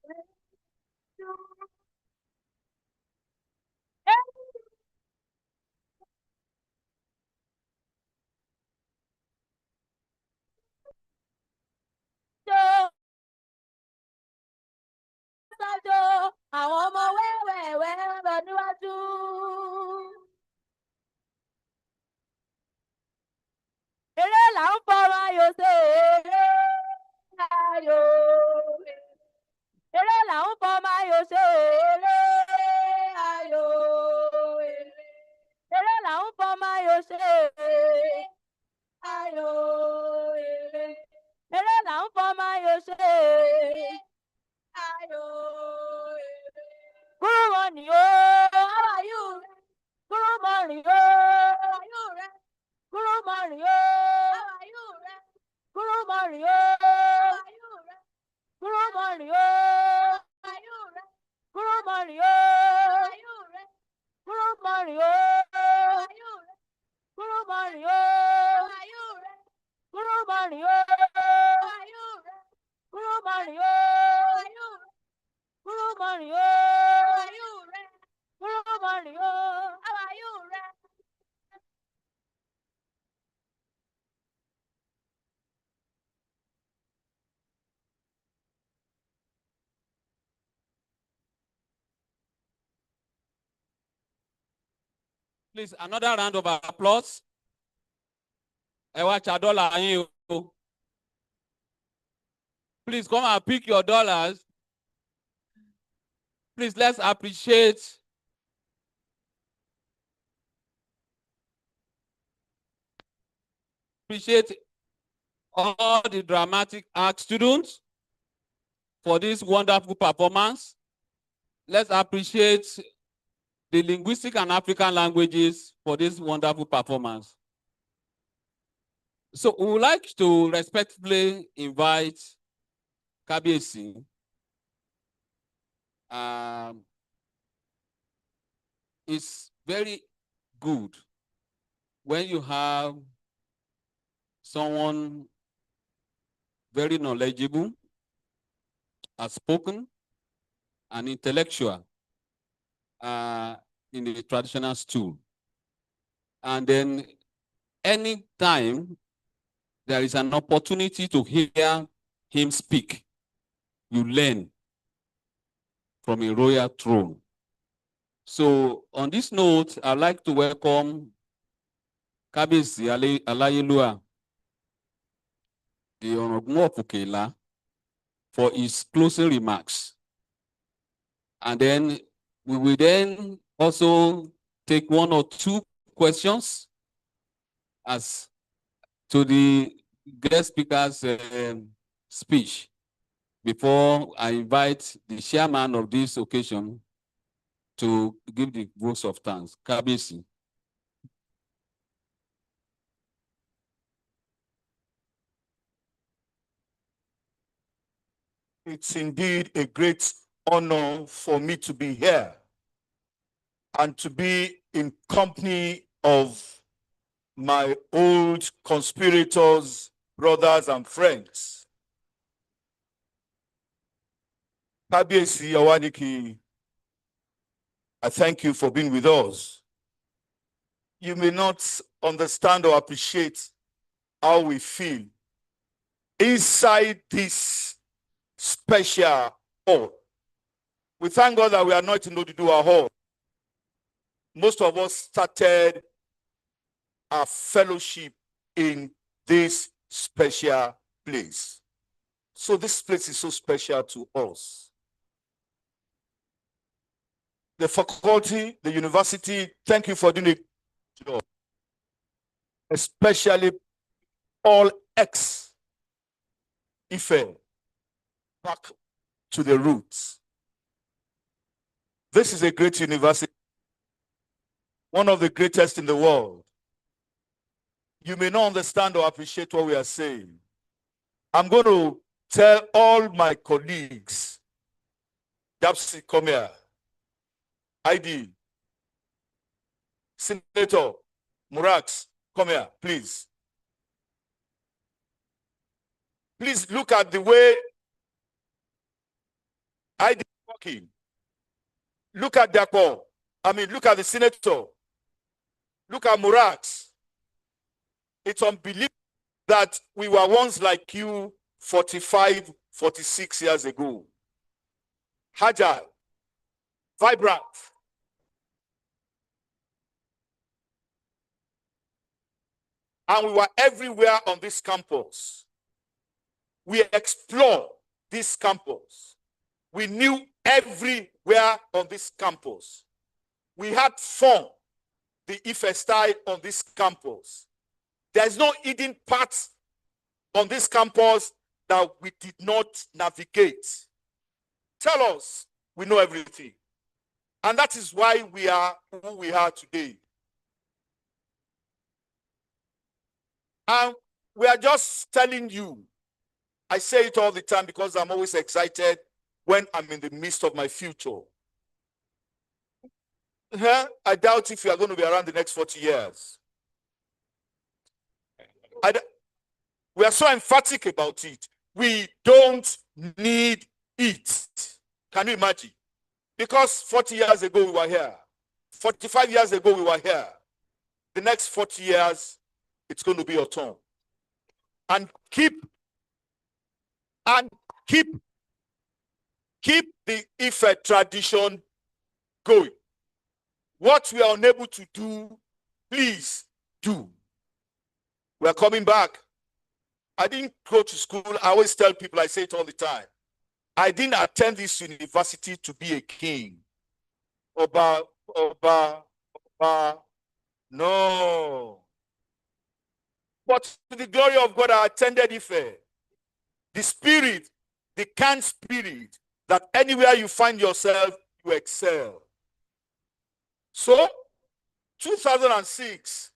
[SPEAKER 8] àwọn ọmọ wẹ́wẹ́ lọ níwájú. Eré là ń fọmọ ayò ṣe eré ayò. Eré là ń fọmọ ayò ṣe eré ayò. Eré là ń fọmọ ayò ṣe ayò. Eré là ń fọmọ ayò ṣe ayò. Good morning, oh, how are you? Good morning, oh, how are you? Good morning, oh, how are you? Good morning, oh, how are you? Good morning, oh, how are you? Good morning, oh, how are you? Good morning, oh, how are you? Good morning, oh, how are you? Good morning, oh, how are you? Good morning, oh, how are you? Good morning, oh, how are you? Good morning, oh, how are you?
[SPEAKER 10] Please, another round of applause. Ẹ wá cha dollar yín o. Please come and pick your dollars. Please, let's appreciate all the dramatic art students for this wonderful performance. Let's appreciate the linguistic and African languages for this wonderful performance. So we would like to respectfully invite Kabiyesi. It's very good when you have someone very knowledgeable, outspoken, and intellectual in the traditional stool. And then anytime there is an opportunity to hear him speak, you learn from a royal throne. So on this note, I'd like to welcome Kabiyesi Alayelua, the Honorable of Okela, for his closing remarks. And then we will then also take 1 or 2 questions as to the guest speaker's speech before I invite the chairman of this occasion to give the votes of thanks. Kabisi.
[SPEAKER 12] It's indeed a great honor for me to be here and to be in company of my old conspirators, brothers, and friends. Kabiyesi Awadiki, I thank you for being with us. You may not understand or appreciate how we feel inside this special hall. We thank God that we are not in Oduduwa Hall. Most of us started our fellowship in this special place. So this place is so special to us. The faculty, the university, thank you for doing it, especially all ex Ife, back to the roots. This is a great university, one of the greatest in the world. You may not understand or appreciate what we are saying. I'm going to tell all my colleagues, Dapsi, come here. ID, Senator Murax, come here, please. Please look at the way ID is walking. Look at Dapo. Look at the senator. Look at Murax. It's unbelievable that we were once like you 45, 46 years ago. Agile, vibrant. And we were everywhere on this campus. We explored this campus. We knew everywhere on this campus. We had fun, the Ife style on this campus. There's no hidden parts on this campus that we did not navigate. Tell us, we know everything. And that is why we are who we are today. And we are just telling you, I say it all the time because I'm always excited when I'm in the midst of my future. I doubt if you are going to be around the next 40 years. We are so emphatic about it. We don't need it. Can you imagine? Because 40 years ago we were here. 45 years ago we were here. The next 40 years, it's going to be your turn. And keep the Ife tradition going. What we are unable to do, please do. We are coming back. I didn't go to school. I always tell people, I say it all the time. I didn't attend this university to be a king. Oba, no. But to the glory of God, I attended Ife. The spirit, the kind spirit, that anywhere you find yourself, you excel. So, 2006,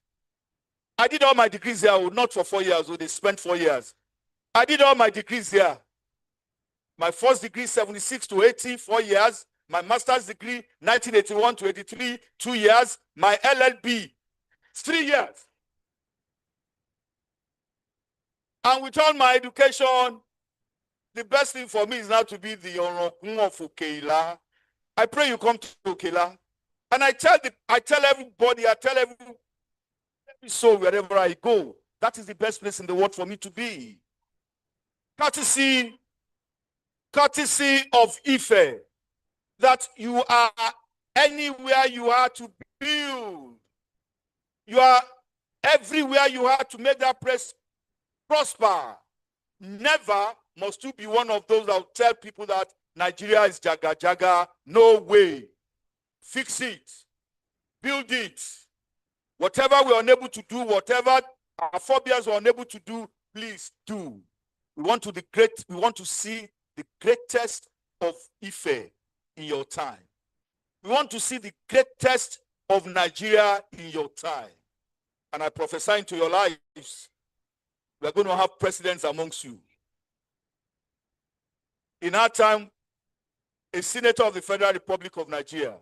[SPEAKER 12] I did all my degrees there, not for 4 years, they spent 4 years. I did all my degrees there. My first degree, 76 to 80, 4 years. My master's degree, 1981 to 83, 2 years. My LLB, 3 years. And with all my education, the best thing for me is now to be the Orokun of Okeila. I pray you come to Okeila. And I tell everybody, I tell every soul wherever I go, that is the best place in the world for me to be. Courtesy of Ife, that you are anywhere you are to build. You are everywhere you are to make that place prosper. Never must you be one of those that will tell people that Nigeria is jaga jaga. No way. Fix it. build it. Whatever we're unable to do, whatever our forebears were unable to do, please do. We want to see the greatest of Ife in your time. We want to see the greatest of Nigeria in your time. And I prophesy into your lives, we are going to have presidents amongst you. In our time, a senator of the Federal Republic of Nigeria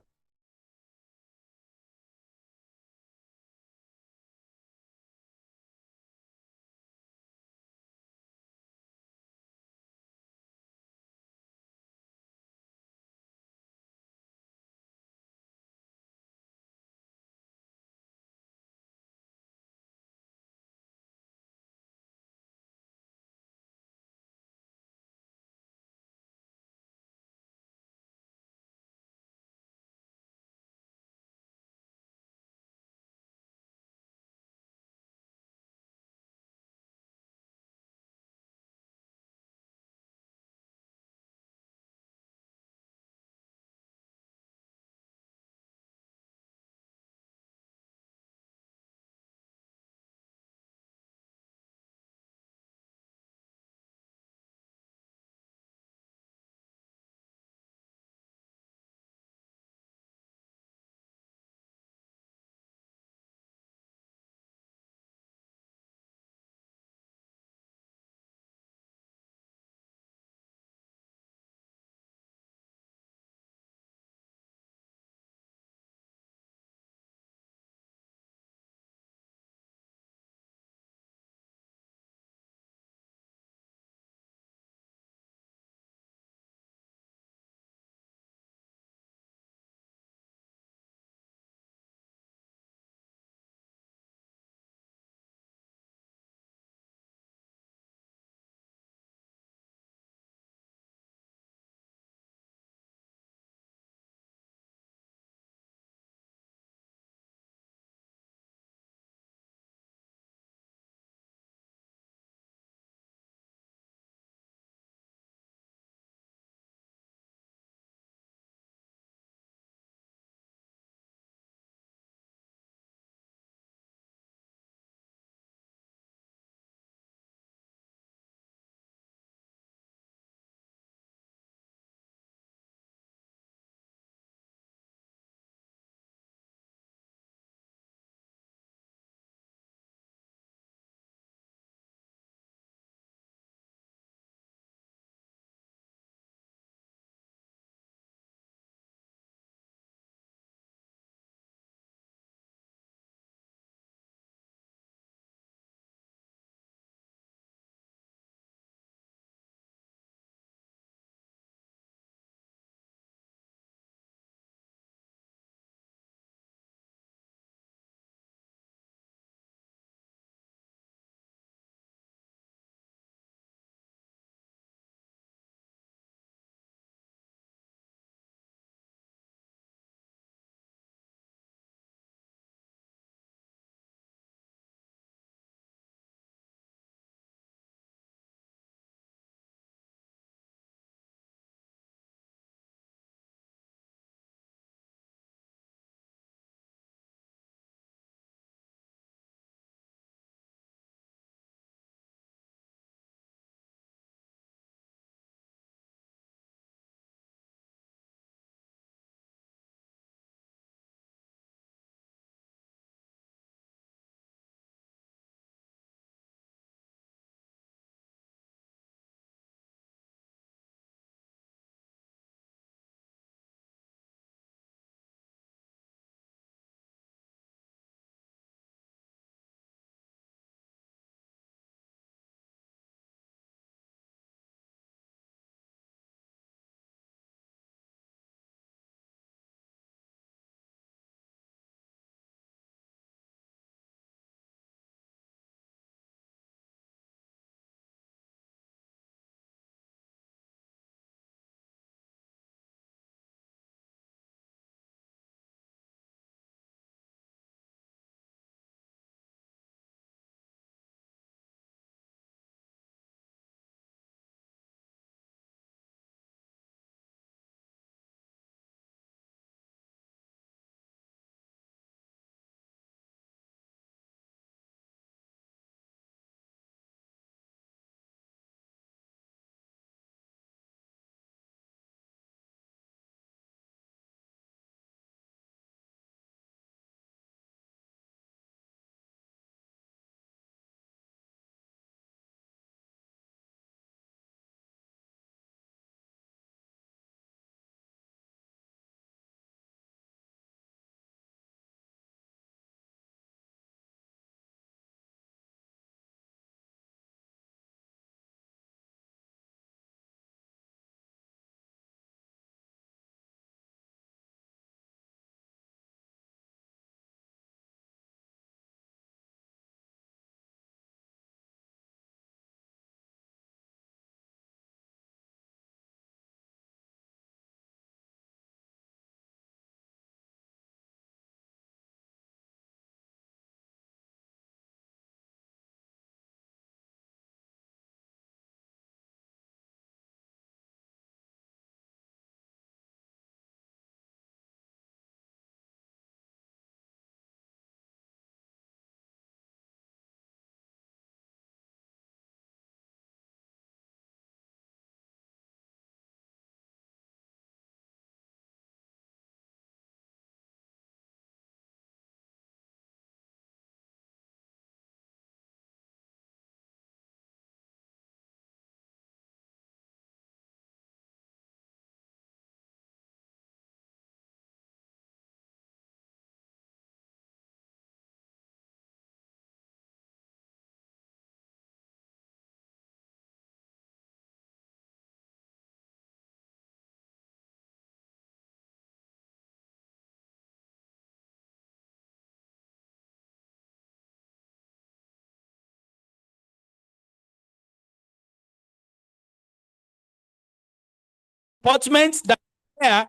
[SPEAKER 11] disappointments that are here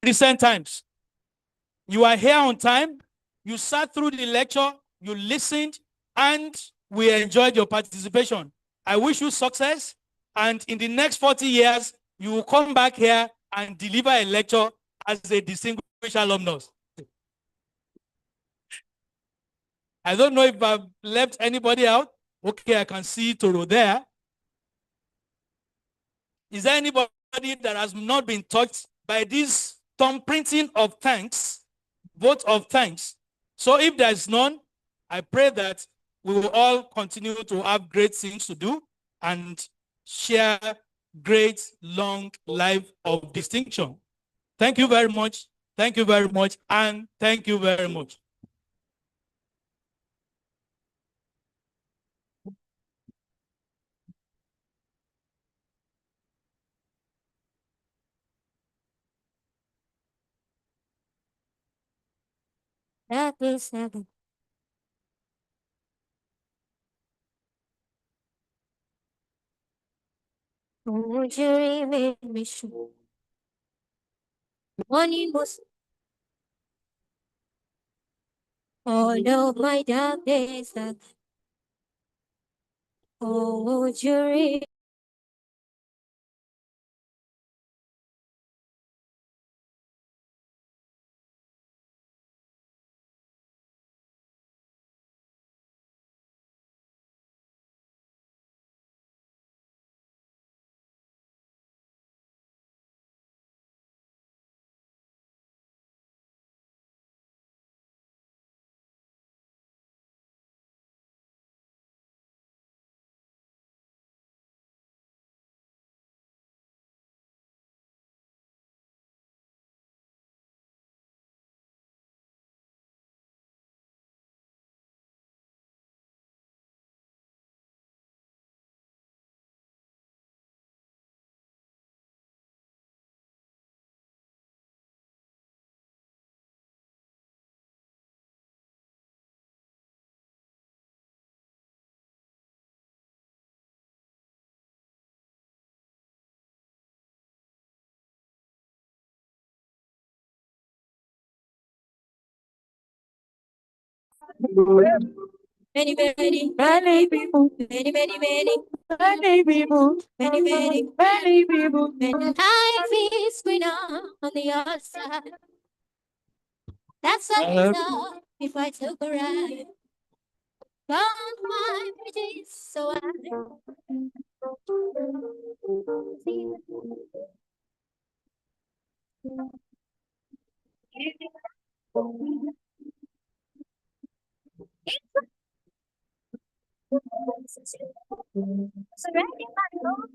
[SPEAKER 11] recent times. You are here on time. You sat through the lecture, you listened, and we enjoyed your participation. I wish you success. And in the next 40 years, you will come back here and deliver a lecture as a distinguished alumnus. I don't know if I've left anybody out. Okay, I can see Toro there. Is there anybody that has not been touched by this thumb printing of thanks, vote of thanks? So if there's none, I pray that we will all continue to have great things to do and share great long life of distinction. Thank you very much. Thank you very much. And thank you very much.
[SPEAKER 8] That is heaven. Won't you remain me sure? Money must all of my dark days that won't you remain? Many, many, many people. Many, many, many, many people. Many, many, many people. Many life is greener on the other side. That's what I thought if I took a ride. Found my bridges, so I. Surrounding my home.